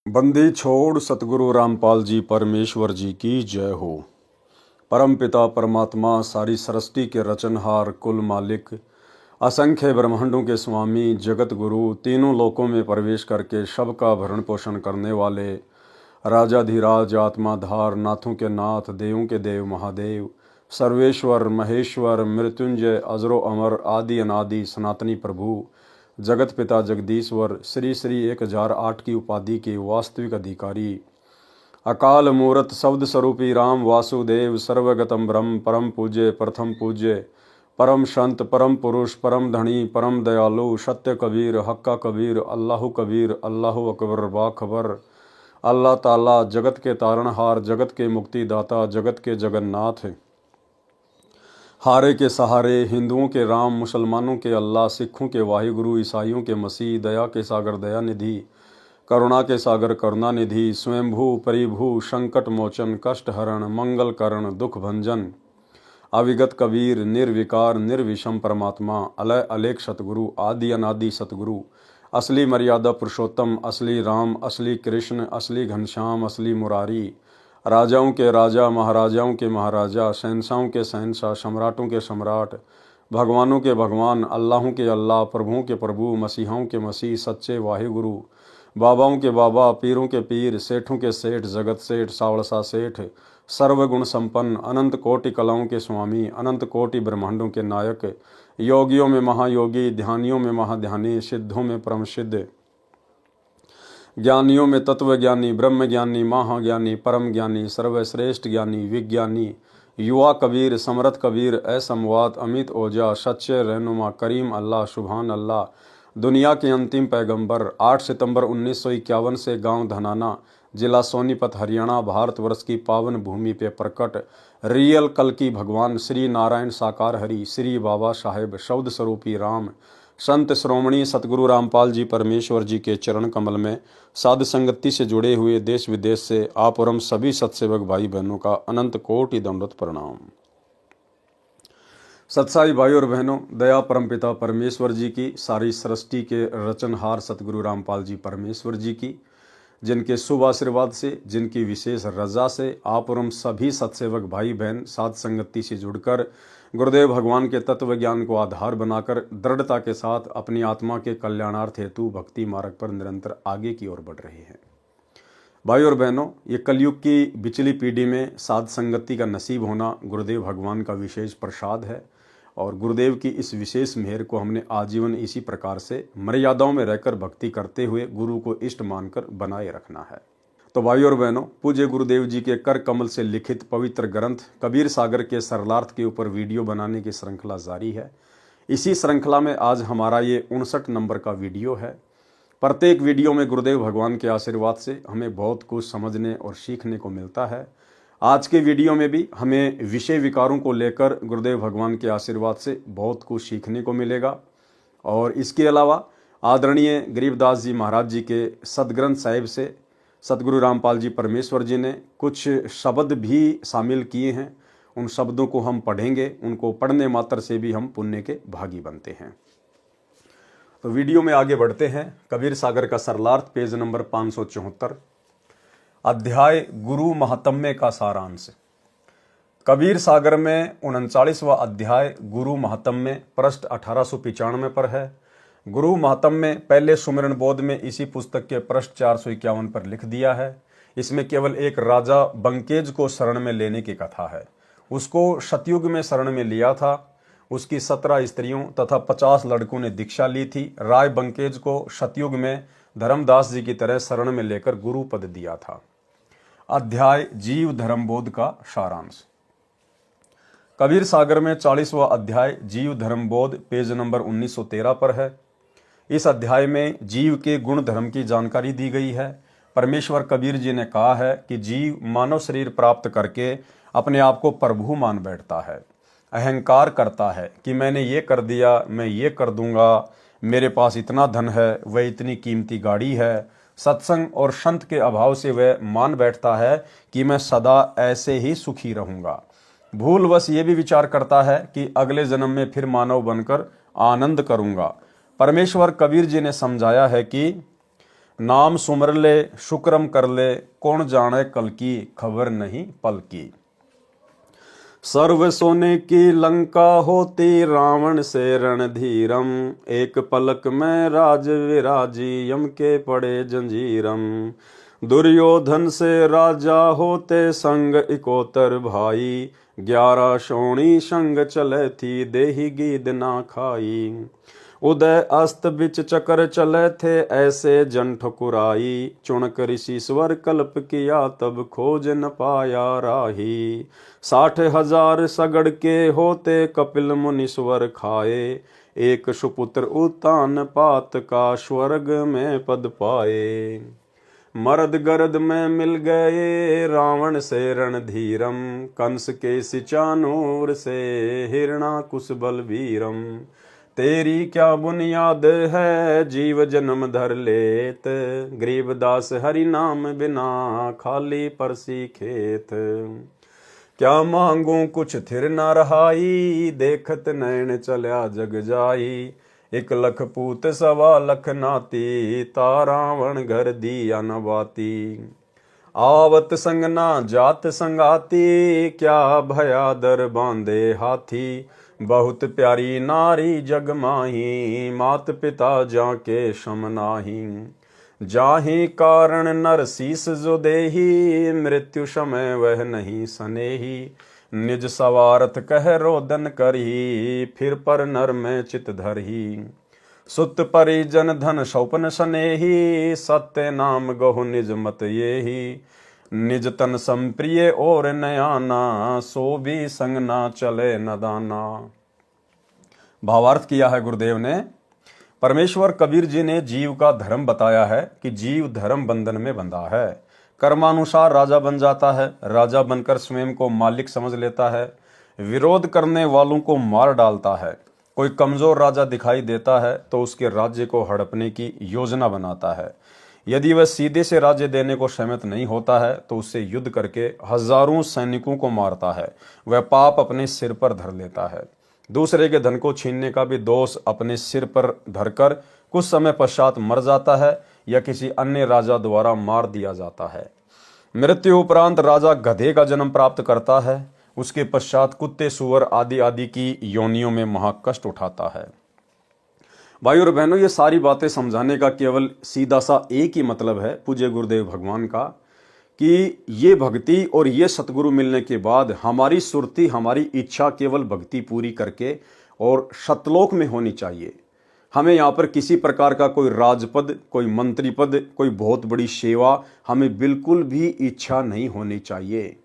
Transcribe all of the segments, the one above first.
बंदी छोड़ सतगुरु रामपाल जी परमेश्वर जी की जय हो। परम पिता परमात्मा सारी सृष्टि के रचनहार कुल मालिक असंख्य ब्रह्मांडों के स्वामी जगत गुरु तीनों लोकों में प्रवेश करके सबका भरण पोषण करने वाले राजाधिराज आत्माधार नाथों के नाथ देवों के देव महादेव सर्वेश्वर महेश्वर मृत्युंजय अजरो अमर आदि अनादि सनातनी प्रभु जगत पिता जगदीश्वर श्री श्री 1008 की उपाधि के वास्तविक अधिकारी अकाल मूरत शब्द स्वरूपी राम वासुदेव सर्वगतम ब्रह्म परम पूज्य प्रथम पूज्य परम संत परम पुरुष परम धनी परम दयालु सत्य कबीर हक्का कबीर अल्लाह अकबर बाखबर अल्लाह ताला जगत के तारणहार जगत के मुक्तिदाता जगत के जगन्नाथ हारे के सहारे हिंदुओं के राम मुसलमानों के अल्लाह सिखों के वाहिगुरु ईसाइयों के मसीह दया के सागर दया निधि करुणा के सागर करुणा निधि स्वयंभू परिभू संकट मोचन कष्ट हरण मंगल करण दुख भंजन अविगत कबीर निर्विकार निर्विषम परमात्मा अलय अलेख सतगुरु आदि अनादि सतगुरु असली मर्यादा पुरुषोत्तम असली राम असली कृष्ण असली घनश्याम असली मुरारी राजाओं के राजा महाराजाओं के महाराजा शहंशाहों के शहंशाह सम्राटों के सम्राट भगवानों के भगवान अल्लाहों के अल्लाह प्रभुओं के प्रभु मसीहाओं के मसीह सच्चे वाहिगुरु बाबाओं के बाबा पीरों के पीर सेठों के सेठ जगत सेठ सावड़सा सेठ सर्वगुण संपन्न अनंत कोटि कलाओं के स्वामी अनंत कोटि ब्रह्मांडों के नायक योगियों में महायोगी ध्यानियों में महाध्यानी सिद्धों में परम सिद्ध ज्ञानियों में तत्वज्ञानी ब्रह्मज्ञानी महाज्ञानी परम ज्ञानी सर्वश्रेष्ठ ज्ञानी विज्ञानी युवा कबीर समरथ कबीर असमवात अमित ओजा सच्चे रहनुमा करीम अल्लाह सुभान अल्लाह दुनिया के अंतिम पैगंबर 8 सितंबर 1951 से गांव धनाना जिला सोनीपत हरियाणा भारतवर्ष की पावन भूमि पे प्रकट रियल कल की भगवान श्री नारायण साकार हरि श्री बाबा साहेब शब्द स्वरूपी राम संत श्रोमणी सतगुरु रामपाल जी परमेश्वर जी के चरण कमल में साध संगति से जुड़े हुए देश विदेश से आप और हम सभी सत्सेवक भाई बहनों का अनंत कोटि दंडवत प्रणाम। सत्साई भाई और बहनों, दया परमपिता परमेश्वर जी की सारी सृष्टि के रचनहार सतगुरु रामपाल जी परमेश्वर जी की जिनके शुभ आशीर्वाद से जिनकी विशेष रजा से आप और हम सभी सत्सेवक भाई बहन साध संगति से जुड़कर गुरुदेव भगवान के तत्व ज्ञान को आधार बनाकर दृढ़ता के साथ अपनी आत्मा के कल्याणार्थ हेतु भक्ति मार्ग पर निरंतर आगे की ओर बढ़ रहे हैं। भाई और बहनों, ये कलयुग की बिचली पीढ़ी में साध संगति का नसीब होना गुरुदेव भगवान का विशेष प्रसाद है और गुरुदेव की इस विशेष मेहर को हमने आजीवन इसी प्रकार से मर्यादाओं में रहकर भक्ति करते हुए गुरु को इष्ट मानकर बनाए रखना है। तो भाई और बहनों, पूज्य गुरुदेव जी के कर कमल से लिखित पवित्र ग्रंथ कबीर सागर के सरलार्थ के ऊपर वीडियो बनाने की श्रृंखला जारी है। इसी श्रृंखला में आज हमारा ये 59 नंबर का वीडियो है। प्रत्येक वीडियो में गुरुदेव भगवान के आशीर्वाद से हमें बहुत कुछ समझने और सीखने को मिलता है। आज के वीडियो में भी हमें विषय विकारों को लेकर गुरुदेव भगवान के आशीर्वाद से बहुत कुछ सीखने को मिलेगा और इसके अलावा आदरणीय गरीबदास जी महाराज जी के सदग्रंथ साहिब से सतगुरु रामपाल जी परमेश्वर जी ने कुछ शब्द भी शामिल किए हैं। उन शब्दों को हम पढ़ेंगे, उनको पढ़ने मात्र से भी हम पुण्य के भागी बनते हैं। तो वीडियो में आगे बढ़ते हैं। कबीर सागर का सरलार्थ पेज नंबर 574 अध्याय गुरु महात्म्य का सारांश। कबीर सागर में 39वां अध्याय गुरु महात्म्य पृष्ठ 1895 पर है। गुरु महात्म्य पहले सुमिरन बोध में इसी पुस्तक के पृष्ठ 451 पर लिख दिया है। इसमें केवल एक राजा बंकेज को शरण में लेने की कथा है। उसको सतयुग में शरण में लिया था। उसकी 17 स्त्रियों तथा 50 लड़कों ने दीक्षा ली थी। राय बंकेज को सतयुग में धर्मदास जी की तरह शरण में लेकर गुरु पद दिया था। अध्याय जीव धर्मबोध का सारांश। कबीर सागर में 40वां अध्याय जीव धर्मबोध पेज नंबर 1913 पर है। इस अध्याय में जीव के गुण धर्म की जानकारी दी गई है। परमेश्वर कबीर जी ने कहा है कि जीव मानव शरीर प्राप्त करके अपने आप को प्रभु मान बैठता है, अहंकार करता है कि मैंने ये कर दिया, मैं ये कर दूंगा, मेरे पास इतना धन है, वह इतनी कीमती गाड़ी है। सत्संग और संत के अभाव से वह मान बैठता है कि मैं सदा ऐसे ही सुखी रहूंगा। भूलवश ये भी विचार करता है कि अगले जन्म में फिर मानव बनकर आनंद करूंगा। परमेश्वर कबीर जी ने समझाया है कि नाम सुमर ले शुक्रम कर ले, कौन जाने कल की, खबर नहीं पल की। सर्व सोने की लंका होती, रावण से रणधीरम, एक पलक में राज विराजी, यम के पड़े जंजीरम। दुर्योधन से राजा होते संग इकोतर भाई, 11 शोणी संग चले थी, देही गीद ना खाई। उदय अस्त बिच चक्र चले थे, ऐसे जन ठकुराई, चुणक ऋषि स्वर कल्प किया, तब खोज न पाया राही। 60,000 सगड़ के होते, कपिल मुनीश्वर खाए, एक सुपुत्र उत्तान पात का, स्वर्ग में पद पाए। मरद गरद में मिल गए, रावण से रणधीरम, कंस के सिचानूर से, हिरणाकुश बलवीरम। तेरी क्या बुनियाद है, जीव जन्म धर लेत, गरीबदास हरि नाम बिना, खाली परसी खेत। क्या मांगू कुछ थिर न रहाई, देखत नैन चल्या जग जाई। 1 लख पूत 1.25 लख नाती, तारावण घर दिया न बाती। आवत संग ना जात संगाती, क्या भया दर बांधे हाथी। बहुत प्यारी नारी जग माही, मात पिता जाके शम नाही। जाहि कारण नर शीस जो देही, मृत्यु समय वह नहीं सनेही। निज सवारथ कह रोदन करही, फिर पर नर में चित धरही। सुत परिजन धन सौपन सनेही, सत्य नाम गहु निज मत येही। निज तन संप्रिय और नयाना, सो भी संग ना चले नदाना। भावार्थ किया है गुरुदेव ने। परमेश्वर कबीर जी ने जीव का धर्म बताया है कि जीव धर्म बंधन में बंधा है। कर्मानुसार राजा बन जाता है, राजा बनकर स्वयं को मालिक समझ लेता है, विरोध करने वालों को मार डालता है। कोई कमजोर राजा दिखाई देता है तो उसके राज्य को हड़पने की योजना बनाता है। यदि वह सीधे से राज्य देने को सहमत नहीं होता है तो उससे युद्ध करके हजारों सैनिकों को मारता है। वह पाप अपने सिर पर धर लेता है। दूसरे के धन को छीनने का भी दोष अपने सिर पर धरकर कुछ समय पश्चात मर जाता है या किसी अन्य राजा द्वारा मार दिया जाता है। मृत्यु उपरांत राजा गधे का जन्म प्राप्त करता है। उसके पश्चात कुत्ते, सुअर आदि आदि की योनियों में महाकष्ट उठाता है। भाई और बहनों, ये सारी बातें समझाने का केवल सीधा सा एक ही मतलब है पूज्य गुरुदेव भगवान का, कि ये भक्ति और ये सतगुरु मिलने के बाद हमारी सुरती, हमारी इच्छा केवल भक्ति पूरी करके और सतलोक में होनी चाहिए। हमें यहाँ पर किसी प्रकार का कोई राजपद, कोई मंत्री पद, कोई बहुत बड़ी सेवा हमें बिल्कुल भी इच्छा नहीं होनी चाहिए।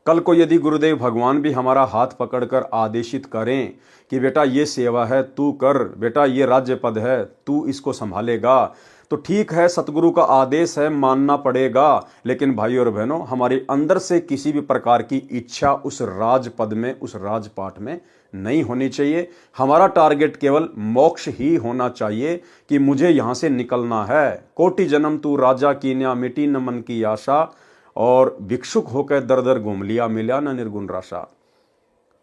कल को यदि गुरुदेव भगवान भी हमारा हाथ पकड़कर आदेशित करें कि बेटा ये सेवा है तू कर, बेटा ये राज्य पद है तू इसको संभालेगा, तो ठीक है, सतगुरु का आदेश है, मानना पड़ेगा। लेकिन भाई और बहनों, हमारे अंदर से किसी भी प्रकार की इच्छा उस राजपद में, उस राजपाट में नहीं होनी चाहिए। हमारा टारगेट केवल मोक्ष ही होना चाहिए कि मुझे यहां से निकलना है। कोटि जन्म तू राजा कीन्या, मिटी न मन की आशा, और भिक्षुक होकर दर दर घूम लिया, मिला न निर्गुण राशा।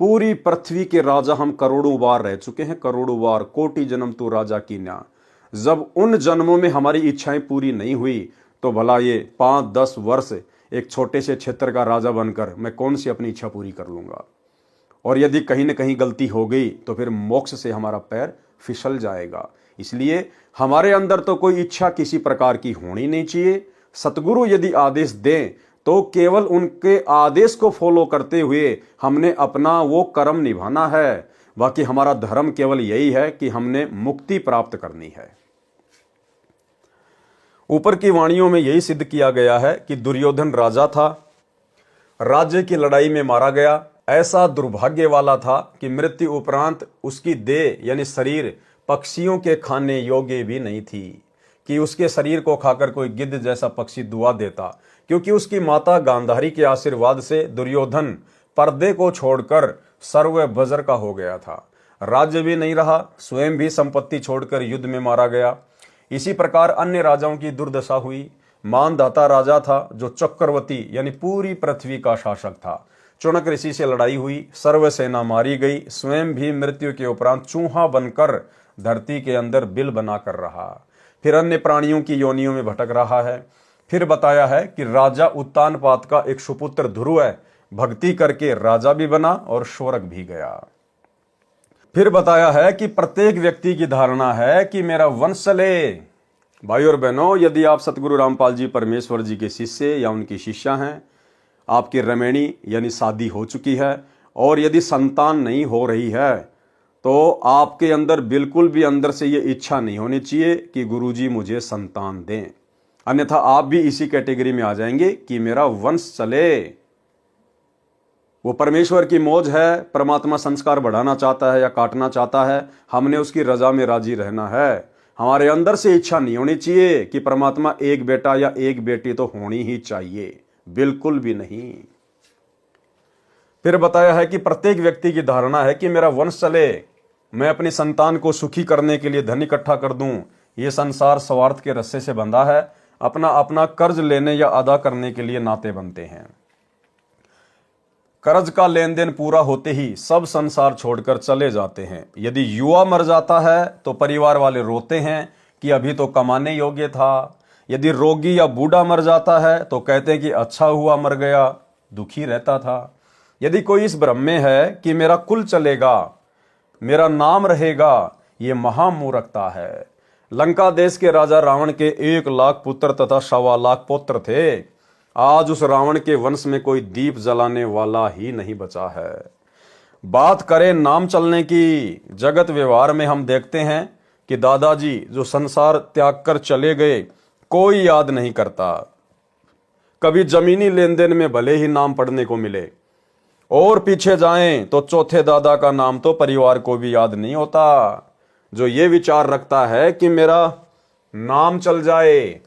पूरी पृथ्वी के राजा हम करोड़ों बार रह चुके हैं, करोड़ों बार। कोटि जन्म तू राजा कीन्या। जब उन जन्मों में हमारी इच्छाएं पूरी नहीं हुई तो भला ये 5-10 वर्ष एक छोटे से क्षेत्र का राजा बनकर मैं कौन सी अपनी इच्छा पूरी कर लूंगा। और यदि कहीं न कहीं गलती हो गई तो फिर मोक्ष से हमारा पैर फिसल जाएगा। इसलिए हमारे अंदर तो कोई इच्छा किसी प्रकार की होनी नहीं चाहिए। सतगुरु यदि आदेश दें तो केवल उनके आदेश को फॉलो करते हुए हमने अपना वो कर्म निभाना है। बाकी हमारा धर्म केवल यही है कि हमने मुक्ति प्राप्त करनी है। ऊपर की वाणियों में यही सिद्ध किया गया है कि दुर्योधन राजा था, राज्य की लड़ाई में मारा गया। ऐसा दुर्भाग्य वाला था कि मृत्यु उपरांत उसकी देह यानी शरीर पक्षियों के खाने योग्य भी नहीं थी कि उसके शरीर को खाकर कोई गिद्ध जैसा पक्षी दुआ देता, क्योंकि उसकी माता गांधारी के आशीर्वाद से दुर्योधन पर्दे को छोड़कर सर्व बजर का हो गया था। राज्य भी नहीं रहा, स्वयं भी संपत्ति छोड़कर युद्ध में मारा गया। इसी प्रकार अन्य राजाओं की दुर्दशा हुई। मानधाता राजा था जो चक्रवर्ती यानी पूरी पृथ्वी का शासक था। चुनक ऋषि से लड़ाई हुई, सर्व सेना मारी गई, स्वयं भी मृत्यु के उपरांत चूहा बनकर धरती के अंदर बिल बनाकर रहा। फिर अन्य प्राणियों की योनियों में भटक रहा है। फिर बताया है कि राजा उत्तानपाद का एक सुपुत्र ध्रुव है, भक्ति करके राजा भी बना और स्वर्ग भी गया। फिर बताया है कि प्रत्येक व्यक्ति की धारणा है कि मेरा वंश चले। भाई और बहनों, यदि आप सतगुरु रामपाल जी परमेश्वर जी के शिष्य या उनकी शिष्या हैं, आपकी रमैणी यानी शादी हो चुकी है और यदि संतान नहीं हो रही है, तो आपके अंदर बिल्कुल भी अंदर से ये इच्छा नहीं होनी चाहिए कि गुरुजी मुझे संतान दें, अन्यथा आप भी इसी कैटेगरी में आ जाएंगे कि मेरा वंश चले। वो परमेश्वर की मौज है, परमात्मा संस्कार बढ़ाना चाहता है या काटना चाहता है, हमने उसकी रजा में राजी रहना है। हमारे अंदर से इच्छा नहीं होनी चाहिए कि परमात्मा एक बेटा या एक बेटी तो होनी ही चाहिए, बिल्कुल भी नहीं। फिर बताया है कि प्रत्येक व्यक्ति की धारणा है कि मेरा वंश चले, मैं अपनी संतान को सुखी करने के लिए धन इकट्ठा कर दूं। ये संसार स्वार्थ के रस्से से बंधा है, अपना अपना कर्ज लेने या अदा करने के लिए नाते बनते हैं। कर्ज का लेन देन पूरा होते ही सब संसार छोड़कर चले जाते हैं। यदि युवा मर जाता है तो परिवार वाले रोते हैं कि अभी तो कमाने योग्य था। यदि रोगी या बूढ़ा मर जाता है तो कहते हैं कि अच्छा हुआ मर गया, दुखी रहता था। यदि कोई इस भ्रम में है कि मेरा कुल चलेगा, मेरा नाम रहेगा, ये महामूर्खता है। लंका देश के राजा रावण के 1 लाख पुत्र तथा 1.25 लाख पौत्र थे। आज उस रावण के वंश में कोई दीप जलाने वाला ही नहीं बचा है। बात करें नाम चलने की, जगत व्यवहार में हम देखते हैं कि दादाजी जो संसार त्याग कर चले गए, कोई याद नहीं करता। कभी जमीनी लेन देन में भले ही नाम पढ़ने को मिले, और पीछे जाएं तो चौथे दादा का नाम तो परिवार को भी याद नहीं होता। जो ये विचार रखता है कि मेरा नाम चल जाए,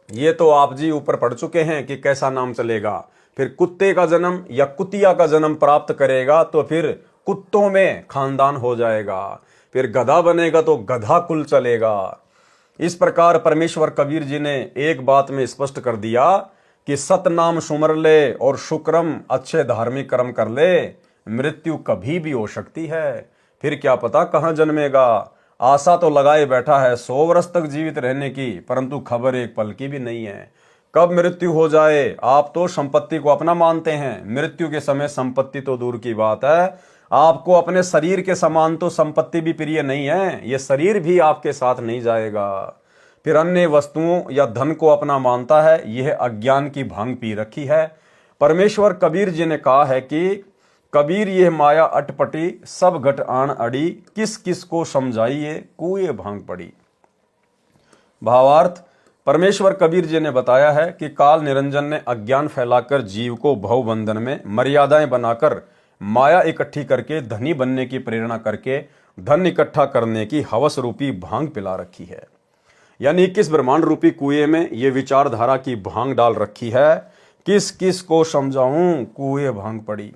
ये तो आप जी ऊपर पढ़ चुके हैं कि कैसा नाम चलेगा। फिर कुत्ते का जन्म या कुतिया का जन्म प्राप्त करेगा तो फिर कुत्तों में खानदान हो जाएगा। फिर गधा बनेगा तो गधा कुल चलेगा। इस प्रकार परमेश्वर कबीर जी ने एक बात में स्पष्ट कर दिया कि सतनाम सुमर ले और शुक्रम अच्छे धार्मिक कर्म कर ले, मृत्यु कभी भी हो सकती है। फिर क्या पता कहां जन्मेगा। आशा तो लगाए बैठा है 100 वर्ष तक जीवित रहने की, परंतु खबर एक पल की भी नहीं है कब मृत्यु हो जाए। आप तो संपत्ति को अपना मानते हैं, मृत्यु के समय संपत्ति तो दूर की बात है, आपको अपने शरीर के समान तो संपत्ति भी प्रिय नहीं है। ये शरीर भी आपके साथ नहीं जाएगा। फिर अन्य वस्तुओं या धन को अपना मानता है, यह अज्ञान की भांग पी रखी है। परमेश्वर कबीर जी ने कहा है कि कबीर यह माया अटपटी, सब घट आन अड़ी, किस किस को समझाइए कुएं भांग पड़ी। भावार्थ, परमेश्वर कबीर जी ने बताया है कि काल निरंजन ने अज्ञान फैलाकर जीव को भवबंधन में मर्यादाएं बनाकर माया इकट्ठी करके धनी बनने की प्रेरणा करके धन इकट्ठा करने की हवस रूपी भांग पिला रखी है। यानी किस ब्रह्मांड रूपी कुएं में ये विचारधारा की भांग डाल रखी है, किस किस को समझाऊं कुएं भांग पड़ी।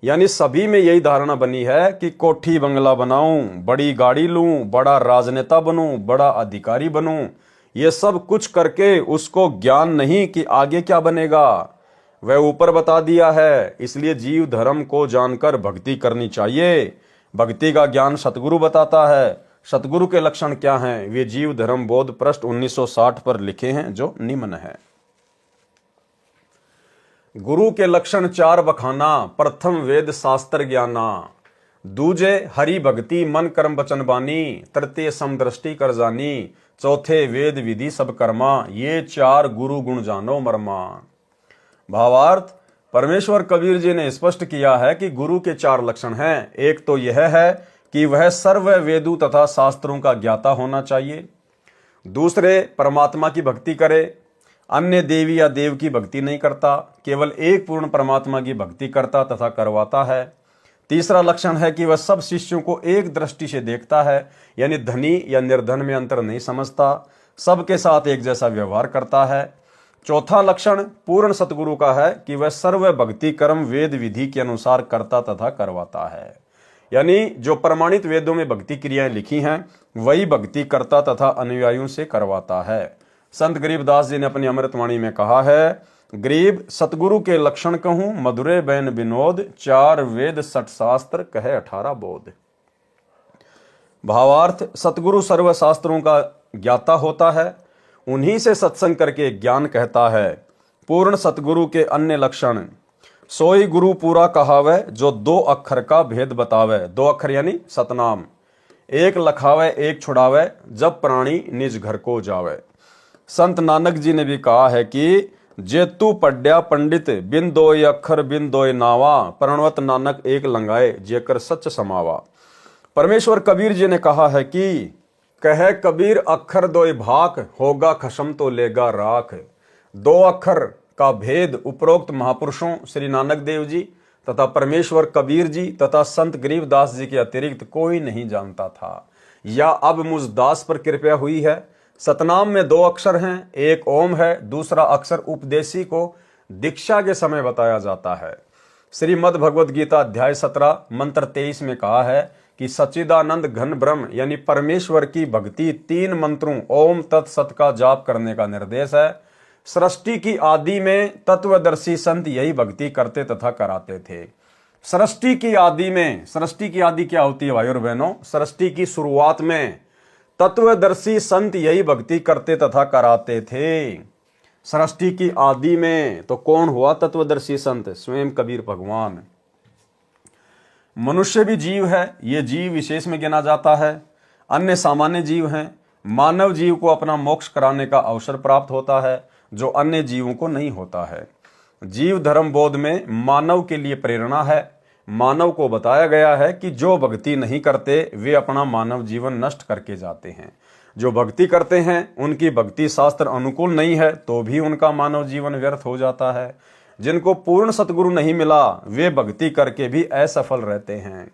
यानी सभी में यही धारणा बनी है कि कोठी बंगला बनाऊं, बड़ी गाड़ी लूं, बड़ा राजनेता बनूं, बड़ा अधिकारी बनूं। ये सब कुछ करके उसको ज्ञान नहीं कि आगे क्या बनेगा, वह ऊपर बता दिया है। इसलिए जीव धर्म को जानकर भक्ति करनी चाहिए। भक्ति का ज्ञान सतगुरु बताता है। सतगुरु के लक्षण क्या हैं, वे जीव धर्म बोध पृष्ठ 1960 पर लिखे हैं, जो निम्न है। गुरु के लक्षण 4 बखाना। प्रथम वेद शास्त्र ज्ञाना, दूजे हरि भक्ति मन कर्म वचन बानी, तृतीय समदृष्टि कर जानी, चौथे वेद विधि सब कर्मा, ये 4 गुरु गुण जानो मर्मा। भावार्थ, परमेश्वर कबीर जी ने स्पष्ट किया है कि गुरु के 4 लक्षण हैं। एक तो यह है कि वह सर्व वेदों तथा शास्त्रों का ज्ञाता होना चाहिए। दूसरे, परमात्मा की भक्ति करे, अन्य देवी या देव की भक्ति नहीं करता, केवल एक पूर्ण परमात्मा की भक्ति करता तथा करवाता है। तीसरा लक्षण है कि वह सब शिष्यों को एक दृष्टि से देखता है, यानी धनी या निर्धन में अंतर नहीं समझता, सबके साथ एक जैसा व्यवहार करता है। चौथा लक्षण पूर्ण सतगुरु का है कि वह सर्व भक्ति कर्म वेद विधि के अनुसार करता तथा करवाता है। यानी जो प्रमाणित वेदों में भक्ति क्रियाएं लिखी हैं वही भक्ति करता तथा अनुयायियों से करवाता है। संत गरीबदास जी ने अपनी अमृतवाणी में कहा है, गरीब सतगुरु के लक्षण कहूं मधुरे बैन विनोद, 4 वेद 60 शास्त्र कहे 18 बोध। भावार्थ, सतगुरु सर्व शास्त्रों का ज्ञाता होता है, उन्हीं से सत्संग करके ज्ञान कहता है। पूर्ण सतगुरु के अन्य लक्षण, सोई गुरु पूरा कहावे जो 2 अक्षर का भेद बतावे। 2 अक्षर यानी सतनाम। एक लखावे एक छुड़ावे जब प्राणी निज घर को जावे। संत नानक जी ने भी कहा है कि जे तू पढ़या पंडित बिन 2 अक्षर बिन 2 नावा, प्रणवत नानक एक लंगाए जेकर सच समावा। परमेश्वर कबीर जी ने कहा है कि कहे कबीर अक्षर 2 भाक, होगा खसम तो लेगा राख। 2 अक्षर का भेद उपरोक्त महापुरुषों श्री नानक देव जी तथा परमेश्वर कबीर जी तथा संत गरीबदास जी के अतिरिक्त कोई नहीं जानता था, या अब मुझ दास पर कृपया हुई है। सतनाम में 2 अक्षर हैं, एक ओम है, दूसरा अक्षर उपदेशी को दीक्षा के समय बताया जाता है। श्रीमद् भगवद गीता अध्याय 17 मंत्र 23 में कहा है कि सच्चिदानंद घन ब्रह्म यानी परमेश्वर की भक्ति 3 मंत्रों ओम तत्सत का जाप करने का निर्देश है। सृष्टि की आदि में तत्वदर्शी संत यही भक्ति करते तथा कराते थे। सृष्टि की आदि क्या होती है भाई और बहनों? सृष्टि की शुरुआत में तत्वदर्शी संत यही भक्ति करते तथा कराते थे। सृष्टि की आदि में तो कौन हुआ तत्वदर्शी संत? स्वयं कबीर भगवान। मनुष्य भी जीव है, ये जीव विशेष में गिना जाता है। अन्य सामान्य जीव हैं। मानव जीव को अपना मोक्ष कराने का अवसर प्राप्त होता है जो अन्य जीवों को नहीं होता है। जीव धर्म बोध में मानव के लिए प्रेरणा है। मानव को बताया गया है कि जो भक्ति नहीं करते वे अपना मानव जीवन नष्ट करके जाते हैं। जो भक्ति करते हैं उनकी भक्ति शास्त्र अनुकूल नहीं है तो भी उनका मानव जीवन व्यर्थ हो जाता है। जिनको पूर्ण सतगुरु नहीं मिला वे भक्ति करके भी असफल रहते हैं।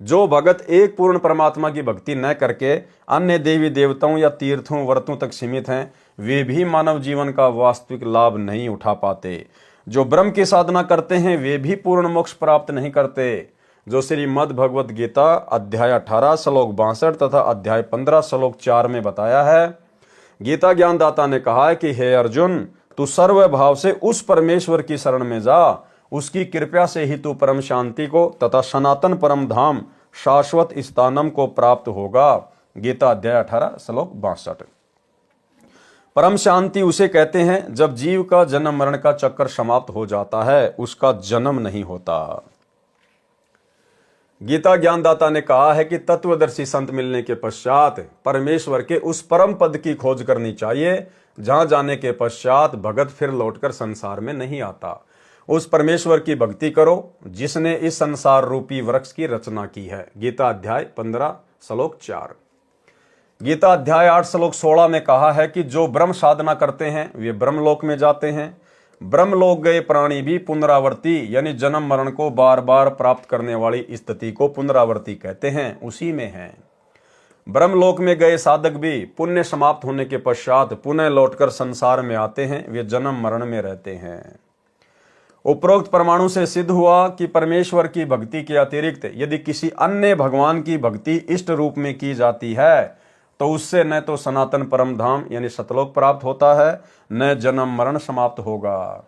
जो भगत एक पूर्ण परमात्मा की भक्ति न करके अन्य देवी देवताओं या तीर्थों व्रतों तक सीमित हैं वे भी मानव जीवन का वास्तविक लाभ नहीं उठा पाते। जो ब्रह्म की साधना करते हैं वे भी पूर्ण मोक्ष प्राप्त नहीं करते। जो श्रीमद् भगवद गीता अध्याय 18 श्लोक 62 तथा अध्याय 15 श्लोक 4 में बताया है। गीता ज्ञानदाता ने कहा है कि हे अर्जुन, तू सर्व भाव से उस परमेश्वर की शरण में जा, उसकी कृपा से ही तू परम शांति को तथा सनातन परम धाम शाश्वत स्थानम को प्राप्त होगा। गीता अध्याय 18 श्लोक 62। परम शांति उसे कहते हैं जब जीव का जन्म मरण का चक्कर समाप्त हो जाता है, उसका जन्म नहीं होता। गीता ज्ञानदाता ने कहा है कि तत्वदर्शी संत मिलने के पश्चात परमेश्वर के उस परम पद की खोज करनी चाहिए जहां जाने के पश्चात भगत फिर लौटकर संसार में नहीं आता। उस परमेश्वर की भक्ति करो जिसने इस संसार रूपी वृक्ष की रचना की है। गीता अध्याय 15 श्लोक 4। गीता अध्याय 8 श्लोक 16 में कहा है कि जो ब्रह्म साधना करते हैं वे ब्रह्मलोक में जाते हैं। ब्रह्मलोक गए प्राणी भी पुनरावर्ती यानी जन्म मरण को बार बार प्राप्त करने वाली स्थिति को पुनरावर्ती कहते हैं, उसी में है। ब्रह्मलोक में गए साधक भी पुण्य समाप्त होने के पश्चात पुनः लौटकर संसार में आते हैं, वे जन्म मरण में रहते हैं। उपरोक्त परमाणु से सिद्ध हुआ कि परमेश्वर की भक्ति के अतिरिक्त यदि किसी अन्य भगवान की भक्ति इष्ट रूप में की जाती है तो उससे न तो सनातन परम धाम यानी सतलोक प्राप्त होता है, न जन्म मरण समाप्त होगा,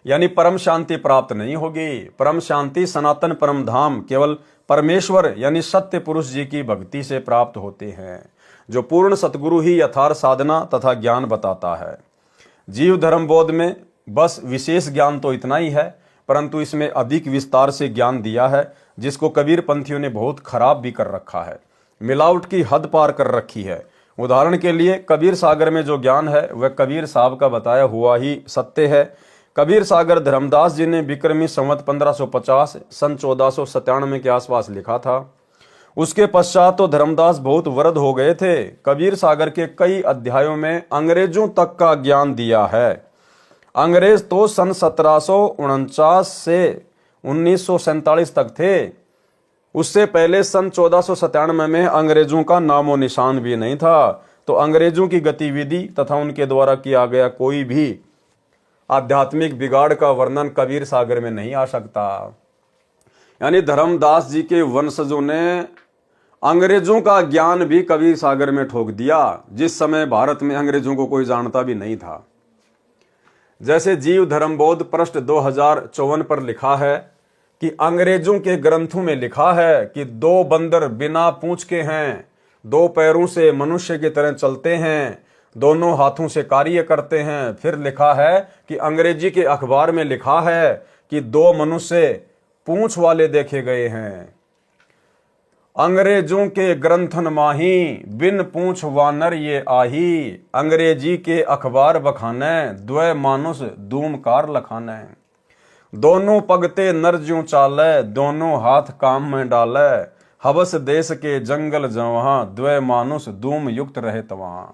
यानी परम शांति प्राप्त नहीं होगी। परम शांति सनातन परम धाम केवल परमेश्वर यानी सत्य पुरुष जी की भक्ति से प्राप्त होते हैं, जो पूर्ण सतगुरु ही यथार्थ साधना तथा ज्ञान बताता है। जीव धर्म बोध में बस विशेष ज्ञान तो इतना ही है, परंतु इसमें अधिक विस्तार से ज्ञान दिया है जिसको कबीर पंथियों ने बहुत खराब भी कर रखा है, मिलावट की हद पार कर रखी है। उदाहरण के लिए कबीर सागर में जो ज्ञान है वह कबीर साहब का बताया हुआ ही सत्य है। कबीर सागर धर्मदास जी ने विक्रमी संवत 1550 सन 1497 के आसपास लिखा था। उसके पश्चात तो धर्मदास बहुत वृद्ध हो गए थे। कबीर सागर के कई अध्यायों में अंग्रेजों तक का ज्ञान दिया है। अंग्रेज तो सन 1749 से 1947 तक थे। उससे पहले सन 1497 में अंग्रेजों का नामो निशान भी नहीं था। तो अंग्रेजों की गतिविधि तथा उनके द्वारा किया गया कोई भी आध्यात्मिक बिगाड़ का वर्णन कबीर सागर में नहीं आ सकता। यानी धर्मदास जी के वंशजों ने अंग्रेजों का ज्ञान भी कबीर सागर में ठोक दिया, जिस समय भारत में अंग्रेजों को कोई जानता भी नहीं था। जैसे जीव धर्मबोध पृष्ठ 2054 पर लिखा है कि अंग्रेजों के ग्रंथों में लिखा है कि 2 बंदर बिना पूंछ के हैं, दो पैरों से मनुष्य की तरह चलते हैं, दोनों हाथों से कार्य करते हैं। फिर लिखा है कि अंग्रेजी के अखबार में लिखा है कि दो मनुष्य पूंछ वाले देखे गए हैं। अंग्रेजों के ग्रंथन माही, बिन पूंछ वानर ये आही। अंग्रेजी के अखबार बखाने, द्वय मानुष दूमकार लखाने। दोनों पगते नर ज्यों चाले, दोनों हाथ काम में डाले। हवस देश के जंगल जवहां, द्वय मानुष दूम युक्त रहे तवहां।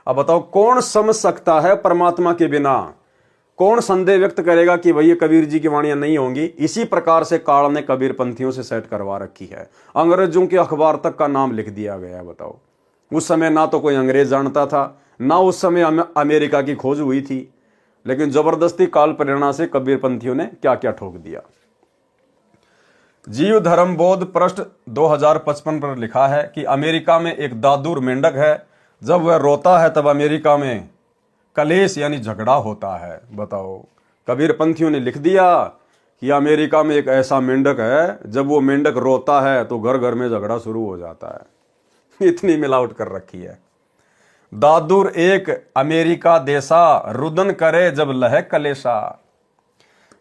अब बताओ कौन समझ सकता है परमात्मा के बिना? कौन संदेह व्यक्त करेगा कि भैया कबीर जी की वाणियां नहीं होंगी? इसी प्रकार से काल ने कबीर पंथियों से सेट करवा रखी है। अंग्रेजों के अखबार तक का नाम लिख दिया गया है। बताओ, उस समय ना तो कोई अंग्रेज जानता था, ना उस समय अमेरिका की खोज हुई थी, लेकिन जबरदस्ती काल प्रेरणा से कबीर पंथियों ने क्या क्या ठोक दिया। जीव धर्म बोध पृष्ठ 2055 पर लिखा है कि अमेरिका में एक दादूर मेंढक है। जब वह रोता है तब अमेरिका में कलेश यानी झगड़ा होता है। बताओ, कबीर पंथियों ने लिख दिया कि अमेरिका में एक ऐसा मेंढक है, जब वो मेंढक रोता है तो घर घर में झगड़ा शुरू हो जाता है। इतनी मिलावट कर रखी है। दादूर एक अमेरिका देसा, रुदन करे जब लह कलेशा।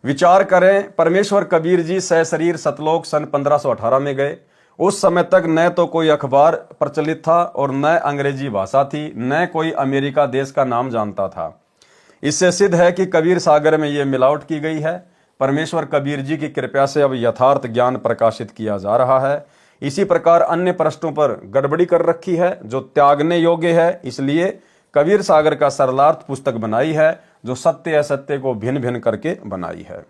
विचार करें, परमेश्वर कबीर जी सशरीर सतलोक सन 1518 में गए। उस समय तक न तो कोई अखबार प्रचलित था और न अंग्रेजी भाषा थी, न कोई अमेरिका देश का नाम जानता था। इससे सिद्ध है कि कबीर सागर में यह मिलावट की गई है। परमेश्वर कबीर जी की कृपा से अब यथार्थ ज्ञान प्रकाशित किया जा रहा है। इसी प्रकार अन्य प्रश्नों पर गड़बड़ी कर रखी है जो त्यागने योग्य है। इसलिए कबीर सागर का सरलार्थ पुस्तक बनाई है, जो सत्य असत्य को भिन्न भिन्न करके बनाई है।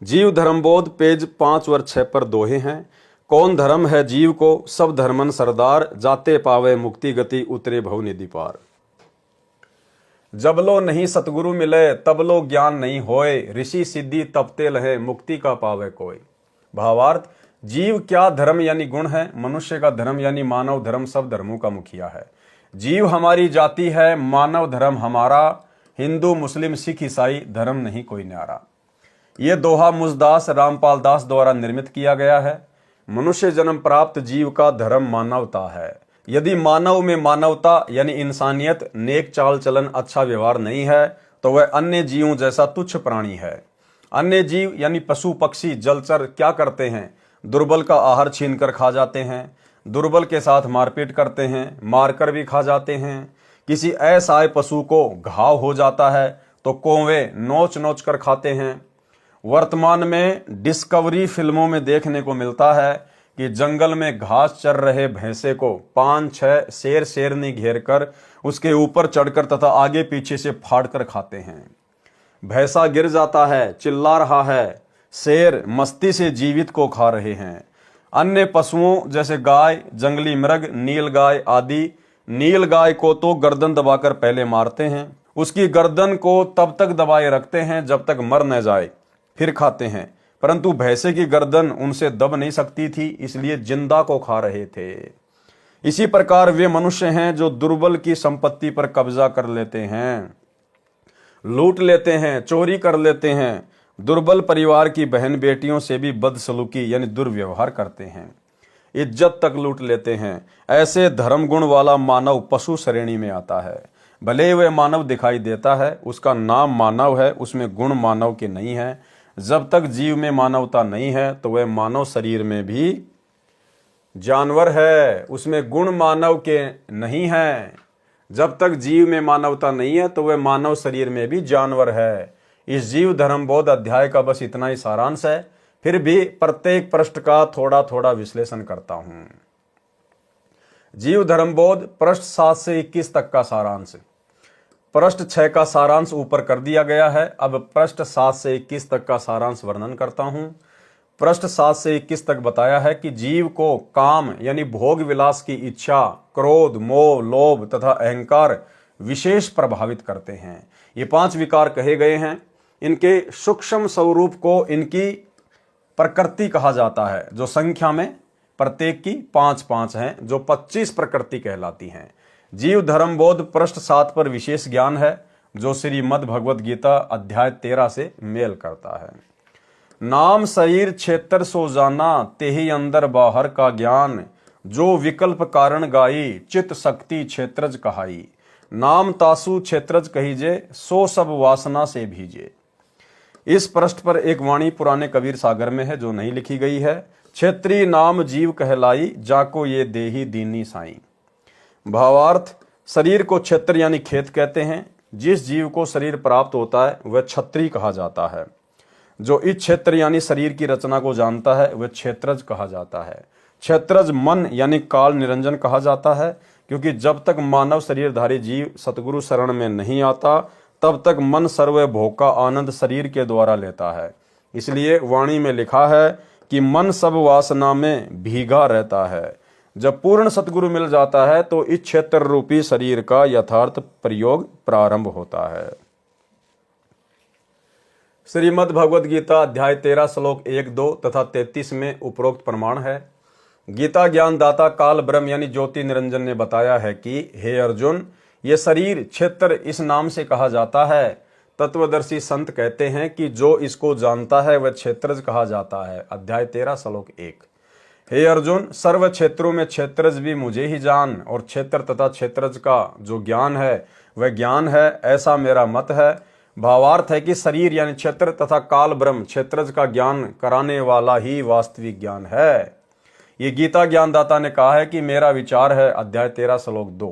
जीव धर्मबोध पेज 5 और 6 पर दोहे हैं। कौन धर्म है जीव को, सब धर्मन सरदार। जाते पावे मुक्ति गति, उतरे भव निधि पार। जब लो नहीं सतगुरु मिले, तब लो ज्ञान नहीं होए। ऋषि सिद्धि तपते लहे, मुक्ति का पावे कोई। भावार्थ, जीव क्या धर्म यानी गुण है, मनुष्य का धर्म यानी मानव धर्म सब धर्मों का मुखिया है। जीव हमारी जाति है, मानव धर्म हमारा। हिंदू मुस्लिम सिख ईसाई धर्म नहीं कोई न्यारा। ये दोहा मुझदास रामपाल दास द्वारा निर्मित किया गया है। मनुष्य जन्म प्राप्त जीव का धर्म मानवता है। यदि मानव में मानवता यानी इंसानियत, नेक चाल चलन, अच्छा व्यवहार नहीं है तो वह अन्य जीवों जैसा तुच्छ प्राणी है। अन्य जीव यानी पशु पक्षी जलचर क्या करते हैं? दुर्बल का आहार छीनकर खा जाते हैं, दुर्बल के साथ मारपीट करते हैं, मारकर भी खा जाते हैं। किसी असहाय पशु को घाव हो जाता है तो कौवे नोच नोच कर खाते हैं। वर्तमान में डिस्कवरी फिल्मों में देखने को मिलता है कि जंगल में घास चर रहे भैंसे को 5-6 शेर शेरनी घेर कर उसके ऊपर चढ़कर तथा आगे पीछे से फाड़कर खाते हैं। भैंसा गिर जाता है, चिल्ला रहा है, शेर मस्ती से जीवित को खा रहे हैं। अन्य पशुओं जैसे गाय, जंगली मृग, नीलगाय आदि, नीलगाय को तो गर्दन दबाकर पहले मारते हैं, उसकी गर्दन को तब तक दबाए रखते हैं जब तक मर न जाए, फिर खाते हैं। परंतु भैंसे की गर्दन उनसे दब नहीं सकती थी, इसलिए जिंदा को खा रहे थे। इसी प्रकार वे मनुष्य हैं जो दुर्बल की संपत्ति पर कब्जा कर लेते हैं, लूट लेते हैं, चोरी कर लेते हैं। दुर्बल परिवार की बहन बेटियों से भी बदसलूकी यानी दुर्व्यवहार करते हैं, इज्जत तक लूट लेते हैं। ऐसे धर्म गुण वाला मानव पशु श्रेणी में आता है। भले वह मानव दिखाई देता है, उसका नाम मानव है, उसमें गुण मानव के नहीं है। जब तक जीव में मानवता नहीं है तो वह मानव शरीर में भी जानवर है, उसमें गुण मानव के नहीं है। जब तक जीव में मानवता नहीं है तो वह मानव शरीर में भी जानवर है। इस जीव धर्म बोध अध्याय का बस इतना ही सारांश है, फिर भी प्रत्येक पृष्ठ का थोड़ा थोड़ा विश्लेषण करता हूं। जीव धर्म बोध पृष्ठ 7 से 21 तक का सारांश। पृष्ठ 6 का सारांश ऊपर कर दिया गया है। अब पृष्ठ 7 से 21 तक का सारांश वर्णन करता हूं। पृष्ठ 7 से 21 तक बताया है कि जीव को काम यानी भोग विलास की इच्छा, क्रोध, मोह, लोभ तथा अहंकार विशेष प्रभावित करते हैं। ये 5 विकार कहे गए हैं। इनके सूक्ष्म स्वरूप को इनकी प्रकृति कहा जाता है, जो संख्या में प्रत्येक की 5-5 हैं, जो 25 प्रकृति कहलाती हैं। जीव धर्म बोध पृष्ठ 7 पर विशेष ज्ञान है, जो श्रीमद् भगवद गीता अध्याय 13 से मेल करता है। नाम शरीर क्षेत्र सो जाना, तेहि अंदर बाहर का ज्ञान। जो विकल्प कारण गाई, चित शक्ति क्षेत्रज कहाई। नाम तासु क्षेत्रज कहीजे, सो सब वासना से भीजे। इस पृष्ठ पर एक वाणी पुराने कबीर सागर में है जो नहीं लिखी गई है। क्षेत्री नाम जीव कहलाई, जाको ये देही दीनी साई। भावार्थ, शरीर को क्षेत्र यानी खेत कहते हैं। जिस जीव को शरीर प्राप्त होता है वह क्षत्रिय कहा जाता है। जो इस क्षेत्र यानी शरीर की रचना को जानता है वह क्षेत्रज कहा जाता है। क्षेत्रज मन यानी काल निरंजन कहा जाता है, क्योंकि जब तक मानव शरीरधारी जीव सतगुरु शरण में नहीं आता तब तक मन सर्वभोग का आनंद शरीर के द्वारा लेता है। इसलिए वाणी में लिखा है कि मन सब वासना में भीगा रहता है। जब पूर्ण सतगुरु मिल जाता है तो इस क्षेत्र रूपी शरीर का यथार्थ प्रयोग प्रारंभ होता है। श्रीमद् भगवद गीता अध्याय 13 श्लोक 1, 2 तथा 33 में उपरोक्त प्रमाण है। गीता ज्ञानदाता काल ब्रह्म यानी ज्योति निरंजन ने बताया है कि हे अर्जुन, ये शरीर क्षेत्र इस नाम से कहा जाता है। तत्वदर्शी संत कहते हैं कि जो इसको जानता है वह क्षेत्रज कहा जाता है। अध्याय 13 श्लोक 1। हे अर्जुन, सर्व क्षेत्रों में क्षेत्रज भी मुझे ही जान, और क्षेत्र तथा क्षेत्रज का जो ज्ञान है वह ज्ञान है, ऐसा मेरा मत है। भावार्थ है कि शरीर यानी क्षेत्र तथा काल ब्रह्म क्षेत्रज का ज्ञान कराने वाला ही वास्तविक ज्ञान है। ये गीता ज्ञानदाता ने कहा है कि मेरा विचार है। अध्याय 13 श्लोक 2।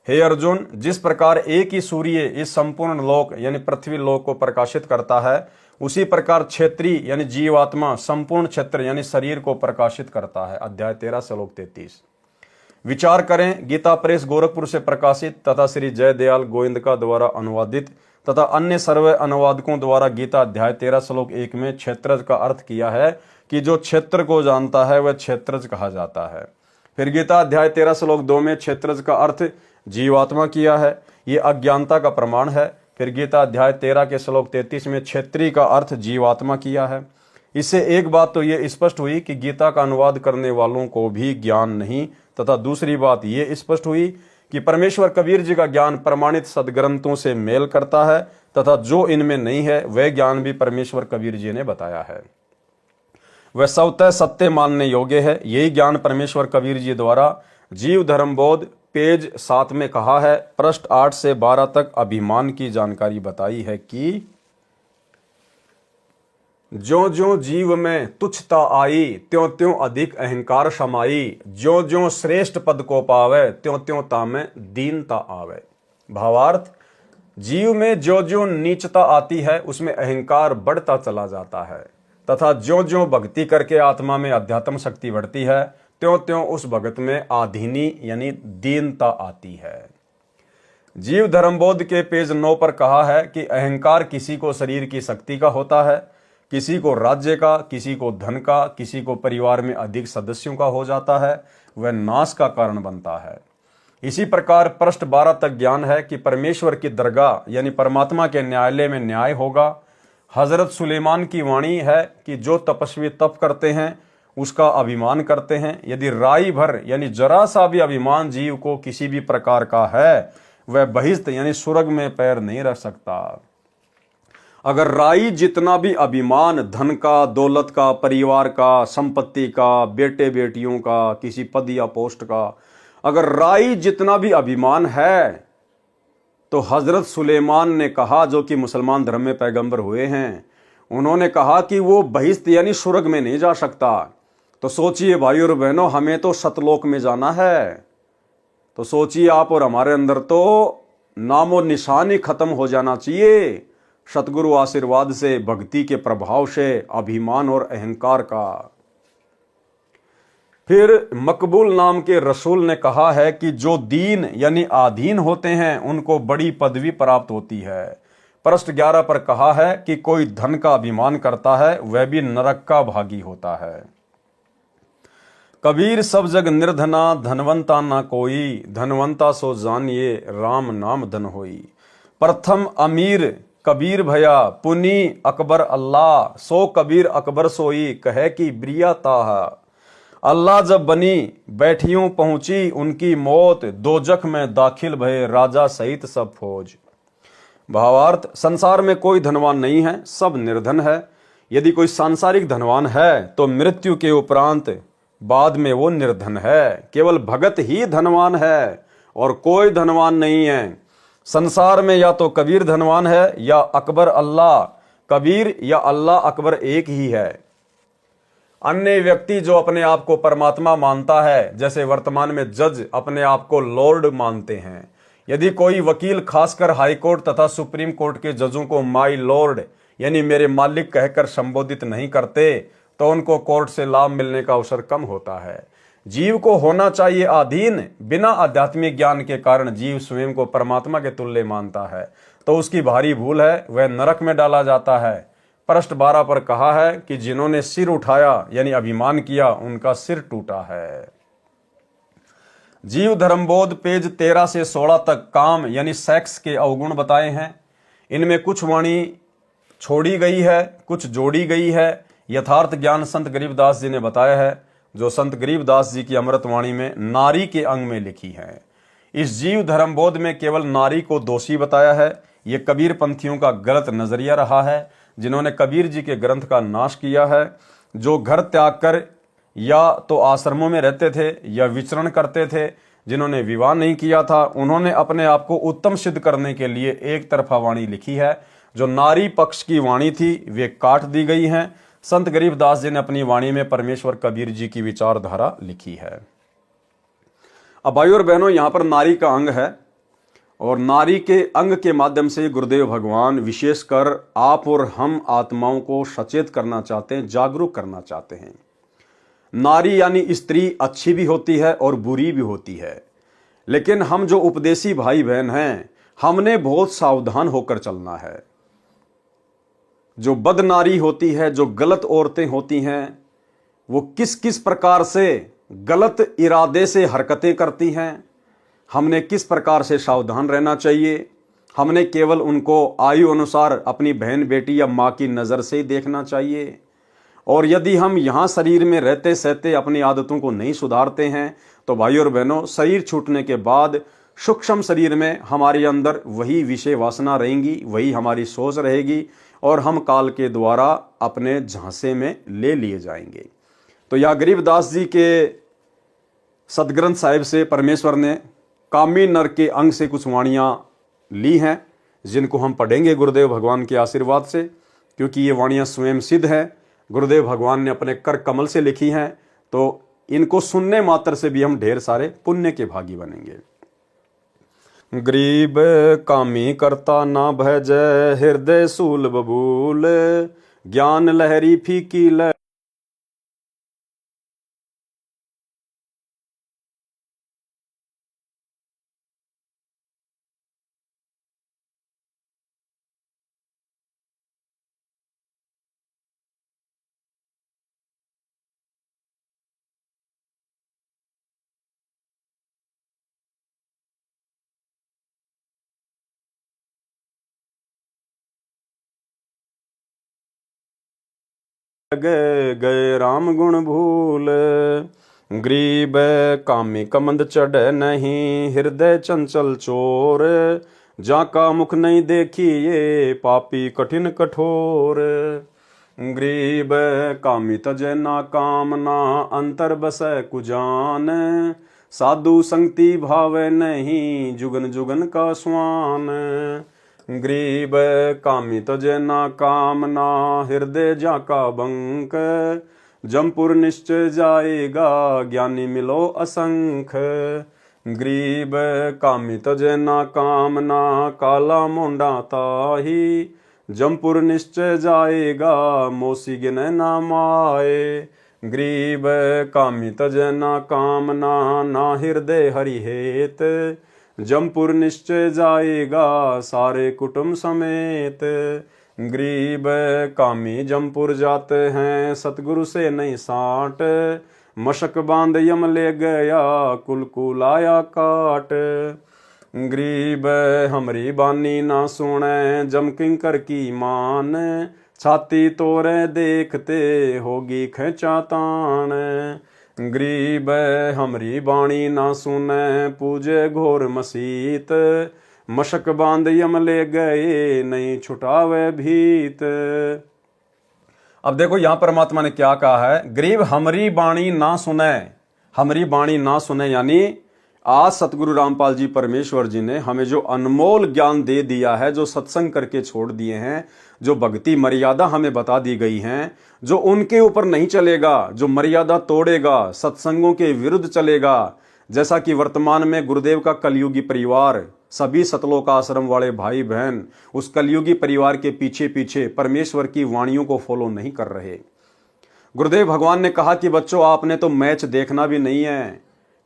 हे अर्जुन, जिस प्रकार एक ही सूर्य इस संपूर्ण लोक यानी पृथ्वी लोक को प्रकाशित करता है, उसी प्रकार क्षेत्री यानी जीवात्मा संपूर्ण क्षेत्र यानी शरीर को प्रकाशित करता है। अध्याय 13 श्लोक 33। विचार करें, गीता प्रेस गोरखपुर से प्रकाशित तथा श्री जयदयाल गोविंद का द्वारा अनुवादित तथा अन्य सर्व अनुवादकों द्वारा गीता अध्याय 13 श्लोक 1 में क्षेत्रज का अर्थ किया है कि जो क्षेत्र को जानता है वह क्षेत्रज कहा जाता है। फिर गीता अध्याय 13 श्लोक 2 में क्षेत्रज का अर्थ जीवात्मा किया है। ये अज्ञानता का प्रमाण है। फिर गीता अध्याय 13 के श्लोक 33 में क्षेत्री का अर्थ जीवात्मा किया है। इससे एक बात तो ये स्पष्ट हुई कि गीता का अनुवाद करने वालों को भी ज्ञान नहीं, तथा दूसरी बात ये स्पष्ट हुई कि परमेश्वर कबीर जी का ज्ञान प्रमाणित सदग्रंथों से मेल करता है, तथा जो इनमें नहीं है वह ज्ञान भी परमेश्वर कबीर जी ने बताया है। वह स्वतः सत्य मानने योग्य है। यही ज्ञान परमेश्वर कबीर जी द्वारा जीव धर्मबोध पेज 7 में कहा है। पृष्ठ 8 से 12 तक अभिमान की जानकारी बताई है कि ज्यों ज्यों जीव में तुच्छता आई, त्यों त्यों अधिक अहंकार समाई। ज्यों ज्यों श्रेष्ठ पद को पावे, त्यों त्यों तामें दीनता आवे। भावार्थ, जीव में ज्यों ज्यों नीचता आती है उसमें अहंकार बढ़ता चला जाता है, तथा ज्यों ज्यों भक्ति करके आत्मा में अध्यात्म शक्ति बढ़ती है त्यों त्यों उस भगत में आधीनी यानी दीनता आती है। जीव धर्मबोध के पेज 9 पर कहा है कि अहंकार किसी को शरीर की शक्ति का होता है, किसी को राज्य का, किसी को धन का, किसी को परिवार में अधिक सदस्यों का हो जाता है, वह नाश का कारण बनता है। इसी प्रकार पृष्ठ 12 तक ज्ञान है कि परमेश्वर की दरगाह यानी परमात्मा के न्यायालय में न्याय होगा। हजरत सुलेमान की वाणी है कि जो तपस्वी तप करते हैं उसका अभिमान करते हैं। यदि राई भर यानी जरा सा भी अभिमान जीव को किसी भी प्रकार का है, वह बहिष्ठ यानी स्वर्ग में पैर नहीं रख सकता। अगर राई जितना भी अभिमान धन का, दौलत का, परिवार का, संपत्ति का, बेटे बेटियों का, किसी पद या पोस्ट का, अगर राई जितना भी अभिमान है तो हजरत सुलेमान ने कहा, जो कि मुसलमान धर्म में पैगंबर हुए हैं, उन्होंने कहा कि वो बहिष्ठ यानी स्वर्ग में नहीं जा सकता। तो सोचिए भाई और बहनों, हमें तो सतलोक में जाना है। तो सोचिए आप और हमारे अंदर तो नामो निशान ही खत्म हो जाना चाहिए सतगुरु आशीर्वाद से, भक्ति के प्रभाव से, अभिमान और अहंकार का। फिर मकबूल नाम के रसूल ने कहा है कि जो दीन यानी आधीन होते हैं उनको बड़ी पदवी प्राप्त होती है। पृष्ठ 11 पर कहा है कि कोई धन का अभिमान करता है वह भी नरक का भागी होता है। कबीर सब जग निर्धना, धनवंता ना कोई, धनवंता सो जानिए राम नाम धन होई। प्रथम अमीर कबीर भया, पुनी अकबर अल्लाह, सो कबीर अकबर सोई, कहे कि ब्रिया ताहा। अल्लाह जब बनी बैठियों पहुंची उनकी मौत, दोजख में दाखिल भये राजा सहित सब फौज। भावार्थ, संसार में कोई धनवान नहीं है, सब निर्धन है। यदि कोई सांसारिक धनवान है तो मृत्यु के उपरांत बाद में वो निर्धन है। केवल भगत ही धनवान है और कोई धनवान नहीं है। संसार में या तो कबीर धनवान है या अकबर अल्लाह। कबीर या अल्लाह अकबर एक ही है। अन्य व्यक्ति जो अपने आप को परमात्मा मानता है, जैसे वर्तमान में जज अपने आप को लॉर्ड मानते हैं, यदि कोई वकील खासकर हाई कोर्ट तथा सुप्रीम कोर्ट के जजों को माई लॉर्ड यानी मेरे मालिक कहकर संबोधित नहीं करते तो उनको कोर्ट से लाभ मिलने का अवसर कम होता है। जीव को होना चाहिए अधीन। बिना आध्यात्मिक ज्ञान के कारण जीव स्वयं को परमात्मा के तुल्य मानता है तो उसकी भारी भूल है, वह नरक में डाला जाता है। पृष्ठ 12 पर कहा है कि जिन्होंने सिर उठाया यानी अभिमान किया उनका सिर टूटा है। जीव धर्मबोध पेज 13 से 16 तक काम यानी सेक्स के अवगुण बताए हैं। इनमें कुछ वाणी छोड़ी गई है, कुछ जोड़ी गई है। यथार्थ ज्ञान संत गरीबदास जी ने बताया है, जो संत गरीबदास जी की अमृतवाणी में नारी के अंग में लिखी है। इस जीव धर्मबोध में केवल नारी को दोषी बताया है। ये कबीर पंथियों का गलत नजरिया रहा है, जिन्होंने कबीर जी के ग्रंथ का नाश किया है। जो घर त्याग कर या तो आश्रमों में रहते थे या विचरण करते थे, जिन्होंने विवाह नहीं किया था, उन्होंने अपने आप को उत्तम सिद्ध करने के लिए एक तरफा वाणी लिखी है। जो नारी पक्ष की वाणी थी वे काट दी गई हैं। संत गरीबदास जी ने अपनी वाणी में परमेश्वर कबीर जी की विचारधारा लिखी है। अब भाई और बहनों, यहां पर नारी का अंग है और नारी के अंग के माध्यम से गुरुदेव भगवान विशेषकर आप और हम आत्माओं को सचेत करना चाहते हैं, जागरूक करना चाहते हैं। नारी यानी स्त्री अच्छी भी होती है और बुरी भी होती है, लेकिन हम जो उपदेशी भाई बहन हैं, हमने बहुत सावधान होकर चलना है। जो बद नारी होती है, जो गलत औरतें होती हैं, वो किस किस प्रकार से गलत इरादे से हरकतें करती हैं, हमने किस प्रकार से सावधान रहना चाहिए। हमने केवल उनको आयु अनुसार अपनी बहन बेटी या माँ की नज़र से ही देखना चाहिए। और यदि हम यहाँ शरीर में रहते सहते अपनी आदतों को नहीं सुधारते हैं तो भाई और बहनों, शरीर छूटने के बाद सूक्ष्म शरीर में हमारे अंदर वही विषय वासना रहेंगी, वही हमारी सोच रहेगी और हम काल के द्वारा अपने झांसे में ले लिए जाएंगे। तो यह गरीबदास जी के सदग्रंथ साहिब से परमेश्वर ने कामी नर के अंग से कुछ वाणियाँ ली हैं, जिनको हम पढ़ेंगे गुरुदेव भगवान के आशीर्वाद से, क्योंकि ये वाणियाँ स्वयं सिद्ध हैं। गुरुदेव भगवान ने अपने कर कमल से लिखी हैं, तो इनको सुनने मात्र से भी हम ढेर सारे पुण्य के भागी बनेंगे। गरीब कामी करता ना भज, हृदय सूल बबूल, ज्ञान लहरी फीकी ल गए राम गुण भूल। गरीब कामी कमंद चढ़ नहीं, हृदय चंचल चोर, जाका मुख नहीं देखी ये पापी कठिन कठोर। गरीब कामी तजय ना कामना, अंतर बसै कुजान, साधु संगति भावे नहीं, जुगन जुगन का स्वान। गरीब कामी तजय ना कामना, हृदय जाका बंक, जमपुर निश्चय जाएगा, ज्ञानी मिलो असंख। गरीब कामी तजय ना कामना, काला मोंडा ताही, जमपुर निश्चय जाएगा, मोसी गिने ना माए। गरीब कामी तजय ना कामना, ना हृदय हरि हेत, जमपुर निश्चय जाएगा, सारे कुटुंब समेत। गरीब कामी जमपुर जाते हैं, सतगुरु से नहीं साट, मशक बांध यम ले गया, कुल कुल आया काट। गरीब हमरी बानी ना सुने, जम किंकर की मान, छाती तोरे देखते होगी खेचा तान। गरीब हमरी बाणी ना सुने, पूजे घोर मसीत, मशक बांध यम ले गए, नहीं छुटावे भीत। अब देखो यहां परमात्मा ने क्या कहा है, गरीब हमरी बाणी ना सुने, हमरी बाणी ना सुने, यानी आज सतगुरु रामपाल जी परमेश्वर जी ने हमें जो अनमोल ज्ञान दे दिया है, जो सत्संग करके छोड़ दिए हैं, जो भक्ति मर्यादा हमें बता दी गई हैं, जो उनके ऊपर नहीं चलेगा, जो मर्यादा तोड़ेगा, सत्संगों के विरुद्ध चलेगा, जैसा कि वर्तमान में गुरुदेव का कलयुगी परिवार, सभी सतलोक आश्रम वाले भाई बहन उस कलयुगी परिवार के पीछे पीछे परमेश्वर की वाणियों को फॉलो नहीं कर रहे। गुरुदेव भगवान ने कहा कि बच्चों आपने तो मैच देखना भी नहीं है,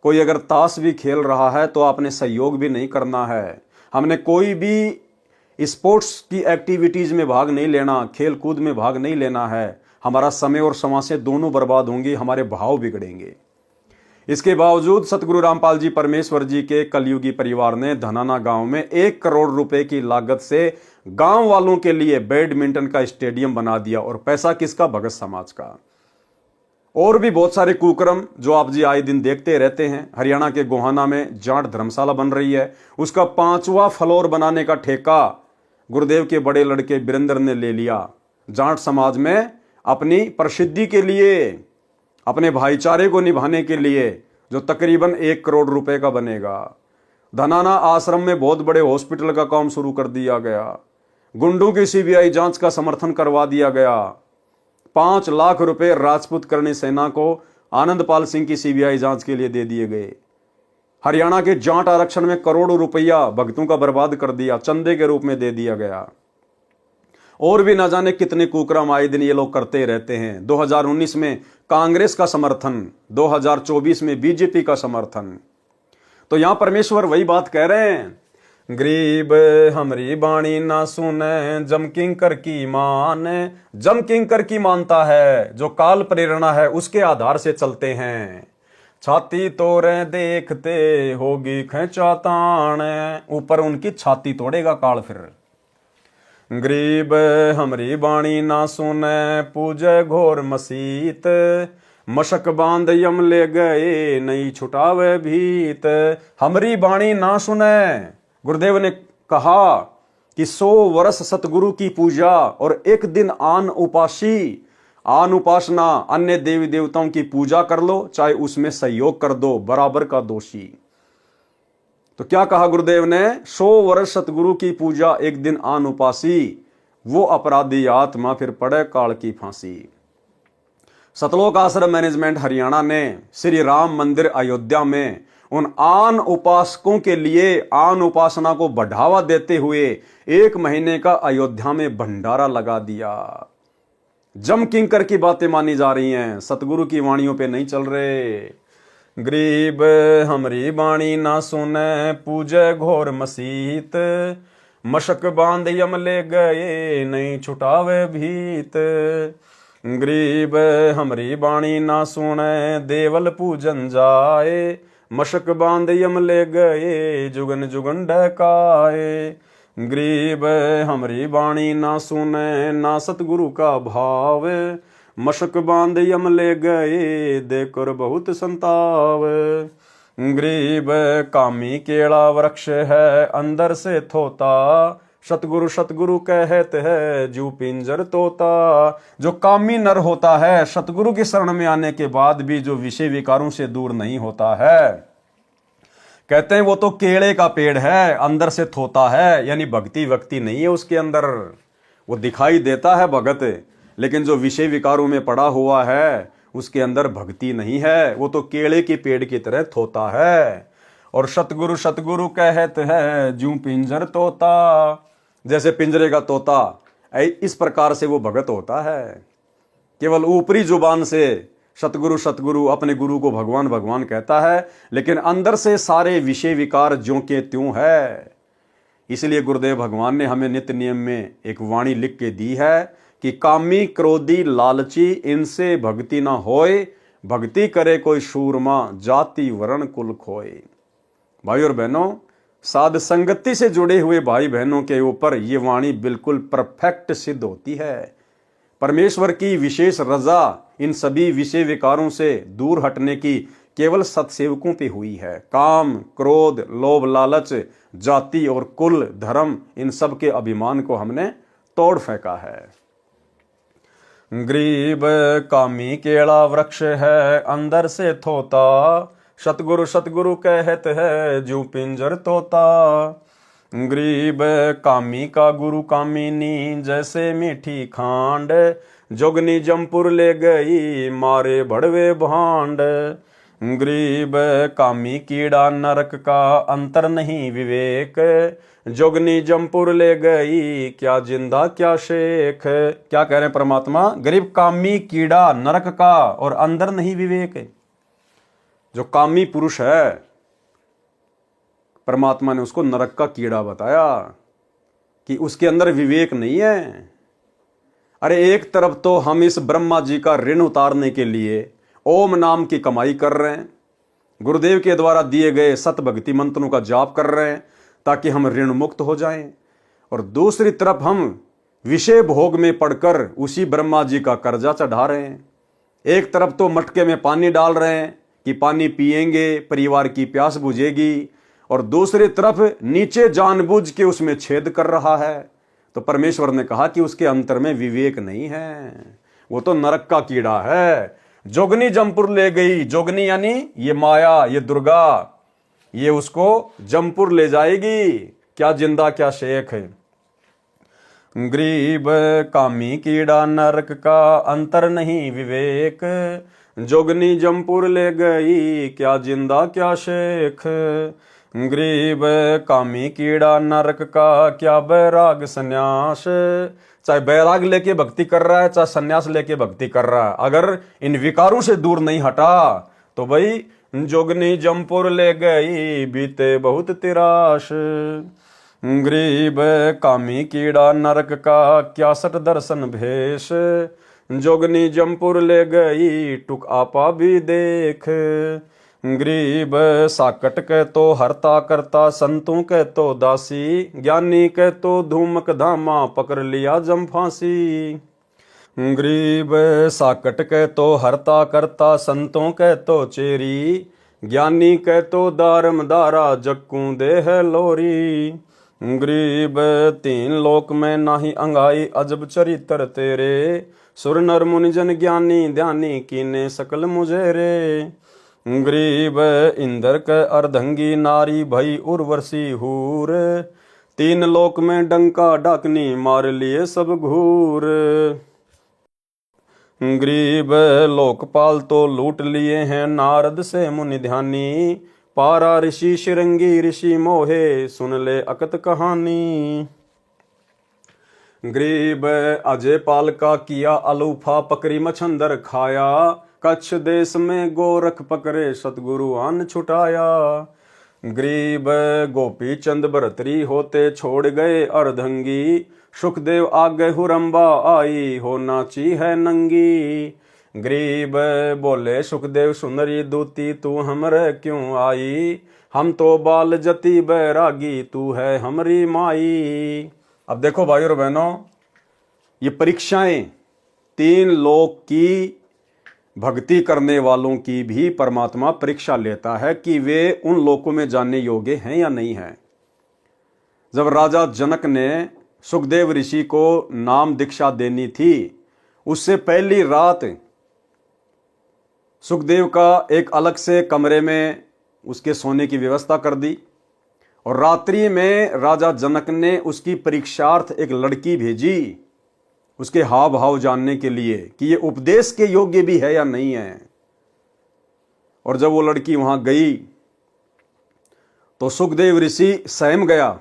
कोई अगर ताश भी खेल रहा है तो आपने सहयोग भी नहीं करना है, हमने कोई भी स्पोर्ट्स की एक्टिविटीज में भाग नहीं लेना, खेल कूद में भाग नहीं लेना है, हमारा समय और समासें दोनों बर्बाद होंगी, हमारे भाव बिगड़ेंगे। इसके बावजूद सतगुरु रामपाल जी परमेश्वर जी के कलयुगी परिवार ने धनाना गांव में 1 करोड़ रुपए की लागत से गांव वालों के लिए बैडमिंटन का स्टेडियम बना दिया, और पैसा किसका, भगत समाज का। और भी बहुत सारे कुकर्म जो आप जी आए दिन देखते रहते हैं। हरियाणा के गोहाना में जाट धर्मशाला बन रही है, उसका 5वां फ्लोर बनाने का ठेका गुरुदेव के बड़े लड़के वीरेंद्र ने ले लिया, जाट समाज में अपनी प्रसिद्धि के लिए, अपने भाईचारे को निभाने के लिए, जो तकरीबन 1 करोड़ रुपए का बनेगा। धनाना आश्रम में बहुत बड़े हॉस्पिटल का काम शुरू कर दिया गया, गुंडों की सीबीआई जांच का समर्थन करवा दिया गया, 5 लाख रुपए राजपूत करणी सेना को आनंदपाल सिंह की सीबीआई जांच के लिए दे दिए गए। हरियाणा के जाट आरक्षण में करोड़ों रुपया भक्तों का बर्बाद कर दिया, चंदे के रूप में दे दिया गया। और भी ना जाने कितने कुकर्म आए दिन ये लोग करते रहते हैं। 2019 में कांग्रेस का समर्थन, 2024 में बीजेपी का समर्थन। तो यहां परमेश्वर वही बात कह रहे हैं, गरीब हमरी बाणी ना सुने, जम किंकर की मान, जम किंकर की मानता है, जो काल प्रेरणा है उसके आधार से चलते हैं। छाती तोड़े देखते होगी खेचा तान, ऊपर उनकी छाती तोड़ेगा काल। फिर गरीब हमरी बाणी ना सुने, पूजे घोर मसीत, मशक बांध यम ले गए नहीं छुटावे भीत। हमरी बाणी ना सुने, गुरुदेव ने कहा कि 100 वर्ष सतगुरु की पूजा और 1 दिन आन उपासना, अन्य देवी देवताओं की पूजा कर लो, चाहे उसमें सहयोग कर दो, बराबर का दोषी। तो क्या कहा गुरुदेव ने, 100 वर्ष सतगुरु की पूजा 1 दिन आन उपासी, वो अपराधी आत्मा फिर पड़े काल की फांसी। सतलोक आश्रम मैनेजमेंट हरियाणा ने श्री राम मंदिर अयोध्या में उन आन उपासकों के लिए आन उपासना को बढ़ावा देते हुए 1 महीने का अयोध्या में भंडारा लगा दिया। जम किंकर की बातें मानी जा रही हैं, सतगुरु की वाणियों पे नहीं चल रहे। गरीब हमरी बाणी ना सुने, पूजे घोर मसीत, मशक बांध यम ले गए नहीं छुटावे भीत। गरीब हमरी बाणी ना सुने, देवल पूजन जाए, मशक बांध यम ले गए जुगन जुगन डकाए। गरीब हमरी बाणी ना सुने, ना सतगुरु का भाव, मशक बांध यम ले गए देकर बहुत संताव। गरीब कामी केला वृक्ष है अंदर से थोता, सतगुरु सतगुरु कहते हैं जू पिंजर तोता। जो कामी नर होता है, सतगुरु की शरण में आने के बाद भी जो विषय विकारों से दूर नहीं होता है, कहते हैं वो तो केले का पेड़ है, अंदर से थोता है, यानी भक्ति वक्ति नहीं है उसके अंदर। वो दिखाई देता है भगत, लेकिन जो विषय विकारों में पड़ा हुआ है उसके अंदर भक्ति नहीं है, वो तो केले के पेड़ की तरह थोता है। और सतगुरु सतगुरु कहते हैं जूं पिंजर तोता, जैसे पिंजरे का तोता, इस प्रकार से वो भगत होता है। केवल ऊपरी जुबान से सतगुरु सतगुरु अपने गुरु को भगवान भगवान कहता है, लेकिन अंदर से सारे विषय विकार ज्यों के त्यों है। इसलिए गुरुदेव भगवान ने हमें नित्य नियम में एक वाणी लिख के दी है कि कामी क्रोधी लालची इनसे भक्ति ना होए, भक्ति करे कोई शूरमा जाति वर्ण कुल खोए। भाई और बहनों, साध संगति से जुड़े हुए भाई बहनों के ऊपर ये वाणी बिल्कुल परफेक्ट सिद्ध होती है। परमेश्वर की विशेष रजा इन सभी विषय विकारों से दूर हटने की केवल सत्सेवकों पे हुई है। काम, क्रोध, लोभ, लालच, जाति और कुल, धर्म, इन सब के अभिमान को हमने तोड़ फेंका है। गरीब कामी केड़ा वृक्ष है अंदर से थोता, सतगुरु सतगुरु कहत है जू पिंजर तोता। गरीब कामी का गुरु कामिनी जैसे मीठी खांड, जोगनी जमपुर ले गई मारे भड़वे भांड। गरीब कामी कीड़ा नरक का अंतर नहीं विवेक, जोगनी जमपुर ले गई क्या जिंदा क्या शेख। क्या कह रहे हैं परमात्मा, गरीब कामी कीड़ा नरक का और अंदर नहीं विवेक। जो कामी पुरुष है परमात्मा ने उसको नरक का कीड़ा बताया कि उसके अंदर विवेक नहीं है। अरे एक तरफ तो हम इस ब्रह्मा जी का ऋण उतारने के लिए ओम नाम की कमाई कर रहे हैं, गुरुदेव के द्वारा दिए गए सत भक्ति मंत्रों का जाप कर रहे हैं ताकि हम ऋण मुक्त हो जाएं, और दूसरी तरफ हम विषय भोग में पड़कर उसी ब्रह्मा जी का कर्जा चढ़ा रहे हैं। एक तरफ तो मटके में पानी डाल रहे हैं कि पानी पिएंगे परिवार की प्यास बुझेगी, और दूसरी तरफ नीचे जानबूझ के उसमें छेद कर रहा है। तो परमेश्वर ने कहा कि उसके अंतर में विवेक नहीं है, वो तो नरक का कीड़ा है। जोगनी जमपुर ले गई, जोगनी यानी ये माया, ये दुर्गा, ये उसको जमपुर ले जाएगी, क्या जिंदा क्या शेख है। गरीब कामी कीड़ा नरक का अंतर नहीं विवेक, जोगनी जमपुर ले गई क्या जिंदा क्या शेख। गरीब कामी कीड़ा नरक का क्या बैराग सन्यास, चाहे बैराग लेके भक्ति कर रहा है चाहे सन्यास लेके भक्ति कर रहा है, अगर इन विकारों से दूर नहीं हटा तो भाई जोगनी जमपुर ले गई बीते बहुत तिराश। गरीब कामी कीड़ा नरक का क्या सट दर्शन भेष, जोगनी जमपुर ले गई टुक आपा भी देख। गरीब साकट के तो हरता करता, संतों के तो दासी, ज्ञानी के तो धूमक धामा पकड़ लिया जम फांसी। गरीब साकट के तो हरता करता, संतों के तो चेरी, ज्ञानी के तो दारम दारा जक्कू दे है लोरी। गरीब तीन लोक में नाही अंगाई अजब चरित्र तेरे, सुर नर मुनि जन ज्ञानी ध्यानी कीने सकल मुझे रे। गरीब इंद्र के अर्धंगी नारी भई उर्वशी हूर, तीन लोक में डंका डाकनी मार लिए सब घूर। गरीब लोकपाल तो लूट लिए हैं नारद से मुनि ध्यानी, पारा ऋषि शिरंगी ऋषि मोहे सुन ले अकत कहानी। गरीब अजय पाल का किया अलूफा पकड़ी मछंदर खाया, कच्छ देश में गोरख पकड़े सतगुरु आन छुटाया। गरीब गोपी चंद भरतरी होते छोड़ गए अर्धंगी, सुखदेव आगे हुरंबा आई हो नाची है नंगी। गरीब बोले सुखदेव सुंदरी दूती तू हमरे क्यों आई, हम तो बाल जती बैरागी तू है हमरी माई। अब देखो भाई और बहनों, ये परीक्षाएं तीन लोक की भक्ति करने वालों की भी परमात्मा परीक्षा लेता है कि वे उन लोकों में जाने योग्य हैं या नहीं हैं। जब राजा जनक ने सुखदेव ऋषि को नाम दीक्षा देनी थी, उससे पहली रात सुखदेव का एक अलग से कमरे में उसके सोने की व्यवस्था कर दी, और रात्रि में राजा जनक ने उसकी परीक्षार्थ एक लड़की भेजी, उसके हाव भाव जानने के लिए कि ये उपदेश के योग्य भी है या नहीं है। और जब वो लड़की वहां गई तो सुखदेव ऋषि सहम गया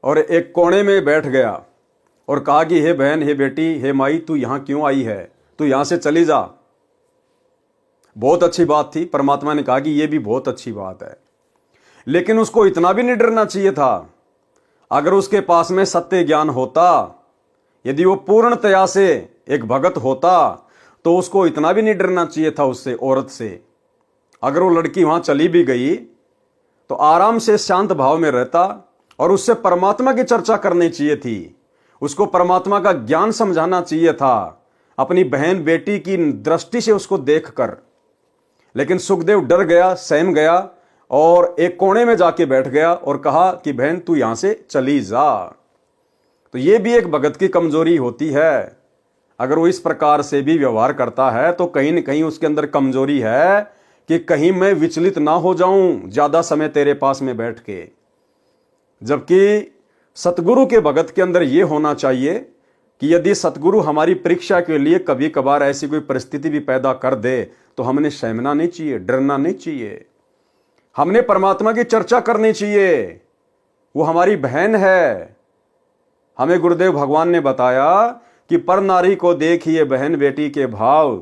और एक कोने में बैठ गया और कहा कि हे बहन, हे बेटी, हे माई, तू यहां क्यों आई है, तू यहां से चली जा। बहुत अच्छी बात थी, परमात्मा ने कहा कि यह भी बहुत अच्छी बात है, लेकिन उसको इतना भी नहीं डरना चाहिए था। अगर उसके पास में सत्य ज्ञान होता, यदि वो पूर्णतया से एक भगत होता, तो उसको इतना भी नहीं डरना चाहिए था उससे, औरत से। अगर वो लड़की वहां चली भी गई तो आराम से शांत भाव में रहता और उससे परमात्मा की चर्चा करनी चाहिए थी, उसको परमात्मा का ज्ञान समझाना चाहिए था, अपनी बहन बेटी की दृष्टि से उसको देखकर। लेकिन सुखदेव डर गया, सहम गया और एक कोने में जाके बैठ गया और कहा कि बहन तू यहां से चली जा। तो ये भी एक भगत की कमजोरी होती है। अगर वो इस प्रकार से भी व्यवहार करता है तो कहीं न कहीं उसके अंदर कमजोरी है कि कहीं मैं विचलित ना हो जाऊं ज्यादा समय तेरे पास में बैठ के। जबकि सतगुरु के भगत के अंदर यह होना चाहिए कि यदि सतगुरु हमारी परीक्षा के लिए कभी कभार ऐसी कोई परिस्थिति भी पैदा कर दे तो हमने सहमना नहीं चाहिए, डरना नहीं चाहिए। हमने परमात्मा की चर्चा करनी चाहिए, वो हमारी बहन है। हमें गुरुदेव भगवान ने बताया कि पर नारी को देखिए बहन बेटी के भाव,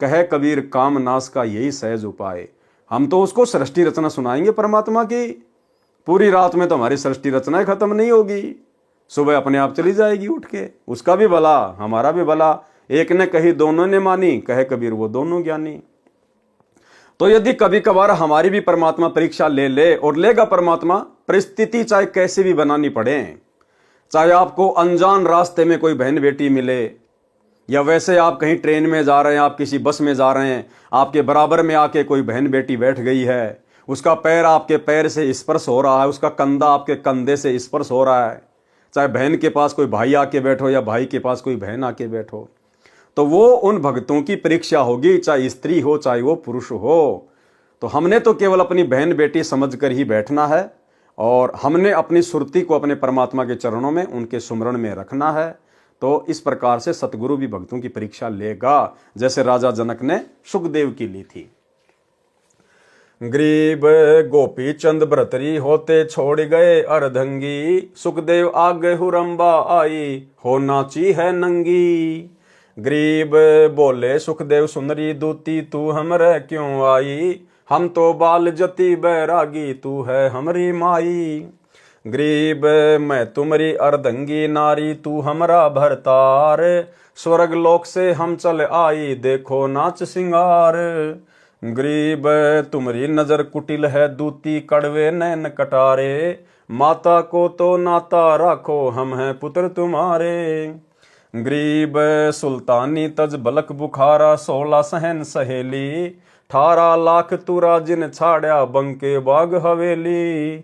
कहे कबीर काम नाश का यही सहज उपाय। हम तो उसको सृष्टि रचना सुनाएंगे परमात्मा की, पूरी रात में तो हमारी सृष्टि रचना खत्म नहीं होगी, सुबह अपने आप चली जाएगी उठ के। उसका भी भला हमारा भी भला, एक ने कही दोनों ने मानी, कहे कबीर वो दोनों ज्ञानी। तो यदि कभी कभार हमारी भी परमात्मा परीक्षा ले ले, और लेगा परमात्मा, परिस्थिति चाहे कैसे भी बनानी पड़े, चाहे आपको अनजान रास्ते में कोई बहन बेटी मिले, या वैसे आप कहीं ट्रेन में जा रहे हैं, आप किसी बस में जा रहे हैं, आपके बराबर में आके कोई बहन बेटी बैठ गई है, उसका पैर आपके पैर से स्पर्श हो रहा है, उसका कंधा आपके कंधे से स्पर्श हो रहा है, चाहे बहन के पास कोई भाई आके बैठो या भाई के पास कोई बहन आके बैठो, तो वो उन भक्तों की परीक्षा होगी, चाहे स्त्री हो चाहे वो पुरुष हो। तो हमने तो केवल अपनी बहन बेटी समझकर ही बैठना है, और हमने अपनी सुरती को अपने परमात्मा के चरणों में, उनके सुमरण में रखना है। तो इस प्रकार से सतगुरु भी भक्तों की परीक्षा लेगा, जैसे राजा जनक ने सुखदेव की ली थी। गरीब गोपी चंद भ्रतरी होते छोड़ गए अर्धंगी, सुखदेव आगे हुरंबा आई हो नाची है नंगी। गरीब बोले सुखदेव सुंदरी दूती तू हमरे क्यों आई, हम तो बाल जति बैरागी तू है हमरी माई। गरीब मैं तुम्हारी अर्धंगी नारी तू हमरा भरतार, स्वर्ग लोक से हम चल आई देखो नाच सिंगार। गरीब तुम्हारी नजर कुटिल है दूती कड़वे नैन कटारे, माता को तो नाता राखो हम हैं पुत्र तुम्हारे। गरीब सुल्तानी तज बलक बुखारा 16 सहन सहेली, 18 लाख तुरा जिन छाड़या बंके बाग हवेली।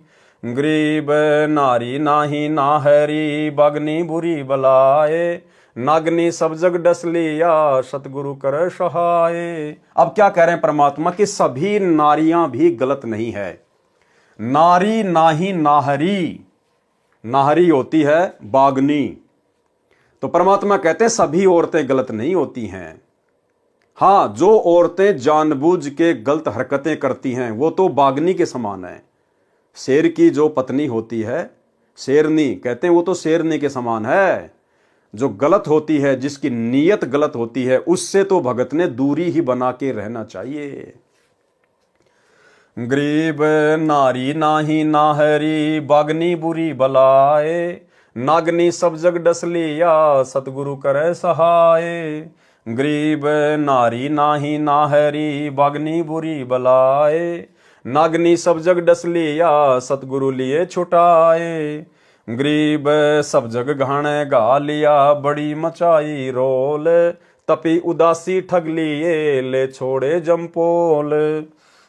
गरीब नारी नाही नाहरी बागनी बुरी बलाए, नागनी सब जग डस लिया सतगुरु कर सहाय। अब क्या कह रहे हैं परमात्मा कि सभी नारियां भी गलत नहीं है। नारी नाही नाहरी, नाहरी होती है बागनी। तो परमात्मा कहते हैं सभी औरतें गलत नहीं होती हैं। हाँ, जो औरतें जानबूझ के गलत हरकतें करती हैं वो तो बागनी के समान है। शेर की जो पत्नी होती है, शेरनी कहते हैं, वो तो शेरनी के समान है। जो गलत होती है, जिसकी नीयत गलत होती है, उससे तो भगत ने दूरी ही बना के रहना चाहिए। गरीब नारी नाही नाहरी बागनी बुरी बलाए, नागनी सब जग डस लिया सतगुरु करे सहाय। गरीब नारी नाही नाहरी बागनी बुरी बलाए, नागनी सब जग डस लिया सतगुरु लिए छुटाए। गरीब सब जग घाणे गा लिया बड़ी मचाई रोल, तपी उदासी ठग लिए ले छोड़े जमपोल।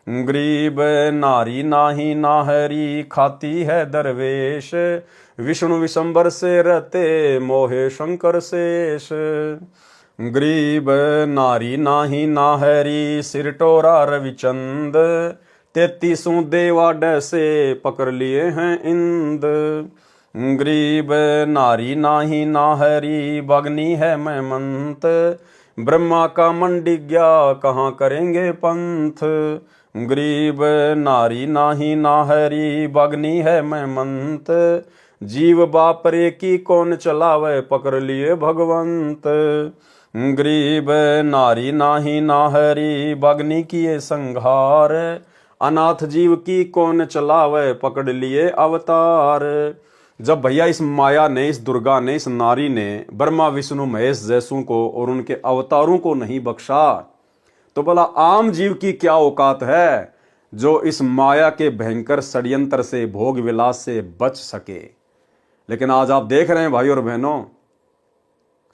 गरीब नारी नाही नाहरी खाती है दरवेश, विष्णु विशंबर से रहते मोहे शंकर शेष। गरीब नारी नाही नाहरी सिर टोरा रविचंद, 33 देवा डैसे पकड़ लिए हैं इंद। गरीब नारी नाही नाहरी बागनी है मैं मंत, ब्रह्मा का मंडी गया कहाँ करेंगे पंथ। गरीब नारी नाही नाहरी बागनी है मैं मंत, जीव बापरे की कौन चलावे पकड़ लिए भगवंत। गरीब नारी नाही नाहरी बागनी किए संघार, अनाथ जीव की कौन चलावे पकड़ लिए अवतार। जब भैया इस माया ने, इस दुर्गा ने, इस नारी ने ब्रह्मा विष्णु महेश जैसों को और उनके अवतारों को नहीं बख्शा, तो भला आम जीव की क्या औकात है जो इस माया के भयंकर षड्यंत्र से, भोग विलास से बच सके। लेकिन आज आप देख रहे हैं भाई और बहनों,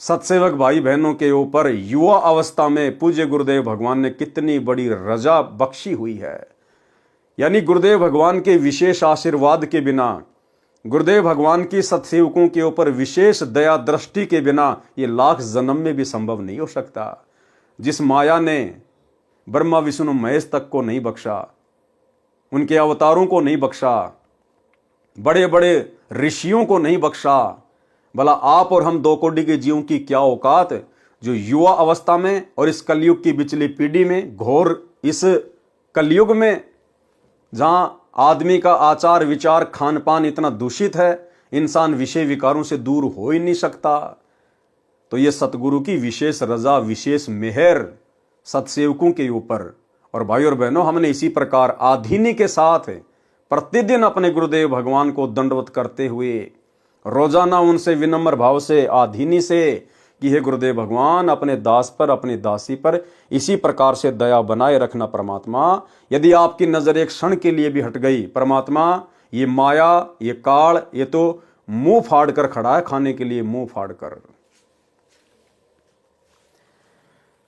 सत्सेवक भाई बहनों के ऊपर युवा अवस्था में पूज्य गुरुदेव भगवान ने कितनी बड़ी रजा बख्शी हुई है। यानी गुरुदेव भगवान के विशेष आशीर्वाद के बिना गुरुदेव भगवान की सत्सेवकों के ऊपर विशेष दया दृष्टि के बिना ये लाख जन्म में भी संभव नहीं हो सकता। जिस माया ने ब्रह्मा विष्णु महेश तक को नहीं बख्शा, उनके अवतारों को नहीं बख्शा, बड़े बड़े ऋषियों को नहीं बख्शा, भला आप और हम दो कोटि के जीवों की क्या औकात, जो युवा अवस्था में और इस कलयुग की पिछली पीढ़ी में, घोर इस कलयुग में जहां आदमी का आचार विचार खान पान इतना दूषित है, इंसान विषय विकारों से दूर हो ही नहीं सकता। तो ये सतगुरु की विशेष रजा, विशेष मेहर सत्सेवकों के ऊपर। और भाई और बहनों, हमने इसी प्रकार आधीनी के साथ प्रतिदिन अपने गुरुदेव भगवान को दंडवत करते हुए रोजाना उनसे विनम्र भाव से आधीनी से कि हे गुरुदेव भगवान, अपने दास पर, अपनी दासी पर इसी प्रकार से दया बनाए रखना परमात्मा। यदि आपकी नजर एक क्षण के लिए भी हट गई परमात्मा, ये माया, ये काल, ये तो मुंह फाड़ कर खड़ा है, खाने के लिए मुंह फाड़ कर।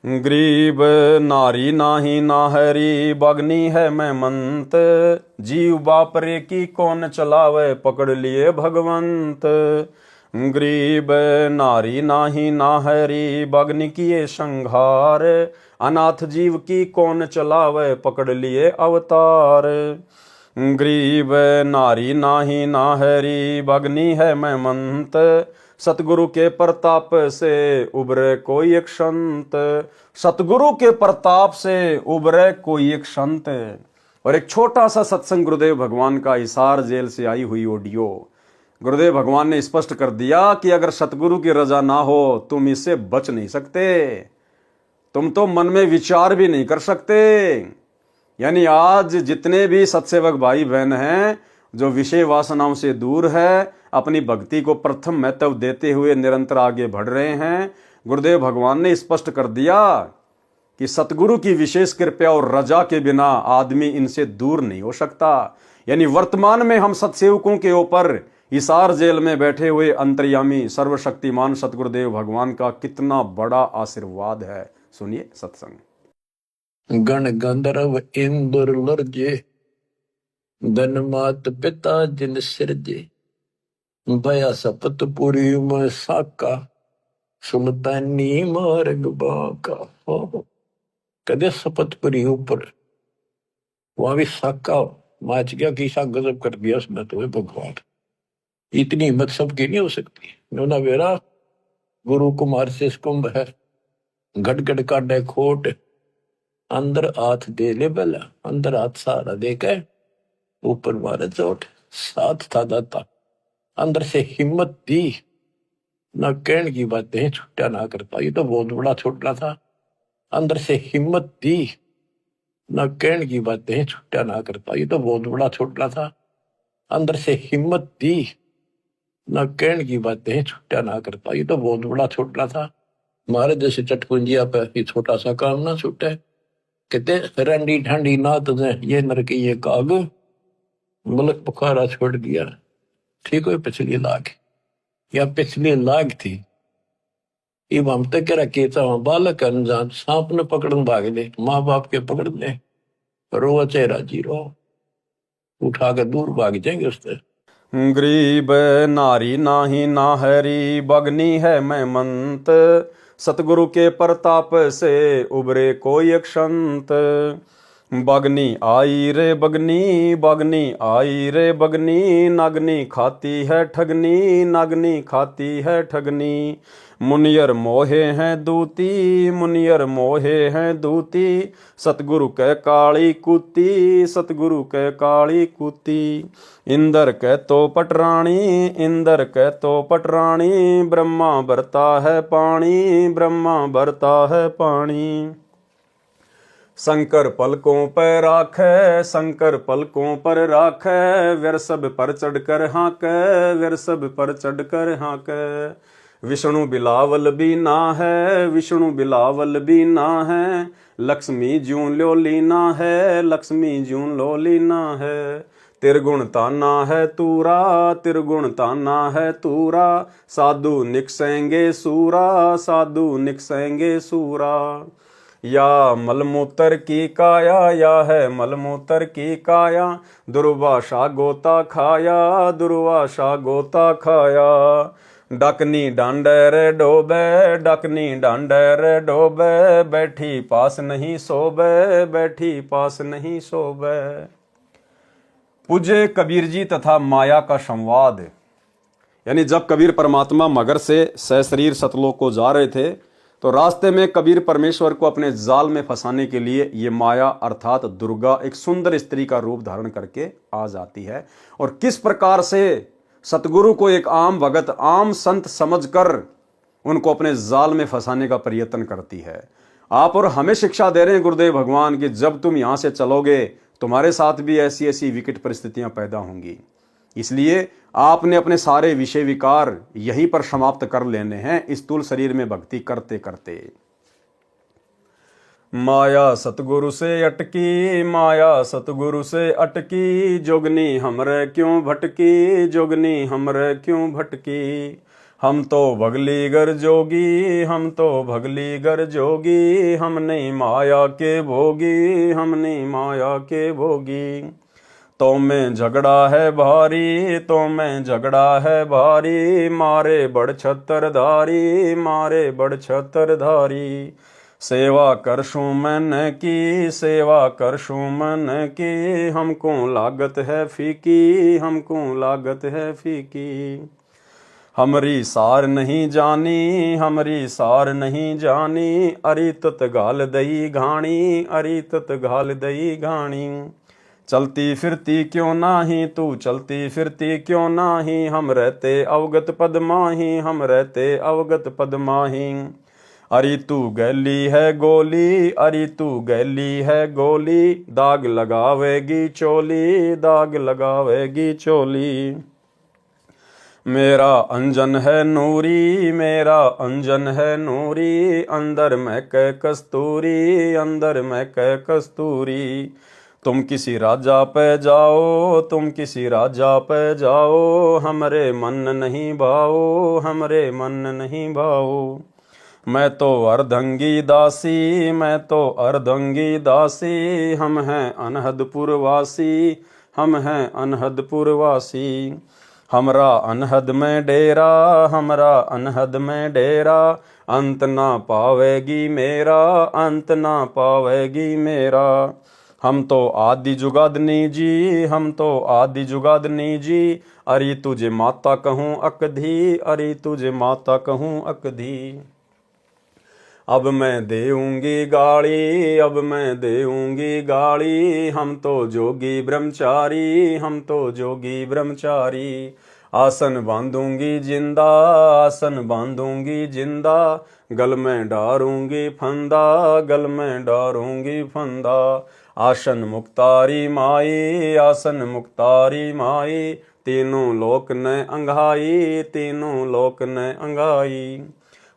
गरीब नारी नाही नाहरी बगनी है मैं मंत, जीव बापरे की कौन चलावे पकड़ लिए भगवंत। गरीब नारी नाही नाहरी बगनी किए संघार, अनाथ जीव की कौन चलावे पकड़ लिए अवतार। गरीब नारी नाही नाहरी बगनी है मैं मंत, सतगुरु के प्रताप से उबरे कोई एक संत। सतगुरु के प्रताप से उबरे कोई एक संत। और एक छोटा सा सत्संग गुरुदेव भगवान का हिसार जेल से आई हुई ऑडियो, गुरुदेव भगवान ने स्पष्ट कर दिया कि अगर सतगुरु की रजा ना हो तुम इससे बच नहीं सकते, तुम तो मन में विचार भी नहीं कर सकते। यानी आज जितने भी सत्सेवक भाई बहन हैं जो विषय वासनाओं से दूर है, अपनी भक्ति को प्रथम महत्व देते हुए निरंतर आगे बढ़ रहे हैं, गुरुदेव भगवान ने स्पष्ट कर दिया कि सतगुरु की विशेष कृपा और रजा के बिना आदमी इनसे दूर नहीं हो सकता। यानी वर्तमान में हम सत्सेवकों के ऊपर हिसार जेल में बैठे हुए अंतर्यामी सर्वशक्तिमान सतगुरुदेव भगवान का कितना बड़ा आशीर्वाद है। सुनिए सत्संग। गण गंधर्व इंद्र लर्जे, धन मात पिता जिन सिरजे, भया सपत पुरी में साका, सुल्तानी मार्ग बाका। कदे सपतपुरी ऊपर वहां भी साका माच गया, किसा गजब कर दिया उसने तो भगवान। इतनी हिम्मत सबकी नहीं हो सकती। नोना वेरा गुरु कुमार से कुंभ है, गड़गड़ काटे खोट, अंदर हाथ दे ले बेला, अंदर हाथ सहारा दे के ऊपर मारे चोट। साथ था दाता, अंदर से हिम्मत दी, ना कहने की बातें छुट्टा ना करता। ये तो बहुत बड़ा छोटा था। अंदर से हिम्मत दी, ना कहने की बातें छुट्टा ना करता। ये तो बहुत बड़ा छोटा था। अंदर से हिम्मत दी, ना कहने की बातें छुट्टा ना करता। ये तो बहुत बड़ा छोटा था। मारे जैसे चटपुंजिया पे ये छोटा सा काम ना छूटे। कहते रंडी ठंडी ना तुझे ये नरकी ये काग, मुल्क पुकारा छोड़ दिया। ठीक है, पिछली लाख या पिछली लाख थी। इब हम तक केता वहां बालक अनजान सांप ने पकड़न भाग ले, माँ बाप के पकड़ ले, रो चेहरा जीरो उठा के दूर भाग जाएंगे उससे। गरीब नारी नाही नाहरी बगनी है मैं मंत, सतगुरु के प्रताप से उबरे कोई एक संत। बगनी आई रे बगनी, बगनी आई रे बगनी, नागनी खाती है ठगनी, नागनी खाती है ठगनी। मुनियर मोहे हैं दूती, मुनियर मोहे हैं दूती, सतगुरु के काली कूती, सतगुरु के काली कूती। इंदर के तो पटरानी, इंदर के तो पटरानी, ब्रह्मा बरता है पानी, ब्रह्मा बरता है पानी। शंकर पलकों पर राखे, शंकर पलकों पर राखे, वृषभ पर चढ़कर हाँके, वृषभ पर चढ़कर हाँके। विष्णु बिलावल भी ना है, विष्णु बिलावल भी ना है, लक्ष्मी ज्यों लोलीना है, लक्ष्मी ज्यों लोलीना है। तिरगुण ताना है तूरा, तिरगुण ताना है तूरा, साधु निकसेंगे सूरा, साधु निकसेंगे सूरा। या मलमूत्र की काया, या है मलमूत्र की काया, दुर्वासा गोता खाया, दुर्वासा गोता खाया। डकनी डांडर डोबे, डकनी डांडर डोबे, बैठी पास नहीं सोबे, बैठी पास नहीं सोबे। पूज्य कबीर जी तथा माया का संवाद। यानी जब कबीर परमात्मा मगर से सशरीर सतलोक को जा रहे थे तो रास्ते में कबीर परमेश्वर को अपने जाल में फंसाने के लिए ये माया अर्थात दुर्गा एक सुंदर स्त्री का रूप धारण करके आ जाती है, और किस प्रकार से सतगुरु को एक आम भगत आम संत समझकर उनको अपने जाल में फंसाने का प्रयत्न करती है। आप और हमें शिक्षा दे रहे हैं गुरुदेव भगवान कि जब तुम यहां से चलोगे तुम्हारे साथ भी ऐसी ऐसी विकट परिस्थितियां पैदा होंगी, इसलिए आपने अपने सारे विषय विकार यहीं पर समाप्त कर लेने हैं इस स्थूल शरीर में भक्ति करते करते। माया सतगुरु से अटकी, माया सतगुरु से अटकी, जोगनी हमरे क्यों भटकी, जोगनी हमरे क्यों भटकी। हम तो भगली गर जोगी, हम तो भगली गर जोगी, हम नहीं माया के भोगी, हम नहीं माया के भोगी। तो में झगड़ा है भारी, तो में झगड़ा है भारी, मारे बड़ छत्रधारी, मारे बड़ छत्रधारी। सेवा करशूं मन की, सेवा करशूं मन की, हमको लागत है फीकी, हमको लागत है फीकी। हमरी सार नहीं जानी, हमरी सार नहीं जानी, अरी तत गाल दई घाणी, अरी तत गाल दई घाणी। चलती फिरती क्यों नाही तू, चलती फिरती क्यों नाही, हम रहते अवगत पद माही, हम रहते अवगत पद माही। अरे तू गैली है गोली, अरे तू गैली है गोली, दाग लगावेगी चोली, दाग लगावेगी चोली। मेरा अंजन है नूरी, मेरा अंजन है नूरी, अंदर में कै कस्तूरी, अंदर में कै कस्तूरी। तुम किसी राजा पे जाओ, तुम किसी राजा पे जाओ, हमरे मन नहीं भाओ, हमरे मन नहीं भाओ। मैं तो अर्धंगी दासी, मैं तो अर्धंगी दासी, हम हैं अनहदपुर वासी, हम हैं अनहदपुर वासी। हमरा अनहद में डेरा, हमरा अनहद में डेरा, अंत ना पावेगी मेरा, अंत ना पावेगी मेरा। हम तो आदि जुगादनी जी, हम तो आदि जुगादनी जी, अरे तुझे माता कहूँ अकधी, अरे तुझे माता कहूँ अकधी। अब मैं देऊंगी गाड़ी, अब मैं देऊंगी गाड़ी, हम तो जोगी ब्रह्मचारी, हम तो जोगी ब्रह्मचारी। आसन बांधूंगी जिंदा, आसन बांधूंगी जिंदा, गल में डारूंगी फंदा, गल में डारूंगी फंदा। आसन मुक्तारी माई, आसन मुक्तारी माई, तीनों लोक ने अंगाई, तीनों लोक ने अंगाई।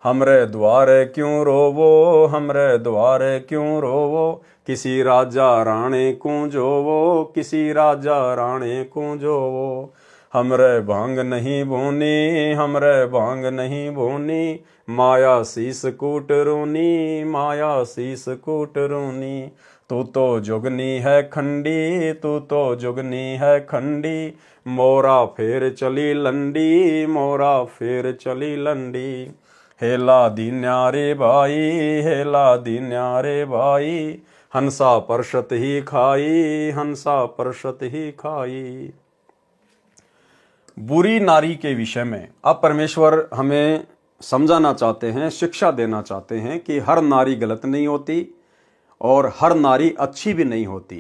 हमरे द्वारे क्यों रोवो, हमरे द्वारे क्यों रोवो, किसी राजा राणे को जोवो, किसी राजा राणे को जोवो। हमरे भांग नहीं बोनी, हमरे भांग नहीं बोनी, माया शीस कूट रोनी, माया शीस कूट रोनी। तू तो जुगनी है खंडी, तू तो जुगनी है खंडी, मोरा फेर चली लंडी, मोरा फेर चली लंडी। हेला दीन्या रे भाई, हेला दीन्या रे भाई, हंसा परशत ही खाई, हंसा परशत ही खाई। बुरी नारी के विषय में अब परमेश्वर हमें समझाना चाहते हैं, शिक्षा देना चाहते हैं कि हर नारी गलत नहीं होती और हर नारी अच्छी भी नहीं होती।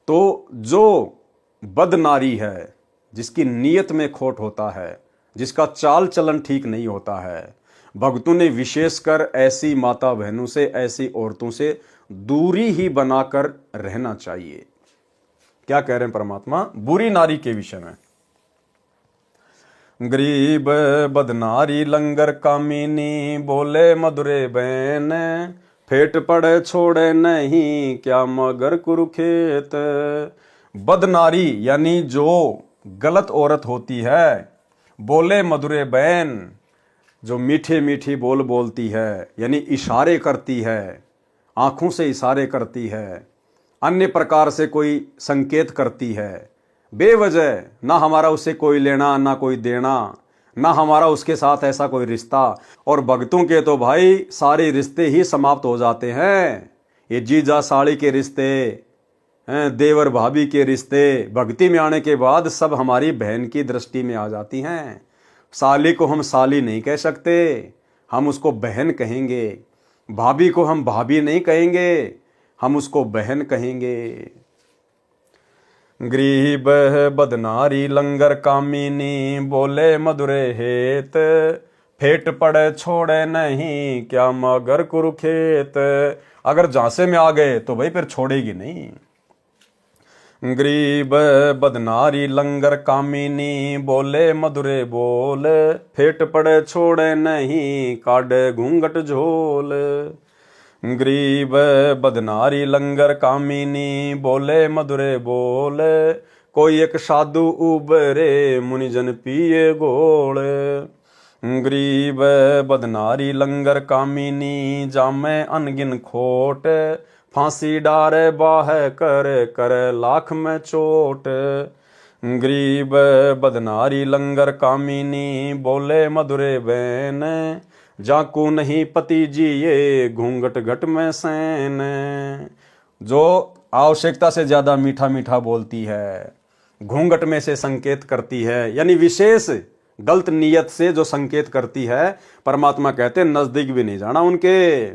तो जो बद नारी है, जिसकी नीयत में खोट होता है, जिसका चाल चलन ठीक नहीं होता है, भक्तों ने विशेषकर ऐसी माता बहनों से, ऐसी औरतों से दूरी ही बनाकर रहना चाहिए। क्या कह रहे हैं परमात्मा बुरी नारी के विषय में? गरीब बदनारी लंगर कामिनी, बोले मधुरे बहन, फेट पड़े छोड़े नहीं, क्या मगर कुरुखेत। बदनारी यानी जो गलत औरत होती है, बोले मधुरे बहन जो मीठे मीठी बोल बोलती है, यानी इशारे करती है, आंखों से इशारे करती है, अन्य प्रकार से कोई संकेत करती है, बेवजह ना हमारा उससे कोई लेना ना कोई देना, ना हमारा उसके साथ ऐसा कोई रिश्ता। और भक्तों के तो भाई सारे रिश्ते ही समाप्त हो जाते हैं। ये जीजा साड़ी के रिश्ते हैं, देवर भाभी के रिश्ते भक्ति में आने के बाद सब हमारी बहन की दृष्टि में आ जाती हैं। साली को हम साली नहीं कह सकते, हम उसको बहन कहेंगे। भाभी को हम भाभी नहीं कहेंगे, हम उसको बहन कहेंगे। गरीब बदनारी लंगर कामिनी, बोले मधुरे हेत, फेट पड़े छोड़े नहीं, क्या मगर कुरुखेत। अगर झांसे में आ गए तो भाई फिर छोड़ेगी नहीं। गरीब बदनारी लंगर कामिनी, बोले मधुरे बोल, फेट पड़े छोड़े नहीं, काढ़े घूंघट झोल। गरीब बदनारी लंगर कामिनी, बोले मधुरे बोल, कोई एक साधु उबरे, मुनिजन पिए गोल। गरीब बदनारी लंगर कामिनी, जामे अनगिन खोट, फांसी डारे बाह कर लाख में चोट। गरीब बदनारी लंगर कामिनी, बोले मधुरे बैन, जाकू नहीं पति जी ये, घूंघट घट में सैन। जो आवश्यकता से ज्यादा मीठा मीठा बोलती है, घूंघट में से संकेत करती है, यानी विशेष गलत नीयत से जो संकेत करती है, परमात्मा कहते हैं नजदीक भी नहीं जाना उनके।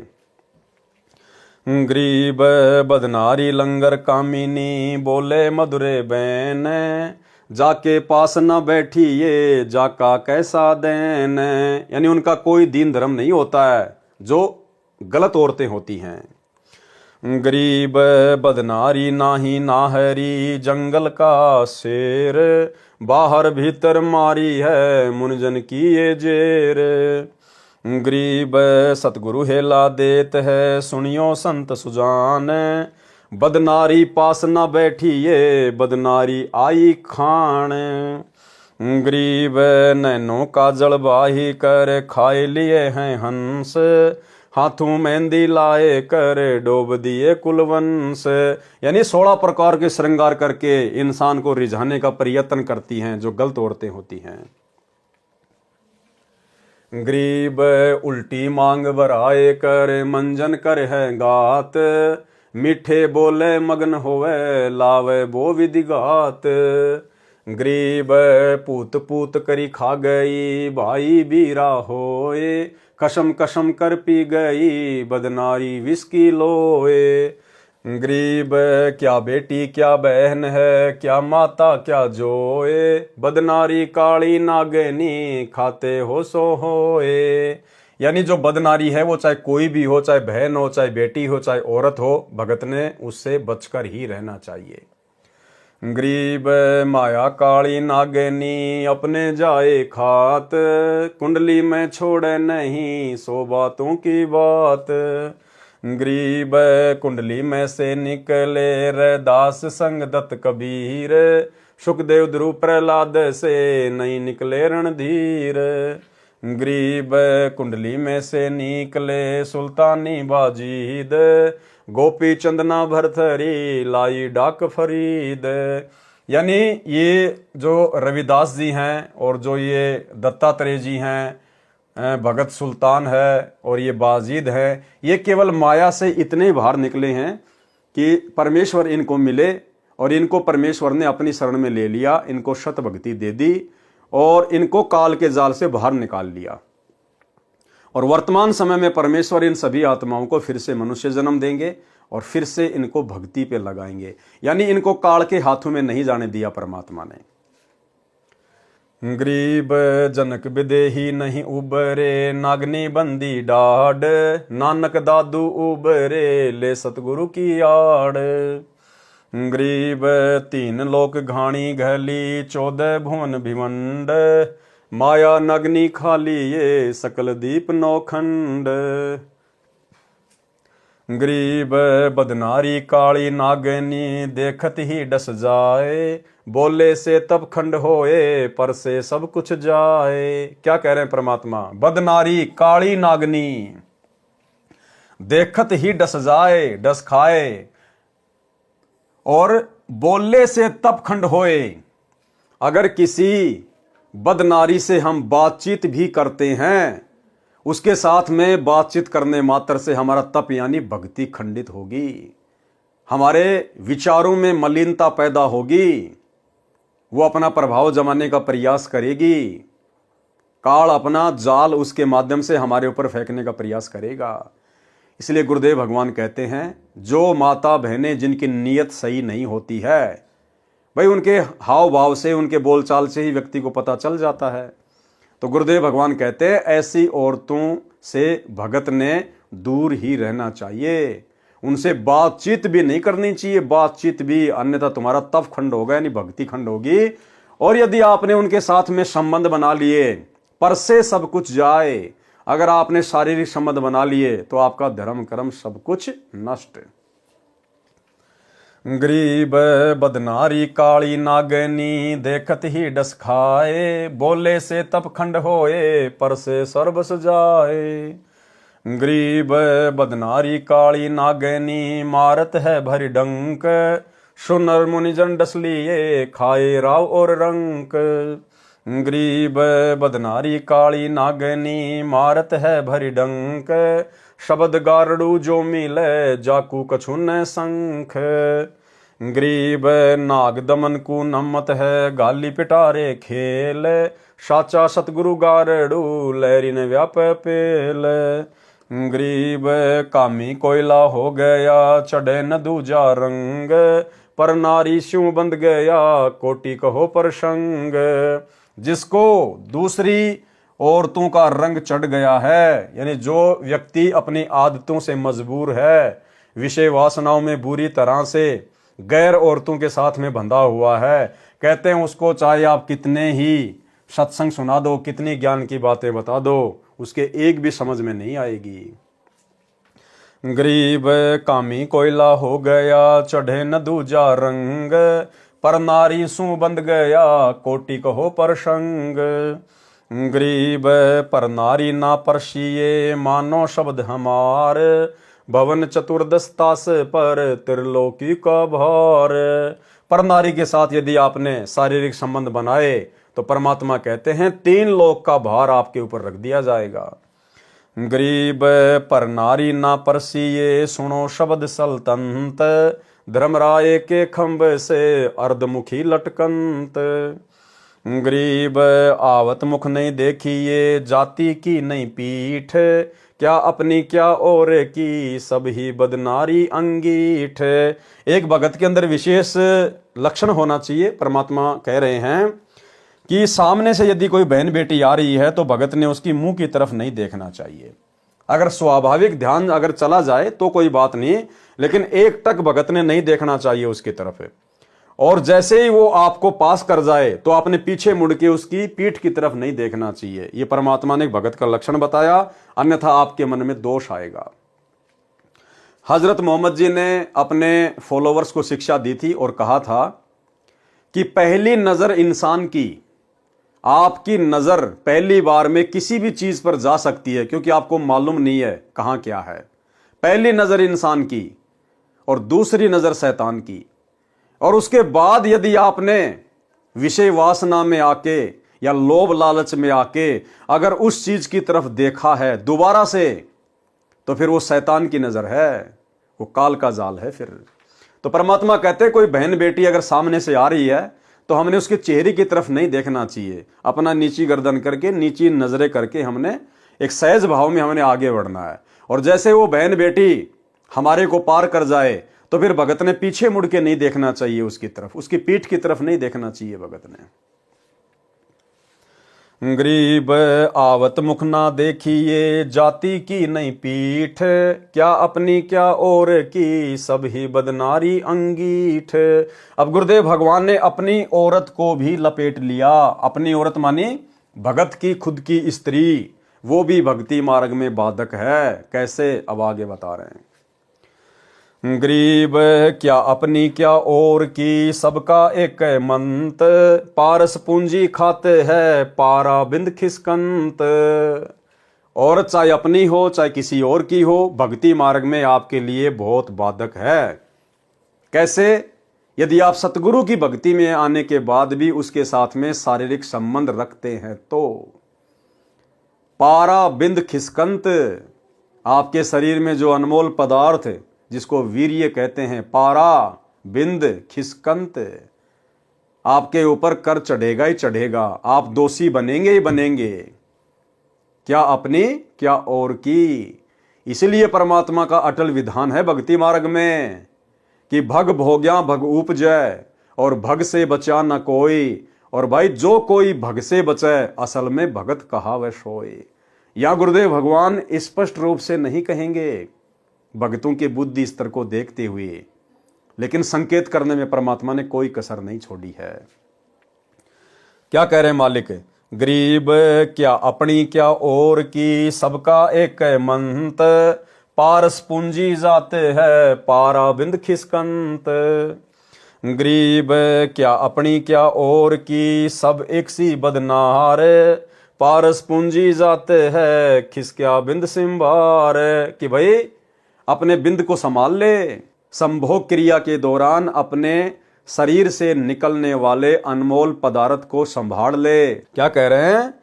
गरीब बदनारी लंगर कामिनी, बोले मधुरे बैन, जाके पास न बैठी ये, जाका कैसा देन। यानी उनका कोई दीन धर्म नहीं होता है, जो गलत औरतें होती हैं। गरीब बदनारी नाही नाहरी, जंगल का शेर, बाहर भीतर मारी है, मुनिजन की ये जेर। गरीब सतगुरु हेला देत है, सुनियो संत सुजान, बदनारी पास न बैठी ये, बदनारी आई खान। गरीब नैनों का जलबाही कर, खाए लिए हैं हंस, हाथों मेहंदी लाए कर, डोब दिए कुलवंश। यानी 16 प्रकार के श्रृंगार करके इंसान को रिझाने का प्रयत्न करती हैं जो गलत औरतें होती हैं। गरीब उल्टी मांग बराए कर, मंजन कर है गात, मीठे बोले मगन होवे, लावे बो विधि गात। गरीब पूत पूत करी खा गई, भाई बीरा होए, कसम कसम कर पी गई, बदनारी विस्की लोए। गरीब क्या बेटी क्या बहन है, क्या माता क्या जोए, बदनारी काली नागनी, खाते हो सो होए। यानी जो बदनारी है वो चाहे कोई भी हो, चाहे बहन हो, चाहे बेटी हो, चाहे औरत हो, भगत ने उससे बचकर ही रहना चाहिए। गरीब माया काली नागनी, अपने जाए खात, कुंडली में छोड़े नहीं, सो बातों की बात। गरीब कुंडली में से निकले रैदास संग दत्त कबीर, सुखदेव ध्रुव प्रहलाद से नहीं निकले रणधीर। गरीब कुंडली में से निकले सुल्तानी बाजीद, गोपी चंदना भरथरी, लाई डाक फरीद। यानी ये जो रविदास जी हैं और जो ये दत्तात्रेय जी हैं, भगत सुल्तान है और ये बाजीद है, ये केवल माया से इतने बाहर निकले हैं कि परमेश्वर इनको मिले और इनको परमेश्वर ने अपनी शरण में ले लिया, इनको शत भक्ति दे दी और इनको काल के जाल से बाहर निकाल लिया। और वर्तमान समय में परमेश्वर इन सभी आत्माओं को फिर से मनुष्य जन्म देंगे और फिर से इनको भक्ति पे लगाएंगे, यानी इनको काल के हाथों में नहीं जाने दिया परमात्मा ने। गरीब जनक विदेही नहीं उबरे, नागनी बंदी डाढ़, नानक दादू उबरे, ले सतगुरु की आड़। गरीब 3 लोक घाणी घली, 14 भुवन भिमंड, माया नगनी खाली ये, सकल दीप नौखंड। गरीब बदनारी काली नागनी, देखत ही डस जाए, बोले से तब खंड होए, पर से सब कुछ जाए। क्या कह रहे हैं परमात्मा? बदनारी काली नागनी देखत ही डस जाए डस खाए, और बोलने से तप खंड होए। अगर किसी बदनारी से हम बातचीत भी करते हैं, उसके साथ में बातचीत करने मात्र से हमारा तप यानी भक्ति खंडित होगी, हमारे विचारों में मलिनता पैदा होगी, वो अपना प्रभाव जमाने का प्रयास करेगी, काल अपना जाल उसके माध्यम से हमारे ऊपर फेंकने का प्रयास करेगा। इसलिए गुरुदेव भगवान कहते हैं, जो माता बहनें जिनकी नीयत सही नहीं होती है, भाई उनके हाव भाव से, उनके बोलचाल से ही व्यक्ति को पता चल जाता है। तो गुरुदेव भगवान कहते हैं, ऐसी औरतों से भगत ने दूर ही रहना चाहिए, उनसे बातचीत भी नहीं करनी चाहिए, बातचीत भी, अन्यथा तुम्हारा तप खंड होगा यानी भक्ति खंड होगी। और यदि आपने उनके साथ में संबंध बना लिए, पर से सब कुछ जाए, अगर आपने शारीरिक संबंध बना लिए तो आपका धर्म कर्म सब कुछ नष्ट। गरीब बदनारी काली नागनी, देखत ही डस खाए, बोले से तप खंड होए, पर से सर्वस जाए। गरीब बदनारी काली नागनी, मारत है भरी डंक, सुनर मुनिजन डस लिए, खाए राव और रंक। गरीब बदनारी काली नागनी, मारत है भरी डंक, शब्द गारड़ू जो मिले, जाकू कछु न संख। गरीब नाग दमन को नमत है, गाली पिटारे खेल, साचा सतगुरु गारड़ू, लहरी ने व्याप पेल। गरीब कामी कोयला हो गया, चढ़े न दूजा रंग, पर नारी स्यों बंध गया, कोटि कहो पर संग। जिसको दूसरी औरतों का रंग चढ़ गया है, यानी जो व्यक्ति अपनी आदतों से मजबूर है, विषय वासनाओं में बुरी तरह से गैर औरतों के साथ में बंधा हुआ है, कहते हैं उसको चाहे आप कितने ही सत्संग सुना दो, कितनी ज्ञान की बातें बता दो, उसके एक भी समझ में नहीं आएगी। गरीब कामी कोयला हो गया, चढ़े न दूजा रंग, पर नारी सू बंध गया, कोटि कहो पर संग। गरीब पर नारी ना परसिए, मानो शब्द हमार, भवन चतुर्दशतास पर त्रिलोकी का भार। पर नारी के साथ यदि आपने शारीरिक संबंध बनाए तो परमात्मा कहते हैं 3 लोक का भार आपके ऊपर रख दिया जाएगा। गरीब पर नारी ना परसिए, सुनो शब्द सल्तनत, धर्मराय के खंभ से अर्धमुखी लटकंत। गरीब आवत मुख नहीं देखिए, जाति की नहीं पीठ, क्या अपनी क्या और की, सब ही बदनारी अंगीठ। एक भगत के अंदर विशेष लक्षण होना चाहिए। परमात्मा कह रहे हैं कि सामने से यदि कोई बहन बेटी आ रही है तो भगत ने उसकी मुंह की तरफ नहीं देखना चाहिए। अगर स्वाभाविक ध्यान अगर चला जाए तो कोई बात नहीं, लेकिन एक टक भगत ने नहीं देखना चाहिए उसकी तरफ। और जैसे ही वो आपको पास कर जाए तो आपने पीछे मुड़ के उसकी पीठ की तरफ नहीं देखना चाहिए। ये परमात्मा ने भगत का लक्षण बताया, अन्यथा आपके मन में दोष आएगा। हजरत मोहम्मद जी ने अपने फॉलोवर्स को शिक्षा दी थी और कहा था कि पहली नजर इंसान की, आपकी नजर पहली बार में किसी भी चीज पर जा सकती है क्योंकि आपको मालूम नहीं है कहां क्या है। पहली नजर इंसान की और दूसरी नजर शैतान की। और उसके बाद यदि आपने विषय वासना में आके या लोभ लालच में आके अगर उस चीज की तरफ देखा है दोबारा से, तो फिर वो शैतान की नजर है, वो काल का जाल है फिर। तो परमात्मा कहते हैं कोई बहन बेटी अगर सामने से आ रही है तो हमने उसके चेहरे की तरफ नहीं देखना चाहिए, अपना नीची गर्दन करके, नीची नजरें करके हमने एक सहज भाव में हमने आगे बढ़ना है। और जैसे वो बहन बेटी हमारे को पार कर जाए तो फिर भगत ने पीछे मुड़ के नहीं देखना चाहिए उसकी तरफ, उसकी पीठ की तरफ नहीं देखना चाहिए भगत ने। गरीब आवत मुख ना देखिए, जाति की नहीं पीठ, क्या अपनी क्या और की, सब ही बदनारी अंगीठ। अब गुरुदेव भगवान ने अपनी औरत को भी लपेट लिया। अपनी औरत मानी भगत की खुद की स्त्री, वो भी भक्ति मार्ग में बाधक है। कैसे, अब आगे बता रहे हैं। गरीब क्या अपनी क्या और की, सबका एक मंत, पारस पूंजी खाते है, पारा बिंद खिसकंत। और चाहे अपनी हो चाहे किसी और की हो, भक्ति मार्ग में आपके लिए बहुत बाधक है। कैसे? यदि आप सतगुरु की भक्ति में आने के बाद भी उसके साथ में शारीरिक संबंध रखते हैं तो पारा बिंद खिसकंत, आपके शरीर में जो अनमोल पदार्थ जिसको वीर्य कहते हैं, पारा बिंद खिसकंत, आपके ऊपर कर चढ़ेगा ही चढ़ेगा। आप दोषी बनेंगे ही बनेंगे, क्या अपनी क्या और की। इसलिए परमात्मा का अटल विधान है भक्ति मार्ग में कि भग भोग्या भग उपजय, और भग से बचा न कोई। और भाई जो कोई भग से बचे असल में भगत कहावै सोए। या गुरुदेव भगवान स्पष्ट रूप से नहीं कहेंगे भक्तों के बुद्धि स्तर को देखते हुए, लेकिन संकेत करने में परमात्मा ने कोई कसर नहीं छोड़ी है। क्या कह रहे हैं मालिक? गरीब क्या अपनी क्या और की, सबका एक मंत, पारस पूंजी जाते है पारा बिंद खिसकंत। गरीब क्या अपनी क्या और की, सब एक सी बदनार, पारस पूंजी जाते है खिसक्या बिंद सिंबार। कि भाई अपने बिंद को संभाल ले, संभोग क्रिया के दौरान अपने शरीर से निकलने वाले अनमोल पदार्थ को संभाल ले। क्या कह रहे हैं?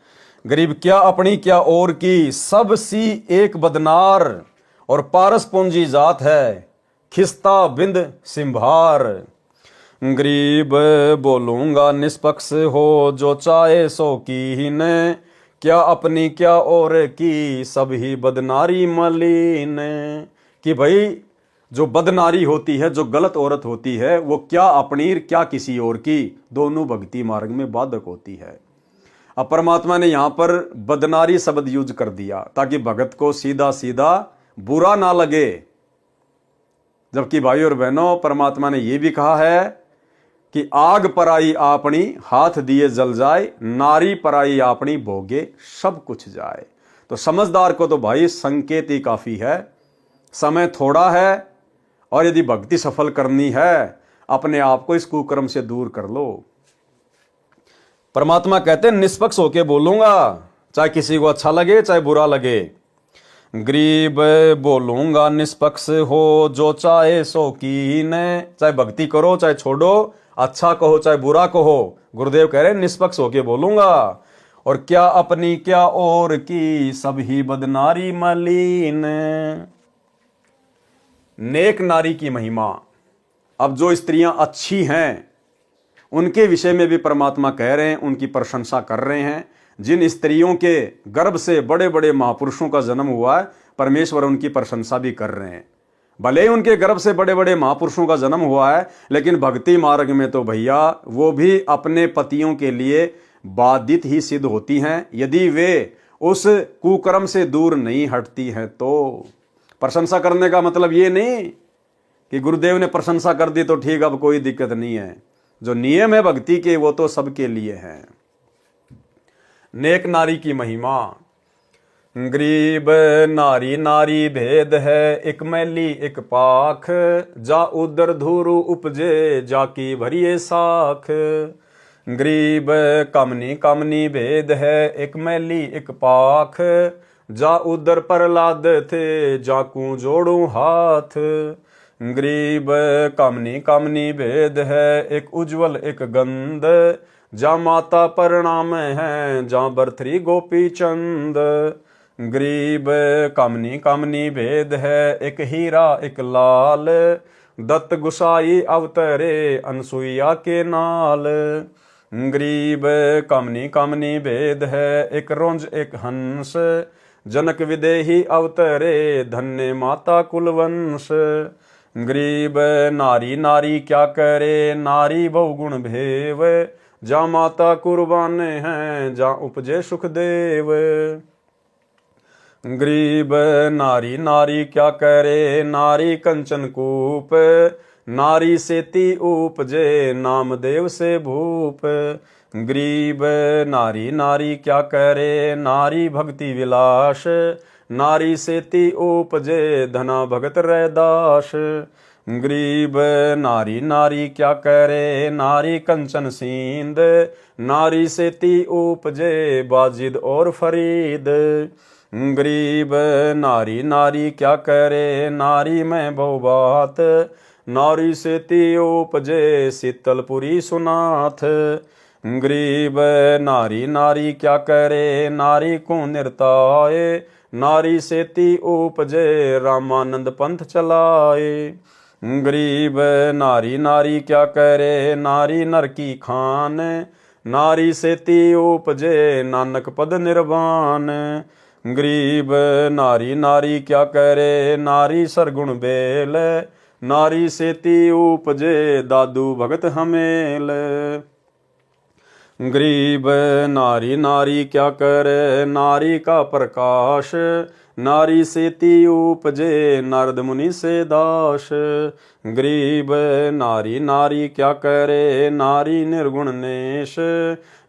गरीब क्या अपनी क्या और की, सब सी एक बदनार, और पारस पूंजी जात है खिस्ता बिंद सिंभार। गरीब बोलूंगा निष्पक्ष हो, जो चाहे सो कीन, क्या अपनी क्या और की, सब ही बदनारी मलिन। कि भाई जो बदनारी होती है, जो गलत औरत होती है, वो क्या अपनी क्या किसी और की, दोनों भक्ति मार्ग में बाधक होती है। अब परमात्मा ने यहां पर बदनारी शब्द यूज कर दिया ताकि भगत को सीधा सीधा बुरा ना लगे। जबकि भाई और बहनों, परमात्मा ने यह भी कहा है कि आग पराई आपनी हाथ दिए जल जाए, नारी पराई आपनी भोगे सब कुछ जाए। तो समझदार को तो भाई संकेत ही काफी है, समय थोड़ा है, और यदि भक्ति सफल करनी है अपने आप को इस कुकर्म से दूर कर लो। परमात्मा कहते हैं निष्पक्ष होके बोलूंगा, चाहे किसी को अच्छा लगे चाहे बुरा लगे। गरीब बोलूंगा निष्पक्ष हो, जो चाहे सो कीन, चाहे भक्ति करो चाहे छोड़ो, अच्छा कहो चाहे बुरा कहो, गुरुदेव कह रहे हैं निष्पक्ष होके बोलूंगा। और क्या अपनी क्या और की, सब ही बदनारी मलिन। नेक नारी की महिमा। अब जो स्त्रियां अच्छी हैं उनके विषय में भी परमात्मा कह रहे हैं, उनकी प्रशंसा कर रहे हैं। जिन स्त्रियों के गर्भ से बड़े बड़े महापुरुषों का जन्म हुआ है, परमेश्वर उनकी प्रशंसा भी कर रहे हैं। भले ही उनके गर्भ से बड़े बड़े महापुरुषों का जन्म हुआ है, लेकिन भक्ति मार्ग में तो भैया वो भी अपने पतियों के लिए बाधित ही सिद्ध होती हैं, यदि वे उस कुकर्म से दूर नहीं हटती हैं। तो प्रशंसा करने का मतलब ये नहीं कि गुरुदेव ने प्रशंसा कर दी तो ठीक, अब कोई दिक्कत नहीं है। जो नियम है भक्ति के वो तो सबके लिए हैं। नेक नारी की महिमा। गरीब नारी नारी भेद है, एक मैली एक पाख, जा उदर धूरु उपजे जाकी भरिए साख। गरीब कामनी कामनी भेद है, एक मैली एक पाख, जा उदर प्रहलाद थे जाकू जोड़ू हाथ। गरीब कामनी कामनी भेद है, एक उज्जवल एक गंध, जा माता प्रणाम है जा बरथरी गोपी चंद। गरीब कामनी कामनी भेद है, एक हीरा एक लाल, दत्त गुसाई अवतरे अनसुईया के नाल। गरीब कामनी कामनी भेद है, एक रोंज एक हंस, जनक विदेही अवतरे धन्य माता कुलवंश। गरीब नारी नारी क्या करे, नारी बहुगुण भेव, जा माता कुर्बान है जा उपजे सुखदेव। गरीब नारी नारी क्या करे, नारी कंचन कूप, नारी सेती उपजे नामदेव से भूप। गरीब नारी नारी क्या करे, नारी भक्ति विलास, नारी सेती उपजे धना भगत रैदास। गरीब नारी नारी क्या करे, नारी कंचन सींद, नारी सेती उपजे बाजिद और फरीद। गरीब नारी नारी क्या करे, नारी में बहु बात, नारी से ती उपजे शीतलपुरी सुनाथ। गरीब नारी नारी क्या करे, नारी को निर्ताए, नारी से ती उपजे रामानंद पंथ चलाए। गरीब नारी नारी क्या करे, नारी नर की खान, नारी से ती उपजे नानक पद निर्वाण। गरीब नारी नारी क्या करे, नारी सरगुण बेल, नारी से ती उपजे दादू भगत हमेल। गरीब नारी नारी क्या करे, नारी का प्रकाश, नारी से ती उपजे नारद मुनि से दास। गरीब नारी नारी क्या करे, नारी निर्गुण नेश,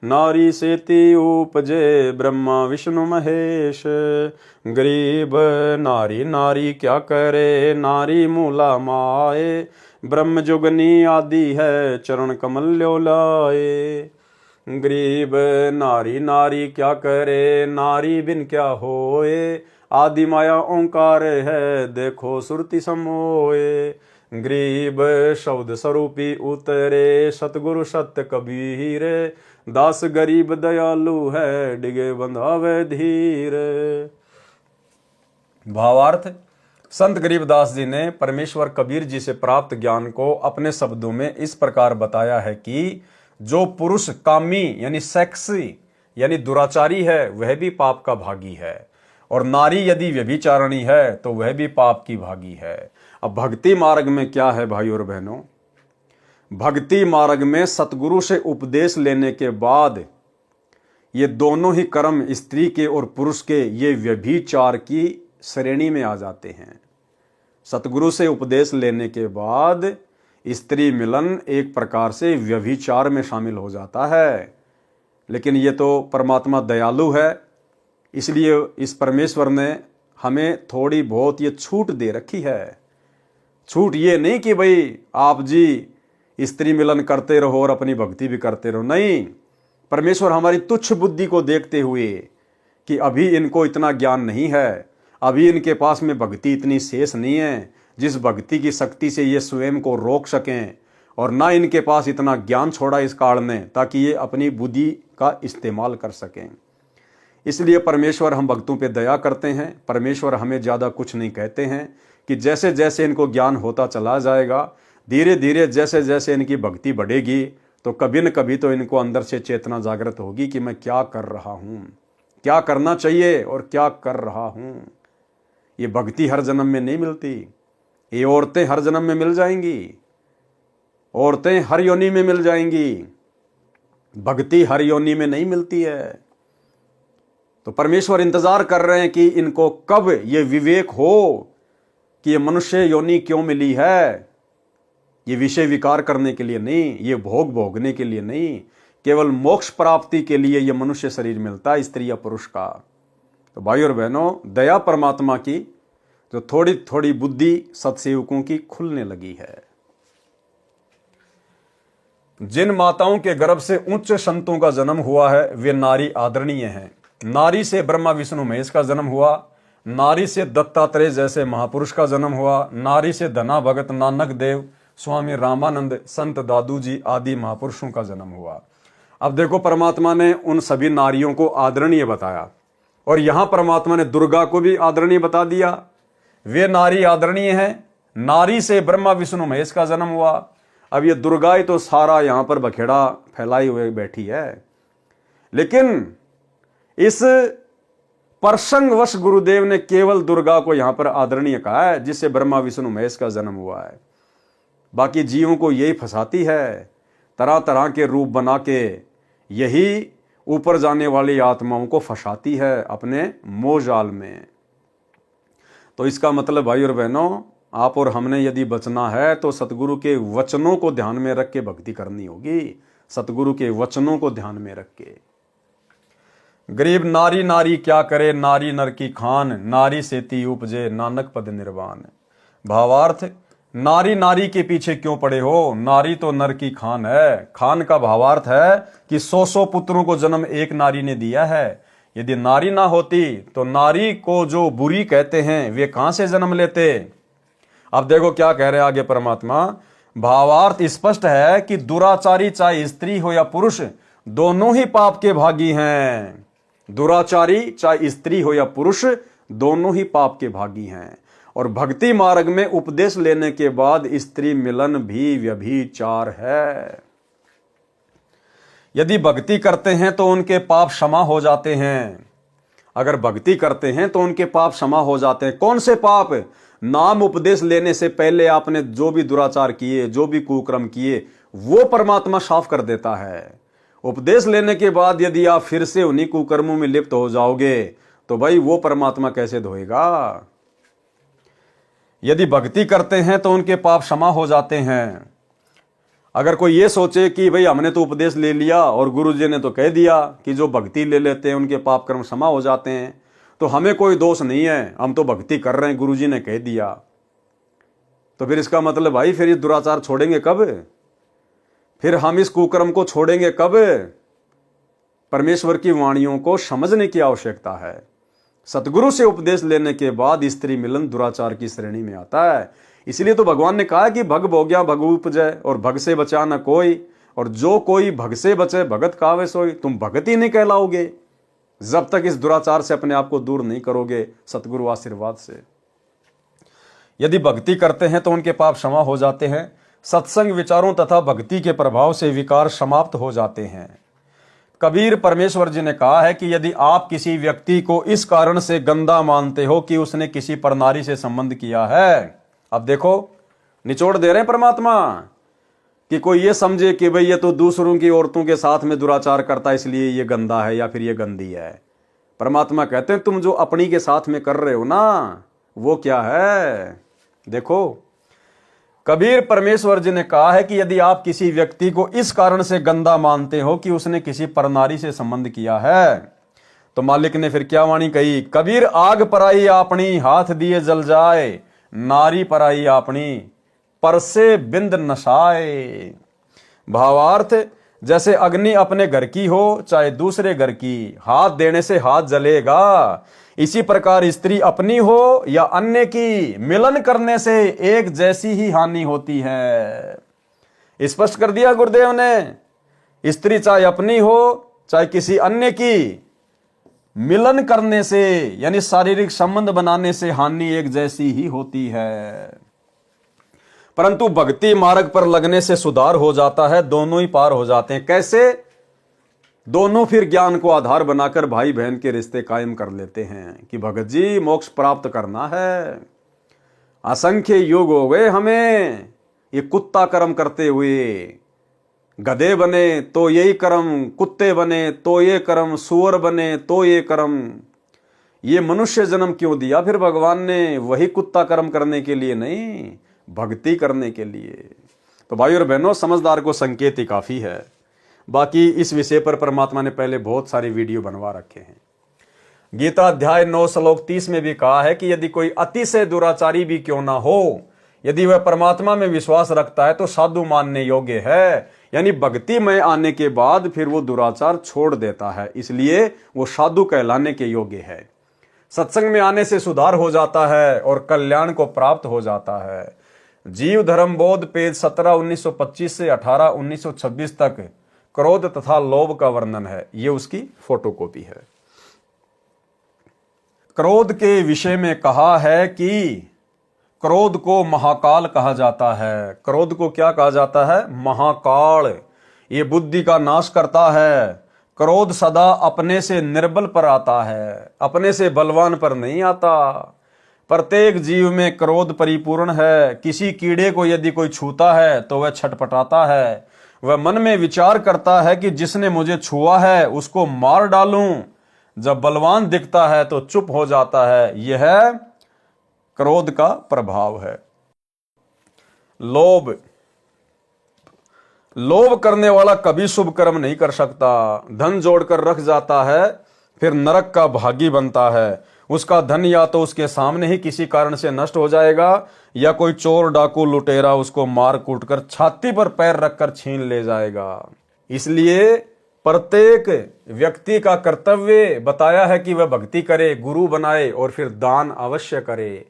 नारी से ती उपजे ब्रह्मा विष्णु महेश। गरीब नारी नारी क्या करे, नारी मूला माए, ब्रह्म जुगनी आदि है चरण कमल ल्योलाए। गरीब नारी नारी क्या करे, नारी बिन क्या होए, आदि माया ओंकार है देखो सुरति समोए। गरीब शब्द स्वरूपी उतरे, सतगुरु सत्य कबीर, दास गरीब दयालु है डिगे बंधावे धीर। भावार्थ, संत गरीबदास जी ने परमेश्वर कबीर जी से प्राप्त ज्ञान को अपने शब्दों में इस प्रकार बताया है कि जो पुरुष कामी यानी सेक्सी यानी दुराचारी है वह भी पाप का भागी है, और नारी यदि व्यभिचारिणी है तो वह भी पाप की भागी है। अब भक्ति मार्ग में क्या है भाई और बहनों, भक्ति मार्ग में सतगुरु से उपदेश लेने के बाद ये दोनों ही कर्म स्त्री के और पुरुष के ये व्यभिचार की श्रेणी में आ जाते हैं। सतगुरु से उपदेश लेने के बाद स्त्री मिलन एक प्रकार से व्यभिचार में शामिल हो जाता है। लेकिन ये तो परमात्मा दयालु है, इसलिए इस परमेश्वर ने हमें थोड़ी बहुत ये छूट दे रखी है। छूट ये नहीं कि भाई आप जी स्त्री मिलन करते रहो और अपनी भक्ति भी करते रहो, नहीं। परमेश्वर हमारी तुच्छ बुद्धि को देखते हुए कि अभी इनको इतना ज्ञान नहीं है, अभी इनके पास में भक्ति इतनी शेष नहीं है जिस भक्ति की शक्ति से ये स्वयं को रोक सकें, और ना इनके पास इतना ज्ञान छोड़ा इस काल ने ताकि ये अपनी बुद्धि का इस्तेमाल कर सकें। इसलिए परमेश्वर हम भक्तों पे दया करते हैं। परमेश्वर हमें ज़्यादा कुछ नहीं कहते हैं कि जैसे जैसे इनको ज्ञान होता चला जाएगा, धीरे धीरे जैसे जैसे इनकी भक्ति बढ़ेगी, तो कभी न कभी तो इनको अंदर से चेतना जागृत होगी कि मैं क्या कर रहा हूँ, क्या करना चाहिए और क्या कर रहा हूँ। ये भक्ति हर जन्म में नहीं मिलती, ये औरतें हर जन्म में मिल जाएंगी, औरतें हर योनि में मिल जाएंगी, भक्ति हर योनि में नहीं मिलती है। तो परमेश्वर इंतजार कर रहे हैं कि इनको कब ये विवेक हो कि ये मनुष्य योनि क्यों मिली है। ये विषय विकार करने के लिए नहीं, ये भोग भोगने के लिए नहीं, केवल मोक्ष प्राप्ति के लिए ये मनुष्य शरीर मिलता है, स्त्री या पुरुष का। तो भाई और बहनों, दया परमात्मा की जो थोड़ी थोड़ी बुद्धि सत्सेवकों की खुलने लगी है। जिन माताओं के गर्भ से उच्च संतों का जन्म हुआ है वे नारी आदरणीय हैं। नारी से ब्रह्मा विष्णु महेश का जन्म हुआ, नारी से दत्तात्रेय जैसे महापुरुष का जन्म हुआ, नारी से धना भगत नानक देव स्वामी रामानंद संत दादू जी आदि महापुरुषों का जन्म हुआ। अब देखो, परमात्मा ने उन सभी नारियों को आदरणीय बताया, और यहां परमात्मा ने दुर्गा को भी आदरणीय बता दिया। वे नारी आदरणीय हैं। नारी से ब्रह्मा विष्णु महेश का जन्म हुआ। अब ये दुर्गा ही तो सारा यहां पर बखेड़ा फैलाई हुए बैठी है, लेकिन इस प्रसंगवश गुरुदेव ने केवल दुर्गा को यहां पर आदरणीय कहा है, जिससे ब्रह्मा विष्णु महेश का जन्म हुआ है। बाकी जीवों को यही फंसाती है, तरह तरह के रूप बना के यही ऊपर जाने वाली आत्माओं को फंसाती है अपने मोहजाल में। तो इसका मतलब भाई और बहनों, आप और हमने यदि बचना है तो सतगुरु के वचनों को ध्यान में रख के भक्ति करनी होगी। सतगुरु के वचनों को ध्यान में रख के। गरीब नारी नारी क्या करे, नारी नर की खान, नारी सेती उपजे नानक पद निर्वाण। भावार्थ, नारी नारी के पीछे क्यों पड़े हो, नारी तो नर की खान है। खान का भावार्थ है कि 100 पुत्रों को जन्म एक नारी ने दिया है। यदि नारी ना होती तो नारी को जो बुरी कहते हैं वे कहां से जन्म लेते। अब देखो क्या कह रहे हैं आगे परमात्मा। भावार्थ स्पष्ट है कि दुराचारी चाहे स्त्री हो या पुरुष दोनों ही पाप के भागी हैं। दुराचारी चाहे स्त्री हो या पुरुष दोनों ही पाप के भागी हैं। और भक्ति मार्ग में उपदेश लेने के बाद स्त्री मिलन भी व्यभिचार है। यदि भक्ति करते हैं तो उनके पाप क्षमा हो जाते हैं। अगर भक्ति करते हैं तो उनके पाप क्षमा हो जाते हैं। कौन से पाप? नाम उपदेश लेने से पहले आपने जो भी दुराचार किए, जो भी कुकर्म किए, वो परमात्मा साफ कर देता है। उपदेश लेने के बाद यदि आप फिर से उन्हीं कुकर्मों में लिप्त हो जाओगे तो भाई वो परमात्मा कैसे धोएगा। यदि भक्ति करते हैं तो उनके पाप क्षमा हो जाते हैं। अगर कोई ये सोचे कि भाई हमने तो उपदेश ले लिया और गुरुजी ने तो कह दिया कि जो भक्ति ले लेते हैं उनके पाप कर्म क्षमा हो जाते हैं, तो हमें कोई दोष नहीं है, हम तो भक्ति कर रहे हैं, गुरुजी ने कह दिया, तो फिर इसका मतलब भाई फिर ये दुराचार छोड़ेंगे कब? फिर हम इस कुकर्म को छोड़ेंगे कब? परमेश्वर की वाणियों को समझने की आवश्यकता है। सतगुरु से उपदेश लेने के बाद स्त्री मिलन दुराचार की श्रेणी में आता है। इसलिए तो भगवान ने कहा कि भग भोग्या भग उपजय, और भग से बचा न कोई, और जो कोई भग से बचे भगत कावे सोई। तुम भगत ही नहीं कहलाओगे जब तक इस दुराचार से अपने आप को दूर नहीं करोगे सतगुरु आशीर्वाद से। यदि भक्ति करते हैं तो उनके पाप क्षमा हो जाते हैं। सत्संग, विचारों तथा भक्ति के प्रभाव से विकार समाप्त हो जाते हैं। कबीर परमेश्वर जी ने कहा है कि यदि आप किसी व्यक्ति को इस कारण से गंदा मानते हो कि उसने किसी परनारी से संबंध किया है, अब देखो निचोड़ दे रहे हैं परमात्मा कि कोई ये समझे कि भाई ये तो दूसरों की औरतों के साथ में दुराचार करता है इसलिए ये गंदा है या फिर ये गंदी है। परमात्मा कहते हैं तुम जो अपनी के साथ में कर रहे हो ना वो क्या है। देखो कबीर परमेश्वर जी ने कहा है कि यदि आप किसी व्यक्ति को इस कारण से गंदा मानते हो कि उसने किसी परनारी से संबंध किया है, तो मालिक ने फिर क्या वाणी कही। कबीर आग पराई आपनी हाथ दिए जल जाए, नारी पराई आपनी परसे बिंद नशाए। भावार्थ जैसे अग्नि अपने घर की हो चाहे दूसरे घर की, हाथ देने से हाथ जलेगा, इसी प्रकार स्त्री अपनी हो या अन्य की, मिलन करने से एक जैसी ही हानि होती है। स्पष्ट कर दिया गुरुदेव ने। स्त्री चाहे अपनी हो चाहे किसी अन्य की, मिलन करने से यानी शारीरिक संबंध बनाने से हानि एक जैसी ही होती है। परंतु भक्ति मार्ग पर लगने से सुधार हो जाता है, दोनों ही पार हो जाते हैं। कैसे? दोनों फिर ज्ञान को आधार बनाकर भाई बहन के रिश्ते कायम कर लेते हैं कि भगत जी मोक्ष प्राप्त करना है। असंख्य युग हो गए हमें ये कुत्ता कर्म करते हुए, गधे बने तो यही कर्म, कुत्ते बने तो ये कर्म, सुअर बने तो ये कर्म। ये मनुष्य जन्म क्यों दिया फिर भगवान ने? वही कुत्ता कर्म करने के लिए नहीं, भक्ति करने के लिए। तो भाई और बहनों समझदार को संकेत ही काफी है। बाकी इस विषय पर परमात्मा ने पहले बहुत सारे वीडियो बनवा रखे हैं। गीता अध्याय 9 श्लोक 30 में भी कहा है कि यदि कोई अति से दुराचारी भी क्यों ना हो, यदि वह परमात्मा में विश्वास रखता है तो साधु मानने योग्य है। यानी भक्ति में आने के बाद फिर वो दुराचार छोड़ देता है, इसलिए वो साधु कहलाने के योग्य है। सत्संग में आने से सुधार हो जाता है और कल्याण को प्राप्त हो जाता है। जीव धर्म बोध पेज 17 1925 से 18 1926 तक क्रोध तथा लोभ का वर्णन है। ये उसकी फोटोकॉपी है। क्रोध के विषय में कहा है कि क्रोध को महाकाल कहा जाता है। क्रोध को क्या कहा जाता है? महाकाल। ये बुद्धि का नाश करता है। क्रोध सदा अपने से निर्बल पर आता है, अपने से बलवान पर नहीं आता। प्रत्येक जीव में क्रोध परिपूर्ण है। किसी कीड़े को यदि कोई छूता है तो वह छटपटाता है। वह मन में विचार करता है कि जिसने मुझे छुआ है उसको मार डालूं। जब बलवान दिखता है तो चुप हो जाता है। यह क्रोध का प्रभाव है। लोभ। लोभ करने वाला कभी शुभ कर्म नहीं कर सकता। धन जोड़कर रख जाता है फिर नरक का भागी बनता है। उसका धन या तो उसके सामने ही किसी कारण से नष्ट हो जाएगा या कोई चोर डाकू लुटेरा उसको मार कूट कर छाती पर पैर रखकर छीन ले जाएगा। इसलिए प्रत्येक व्यक्ति का कर्तव्य बताया है कि वह भक्ति करे, गुरु बनाए और फिर दान अवश्य करे।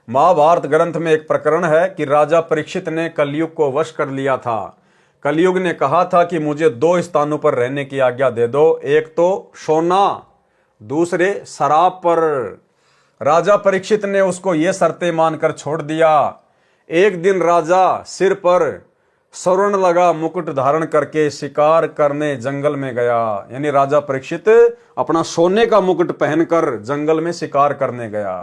महाभारत ग्रंथ में एक प्रकरण है कि राजा परीक्षित ने कलयुग को वश कर लिया था। कलयुग ने कहा था कि मुझे 2 स्थानों पर रहने की आज्ञा दे दो, एक तो सोना, दूसरे शराब पर। राजा परीक्षित ने उसको ये शर्तें मानकर छोड़ दिया। एक दिन राजा सिर पर स्वर्ण लगा मुकुट धारण करके शिकार करने जंगल में गया। यानी राजा परीक्षित अपना सोने का मुकुट पहनकर जंगल में शिकार करने गया।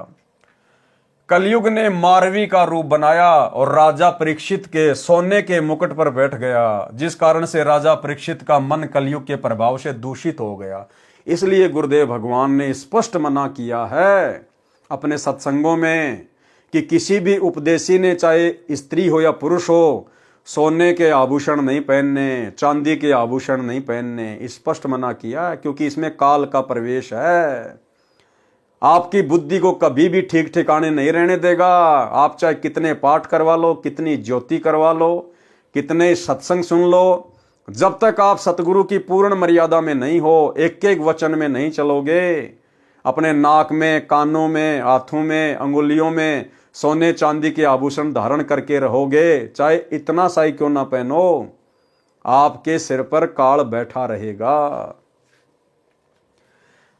कलयुग ने मारवी का रूप बनाया और राजा परीक्षित के सोने के मुकुट पर बैठ गया, जिस कारण से राजा परीक्षित का मन कलयुग के प्रभाव से दूषित हो गया। इसलिए गुरुदेव भगवान ने स्पष्ट मना किया है अपने सत्संगों में कि किसी भी उपदेशी ने, चाहे स्त्री हो या पुरुष हो, सोने के आभूषण नहीं पहनने, चांदी के आभूषण नहीं पहनने, स्पष्ट मना किया है, क्योंकि इसमें काल का प्रवेश है। आपकी बुद्धि को कभी भी ठीक ठिकाने नहीं रहने देगा। आप चाहे कितने पाठ करवा लो, कितनी ज्योति करवा लो, कितने सत्संग सुन लो, जब तक आप सतगुरु की पूर्ण मर्यादा में नहीं हो, एक एक वचन में नहीं चलोगे, अपने नाक में, कानों में, हाथों में, अंगुलियों में सोने चांदी के आभूषण धारण करके रहोगे, चाहे इतना सा ही क्यों ना पहनो, आपके सिर पर काल बैठा रहेगा।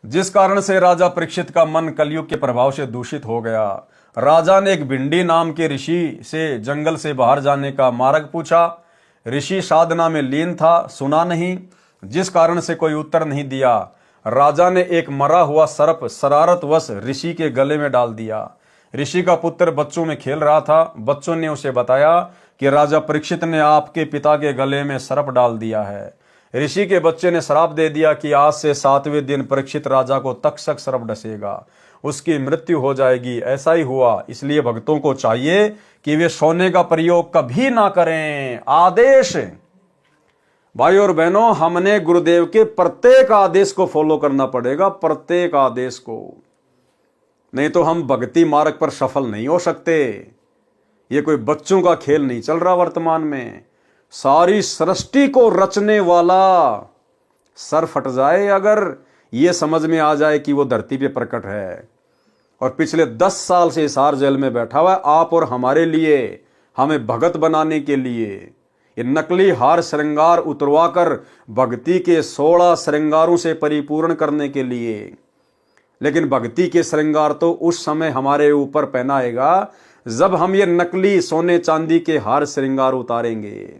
जिस कारण से राजा परीक्षित का मन कलयुग के प्रभाव से दूषित हो गया। राजा ने एक भिंडी नाम के ऋषि से जंगल से बाहर जाने का मार्ग पूछा। ऋषि साधना में लीन था, सुना नहीं, जिस कारण से कोई उत्तर नहीं दिया। राजा ने एक मरा हुआ सर्प शरारतवश ऋषि के गले में डाल दिया। ऋषि का पुत्र बच्चों में खेल रहा था। बच्चों ने उसे बताया कि राजा परीक्षित ने आपके पिता के गले में सर्प डाल दिया है। ऋषि के बच्चे ने श्राप दे दिया कि आज से 7वें दिन परीक्षित राजा को तक्षक सर्प डसेगा, उसकी मृत्यु हो जाएगी। ऐसा ही हुआ। इसलिए भक्तों को चाहिए कि वे सोने का प्रयोग कभी ना करें। आदेश, भाई और बहनों, हमने गुरुदेव के प्रत्येक आदेश को फॉलो करना पड़ेगा, प्रत्येक आदेश को, नहीं तो हम भक्ति मार्ग पर सफल नहीं हो सकते। ये कोई बच्चों का खेल नहीं चल रहा वर्तमान में। सारी सृष्टि को रचने वाला सर फट जाए अगर ये समझ में आ जाए कि वो धरती पे प्रकट है, और पिछले 10 साल से हिसार जेल में बैठा हुआ है आप और हमारे लिए, हमें भगत बनाने के लिए। ये नकली हार श्रृंगार उतरवाकर भक्ति के 16 श्रृंगारों से परिपूर्ण करने के लिए। लेकिन भक्ति के श्रृंगार तो उस समय हमारे ऊपर पहनाएगा जब हम ये नकली सोने चांदी के हार श्रृंगार उतारेंगे।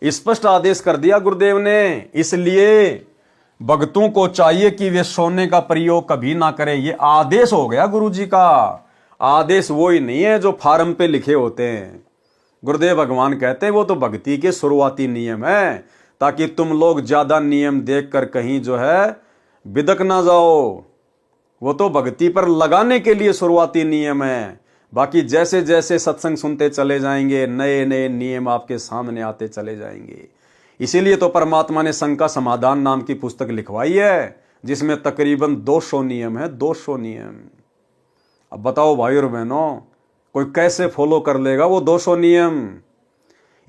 स्पष्ट आदेश कर दिया गुरुदेव ने। इसलिए भक्तों को चाहिए कि वे सोने का प्रयोग कभी ना करें। ये आदेश हो गया गुरु जी का। आदेश वो ही नहीं है जो फार्म पे लिखे होते हैं। गुरुदेव भगवान कहते हैं वो तो भक्ति के शुरुआती नियम है, ताकि तुम लोग ज्यादा नियम देखकर कहीं जो है बिदक ना जाओ। वो तो भक्ति पर लगाने के लिए शुरुआती नियम है। बाकी जैसे जैसे सत्संग सुनते चले जाएंगे, नए नए नियम आपके सामने आते चले जाएंगे। इसीलिए तो परमात्मा ने संघ का समाधान नाम की पुस्तक लिखवाई है, जिसमें तकरीबन 200 नियम है। 200 नियम। अब बताओ भाई और बहनों, कोई कैसे फॉलो कर लेगा वो 200 नियम?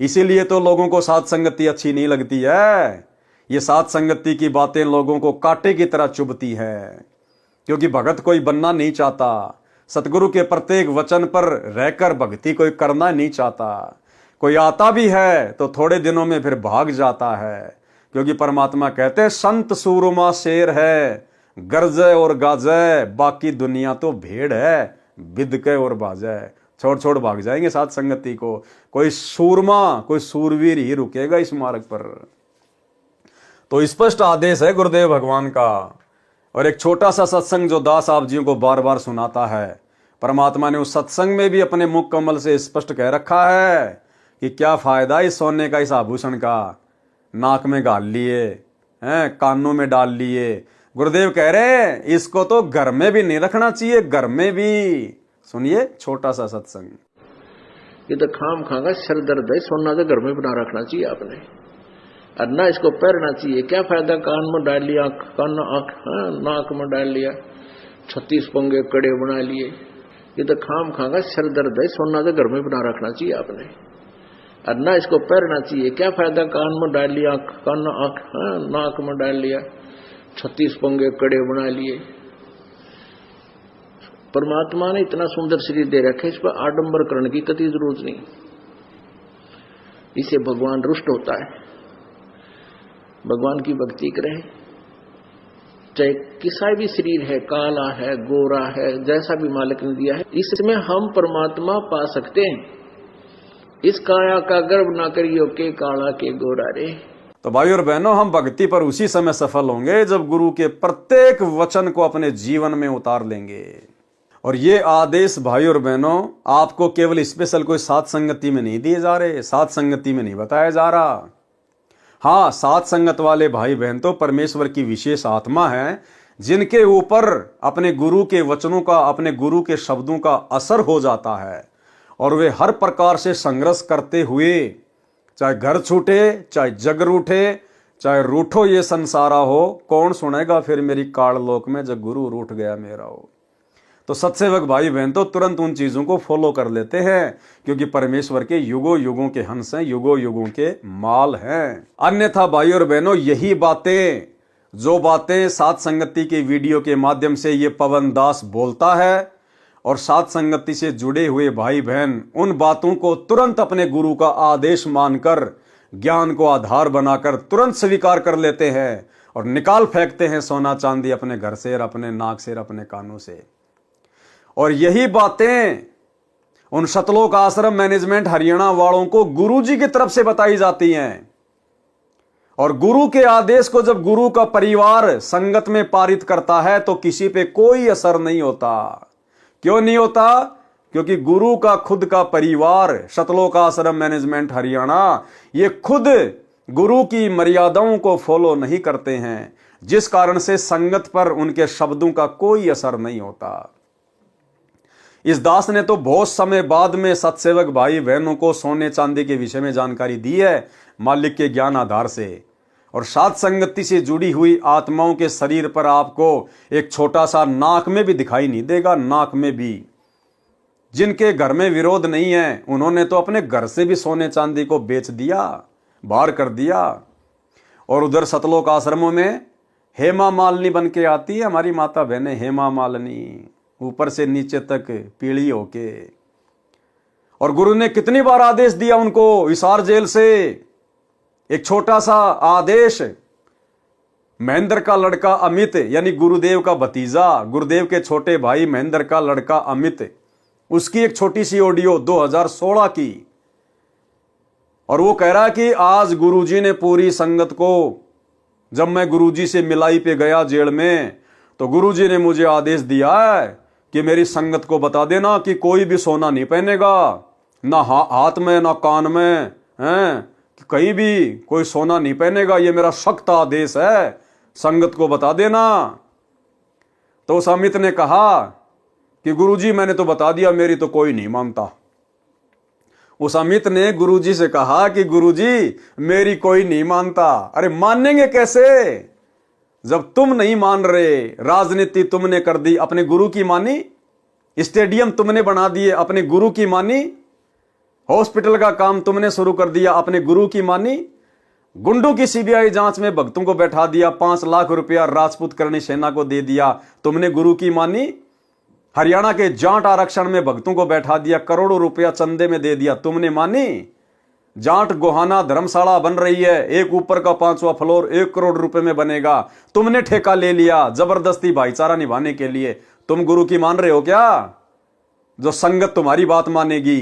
इसीलिए तो लोगों को साथ संगति अच्छी नहीं लगती है। ये साथ संगति की बातें लोगों को कांटे की तरह चुभती है, क्योंकि भगत कोई बनना नहीं चाहता। सतगुरु के प्रत्येक वचन पर रहकर भक्ति कोई करना नहीं चाहता। कोई आता भी है तो थोड़े दिनों में फिर भाग जाता है, क्योंकि परमात्मा कहते हैं संत सूरमा शेर है, गरजे और गाजे, बाकी दुनिया तो भेड़ है, बिदके और बाजे। छोड़ छोड़ भाग जाएंगे साथ संगति को। कोई सूरमा, कोई सूरवीर ही रुकेगा इस मार्ग पर। तो स्पष्ट आदेश है गुरुदेव भगवान का। और एक छोटा सा सत्संग जो दास आप जियों को बार बार सुनाता है, परमात्मा ने उस सत्संग में भी अपने मुख कमल से स्पष्ट कह रखा है कि क्या फायदा इस सोने का, इस आभूषण का। नाक में गाल लिए हैं, कानों में डाल लिए। गुरुदेव कह रहे इसको तो घर में भी नहीं रखना चाहिए, घर में भी। सुनिए छोटा सा सत्संग। ये तो खाम खागा सर दर्द है, सोना तो घर में बना रखना चाहिए आपने, और ना इसको पहनना चाहिए। क्या फायदा कान में डाल लिया, कान आंख नाक में डाल लिया, 36 पंगे कड़े बना लिए। ये तो खाम खागा सर दर्द है, सोना तो घर में बना रखना चाहिए आपने, और ना इसको पहनना चाहिए। क्या फायदा, कान में डाल लिया, कान आंख नाक में डाल लिया, 36 पंगे कड़े बना लिए। परमात्मा ने इतना सुंदर शरीर दे रखे, इस पर आडंबर करने की कतई जरूरत नहीं। इसे भगवान रुष्ट होता है। भगवान की भक्ति करे, चाहे किसा भी शरीर है, काला है, गोरा है, जैसा भी मालिक ने दिया है, इसमें हम परमात्मा पा सकते हैं। इस काया का गर्व ना करियो के काला के गोरा रे। तो भाई और बहनों, हम भक्ति पर उसी समय सफल होंगे जब गुरु के प्रत्येक वचन को अपने जीवन में उतार लेंगे। और ये आदेश भाई और बहनों आपको केवल स्पेशल कोई सात संगति में नहीं दिए जा रहे, सात संगति में नहीं बताया जा रहा। हाँ, सात संगत वाले भाई बहन तो परमेश्वर की विशेष आत्मा है, जिनके ऊपर अपने गुरु के वचनों का, अपने गुरु के शब्दों का असर हो जाता है और वे हर प्रकार से संघर्ष करते हुए, चाहे घर छूटे, चाहे जग रूठे, चाहे रूठो ये संसारा हो, कौन सुनेगा फिर मेरी काल लोक में जब गुरु रूठ गया मेरा हो। तो सत्सेवक भाई बहन तो तुरंत उन चीजों को फॉलो कर लेते हैं, क्योंकि परमेश्वर के युगों युगों के हंस हैं, युगों युगों के माल हैं। अन्यथा भाई और बहनों, यही बातें, जो बातें सात संगति के वीडियो के माध्यम से ये पवन दास बोलता है, और सात संगति से जुड़े हुए भाई बहन उन बातों को तुरंत अपने गुरु का आदेश मानकर, ज्ञान को आधार बनाकर तुरंत स्वीकार कर लेते हैं और निकाल फेंकते हैं सोना चांदी अपने घर से और अपने नाक से और अपने कानों से। और यही बातें उन सतलोक आश्रम मैनेजमेंट हरियाणा वालों को गुरुजी की तरफ से बताई जाती हैं। और गुरु के आदेश को जब गुरु का परिवार संगत में पारित करता है तो किसी पे कोई असर नहीं होता। क्यों नहीं होता? क्योंकि गुरु का खुद का परिवार सतलोक आश्रम मैनेजमेंट हरियाणा, ये खुद गुरु की मर्यादाओं को फॉलो नहीं करते हैं, जिस कारण से संगत पर उनके शब्दों का कोई असर नहीं होता। इस दास ने तो बहुत समय बाद में सत्सेवक भाई बहनों को सोने चांदी के विषय में जानकारी दी है, मालिक के ज्ञान आधार से। और सात संगति से जुड़ी हुई आत्माओं के शरीर पर आपको एक छोटा सा नाक में भी दिखाई नहीं देगा। नाक में भी जिनके घर में विरोध नहीं है, उन्होंने तो अपने घर से भी सोने चांदी को बेच दिया, बाहर कर दिया। और उधर सतलोक आश्रमों में हेमा मालिनी बन के आती है हमारी माता बहने, हेमा मालिनी, ऊपर से नीचे तक पीली होके। और गुरु ने कितनी बार आदेश दिया उनको हिसार जेल से, एक छोटा सा आदेश। महेंद्र का लड़का अमित, यानी गुरुदेव का भतीजा, गुरुदेव के छोटे भाई महेंद्र का लड़का अमित, उसकी एक छोटी सी ऑडियो 2016 की। और वो कह रहा है कि आज गुरुजी ने पूरी संगत को, जब मैं गुरुजी से मिलाई पे गया जेल में, तो गुरुजी ने मुझे आदेश दिया है कि मेरी संगत को बता देना कि कोई भी सोना नहीं पहनेगा, ना हाथ में ना कान में, हैं, कहीं भी कोई सोना नहीं पहनेगा। ये मेरा सख्त आदेश है, संगत को बता देना। तो उस अमित ने कहा कि गुरुजी मैंने तो बता दिया, मेरी तो कोई नहीं मानता। उस अमित ने गुरुजी से कहा कि गुरुजी मेरी कोई नहीं मानता। अरे मानेंगे कैसे जब तुम नहीं मान रहे? राजनीति तुमने कर दी, अपने गुरु की मानी। स्टेडियम तुमने बना दिए, अपने गुरु की मानी। हॉस्पिटल का काम तुमने शुरू कर दिया, अपने गुरु की मानी। गुंडों की सीबीआई जांच में भक्तों को बैठा दिया, 5 लाख रुपया राजपूत करणी सेना को दे दिया, तुमने गुरु की मानी। हरियाणा के जाट आरक्षण में भक्तों को बैठा दिया, करोड़ों रुपया चंदे में दे दिया, तुमने मानी। जाट गोहाना धर्मशाला बन रही है, एक ऊपर का 5वां फ्लोर 1 करोड़ रुपए में बनेगा, तुमने ठेका ले लिया जबरदस्ती भाईचारा निभाने के लिए। तुम गुरु की मान रहे हो क्या, जो संगत तुम्हारी बात मानेगी?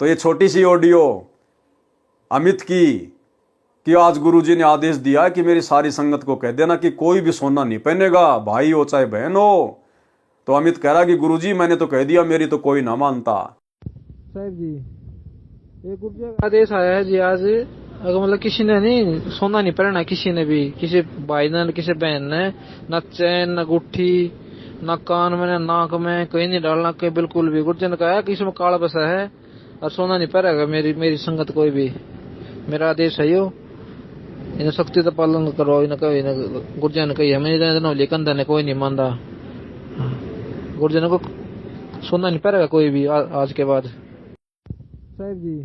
तो ये छोटी सी ऑडियो अमित की कि आज गुरुजी ने आदेश दिया कि मेरी सारी संगत को कह देना कि कोई भी सोना नहीं पहनेगा, भाई हो चाहे बहन हो। तो अमित कह रहा कि गुरुजी मैंने तो कह दिया, मेरी तो कोई ना मानता। साहब जी, एक गुरुजी का आदेश आया है जी आज, अगर मतलब किसी ने नहीं सोना नहीं पहनना, किसी ने भी, किसी भाई ने किसी बहन ने, न चैन न गुट्ठी, न कान में न नाक में, कहीं नहीं डालना, कहीं बिल्कुल भी। गुरुजी ने कहा कि इसमें काला बसा है और सोना नहीं पहनेगा मेरी संगत कोई भी। मेरा आदेश है यो, इन्हें सख्ती से पालन करो। इन्हें कही गुरुजी ने कही हमें लेकिन धन कोई नहीं मानता। गुरुजी ने को सोना नहीं पहनेगा कोई भी आज के बाद। साहब जी,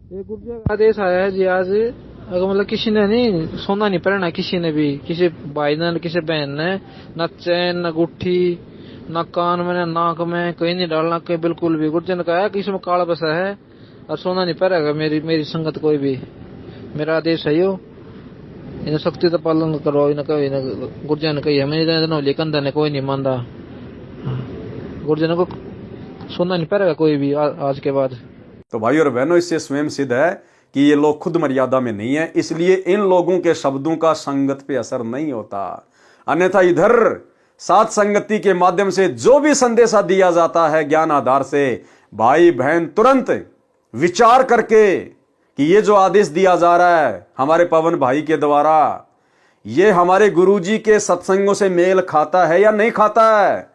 एक गुर्जर का आदेश आया है जी आज, अगर मतलब किसी ने नहीं सोना नहीं पहनना, किसी ने भी, किसी भाई ने किसी बहन ने, न चैन न गुट्ठी, न कान में न नाक में कहीं नहीं डालना, कहीं बिल्कुल भी। गुर्जर ने कहा कि इसमें काला बसा है और सोना नहीं पहनेगा मेरी संगत कोई भी, मेरा आदेश है यो, इन्हें सख्ती तो पालन करो। इन्हें कही गुर्जर ने कही हमें लेकिन ने कोई नहीं मानता, गुर्जर को सोना नहीं पहनेगा कोई भी आज के बाद। तो भाई और बहनों, इससे स्वयं सिद्ध है कि ये लोग खुद मर्यादा में नहीं है, इसलिए इन लोगों के शब्दों का संगत पे असर नहीं होता। अन्यथा इधर साथ संगति के माध्यम से जो भी संदेशा दिया जाता है ज्ञान आधार से, भाई बहन तुरंत विचार करके कि ये जो आदेश दिया जा रहा है हमारे पवन भाई के द्वारा, ये हमारे गुरुजी के सत्संगों से मेल खाता है या नहीं खाता है,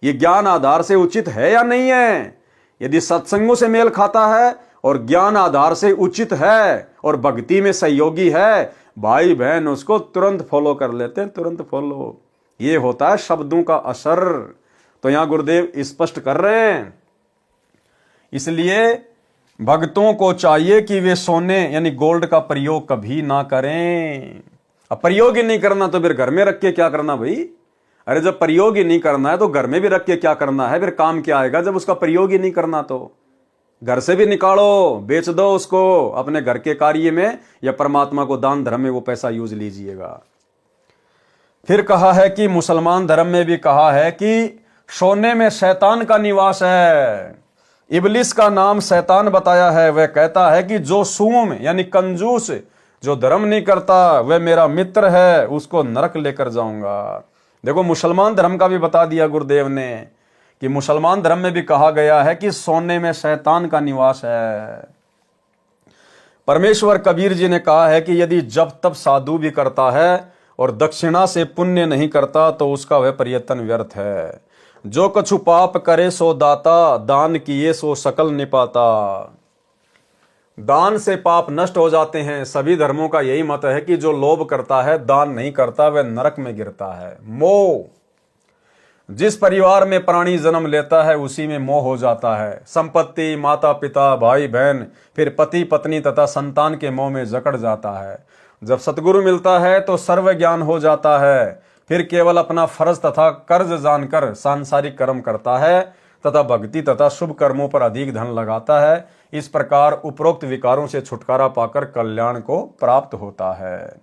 ये ज्ञान आधार से उचित है या नहीं है। यदि सत्संगों से मेल खाता है और ज्ञान आधार से उचित है और भक्ति में सहयोगी है, भाई बहन उसको तुरंत फॉलो कर लेते हैं, तुरंत फॉलो। ये होता है शब्दों का असर। तो यहां गुरुदेव स्पष्ट कर रहे हैं। इसलिए भक्तों को चाहिए कि वे सोने यानी गोल्ड का प्रयोग कभी ना करें। अब प्रयोग ही नहीं करना तो फिर घर में रख के क्या करना भाई? अरे जब प्रयोग ही नहीं करना है तो घर में भी रख के क्या करना है? फिर काम क्या आएगा जब उसका प्रयोग ही नहीं करना? तो घर से भी निकालो, बेच दो उसको अपने घर के कार्य में, या परमात्मा को दान धर्म में वो पैसा यूज लीजिएगा। फिर कहा है कि मुसलमान धर्म में भी कहा है कि सोने में शैतान का निवास है। इबलिस का नाम शैतान बताया है। वह कहता है कि जो सूम यानी कंजूस, जो धर्म नहीं करता, वह मेरा मित्र है, उसको नरक लेकर जाऊंगा। देखो मुसलमान धर्म का भी बता दिया गुरुदेव ने कि मुसलमान धर्म में भी कहा गया है कि सोने में शैतान का निवास है। परमेश्वर कबीर जी ने कहा है कि यदि जब तब साधु भी करता है और दक्षिणा से पुण्य नहीं करता तो उसका वह प्रयत्न व्यर्थ है। जो कछु पाप करे सो दाता, दान किए सो सकल निपाता। दान से पाप नष्ट हो जाते हैं। सभी धर्मों का यही मत है कि जो लोभ करता है, दान नहीं करता, वह नरक में गिरता है। मोह, जिस परिवार में प्राणी जन्म लेता है उसी में मोह हो जाता है। संपत्ति, माता पिता, भाई बहन, फिर पति पत्नी तथा संतान के मोह में जकड़ जाता है। जब सतगुरु मिलता है तो सर्व ज्ञान हो जाता है। फिर केवल अपना फर्ज तथा कर्ज जानकर सांसारिक कर्म करता है तथा भक्ति तथा शुभ कर्मों पर अधिक धन लगाता है। इस प्रकार उपरोक्त विकारों से छुटकारा पाकर कल्याण को प्राप्त होता है।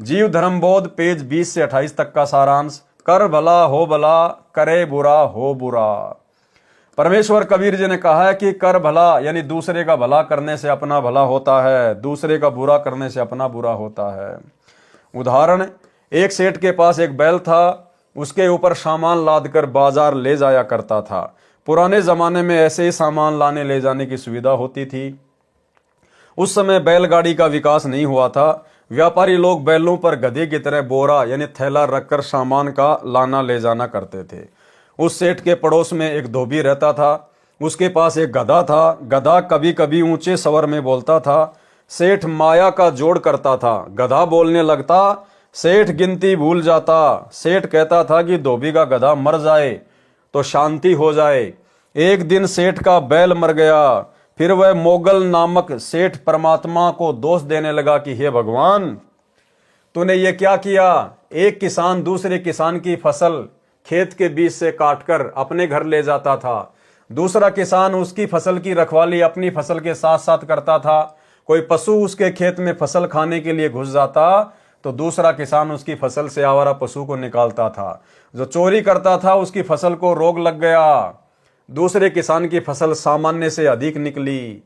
जीव धर्म बोध पेज 20 से 28 तक का सारांश। कर भला हो भला, करे बुरा हो बुरा। परमेश्वर कबीर जी ने कहा है कि कर भला यानी दूसरे का भला करने से अपना भला होता है, दूसरे का बुरा करने से अपना बुरा होता है। उदाहरण, एक सेठ के पास एक बैल था, उसके ऊपर सामान लादकर बाजार ले जाया करता था। पुराने जमाने में ऐसे ही सामान लाने ले जाने की सुविधा होती थी। उस समय बैलगाड़ी का विकास नहीं हुआ था। व्यापारी लोग बैलों पर गधे की तरह बोरा यानी थैला रखकर सामान का लाना ले जाना करते थे। उस सेठ के पड़ोस में एक धोबी रहता था। उसके पास एक गधा था। गधा कभी कभी ऊंचे स्वर में बोलता था। सेठ माया का जोड़ करता था। गधा बोलने लगता, सेठ गिनती भूल जाता। सेठ कहता था कि धोबी का गधा मर जाए तो शांति हो जाए। एक दिन सेठ का बैल मर गया। फिर वह मोगल नामक सेठ परमात्मा को दोष देने लगा कि हे भगवान, तूने ये क्या किया? एक किसान दूसरे किसान की फसल खेत के बीच से काटकर अपने घर ले जाता था। दूसरा किसान उसकी फसल की रखवाली अपनी फसल के साथ साथ करता था। कोई पशु उसके खेत में फसल खाने के लिए घुस जाता तो दूसरा किसान उसकी फसल से आवारा पशु को निकालता था। जो चोरी करता था उसकी फसल को रोग लग गया। दूसरे किसान की फसल सामान्य से अधिक निकली।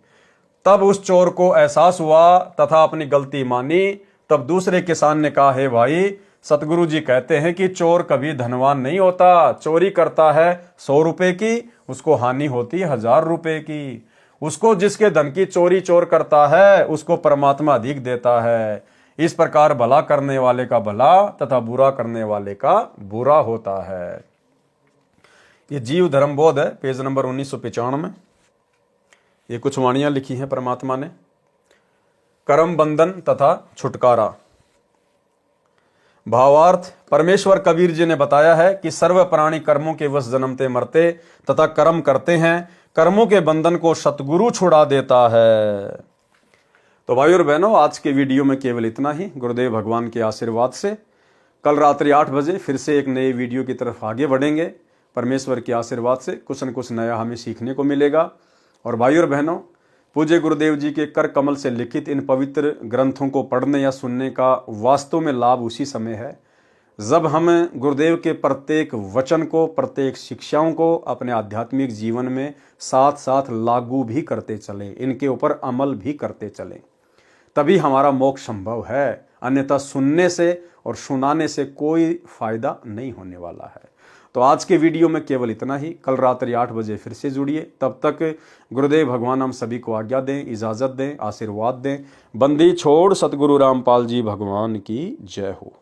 तब उस चोर को एहसास हुआ तथा अपनी गलती मानी। तब दूसरे किसान ने कहा, हे भाई, सतगुरु जी कहते हैं कि चोर कभी धनवान नहीं होता। चोरी करता है 100 रुपए की, उसको हानि होती 1000 रुपए की। उसको जिसके धन की चोरी चोर करता है उसको परमात्मा अधिक देता है। इस प्रकार भला करने वाले का भला तथा बुरा करने वाले का बुरा होता है। ये जीव धर्म बोध है, पेज नंबर 1995। ये कुछ वाणियां लिखी हैं परमात्मा ने। कर्म बंधन तथा छुटकारा। भावार्थ, परमेश्वर कबीर जी ने बताया है कि सर्व प्राणी कर्मों के वश जन्मते मरते तथा कर्म करते हैं। कर्मों के बंधन को सतगुरु छुड़ा देता है। तो भाई और बहनों, आज के वीडियो में केवल इतना ही। गुरुदेव भगवान के आशीर्वाद से कल रात्रि 8 बजे फिर से एक नए वीडियो की तरफ आगे बढ़ेंगे। परमेश्वर के आशीर्वाद से कुछ न कुछ नया हमें सीखने को मिलेगा। और भाई और बहनों, पूज्य गुरुदेव जी के कर कमल से लिखित इन पवित्र ग्रंथों को पढ़ने या सुनने का वास्तव में लाभ उसी समय है जब हम गुरुदेव के प्रत्येक वचन को, प्रत्येक शिक्षाओं को अपने आध्यात्मिक जीवन में साथ साथ लागू भी करते चलें, इनके ऊपर अमल भी करते चलें, तभी हमारा मोक्ष संभव है। अन्यथा सुनने से और सुनाने से कोई फायदा नहीं होने वाला है। तो आज के वीडियो में केवल इतना ही। कल रात्रि 8 बजे फिर से जुड़िए। तब तक गुरुदेव भगवान हम सभी को आज्ञा दें, इजाजत दें, आशीर्वाद दें। बंदी छोड़ सतगुरु रामपाल जी भगवान की जय हो।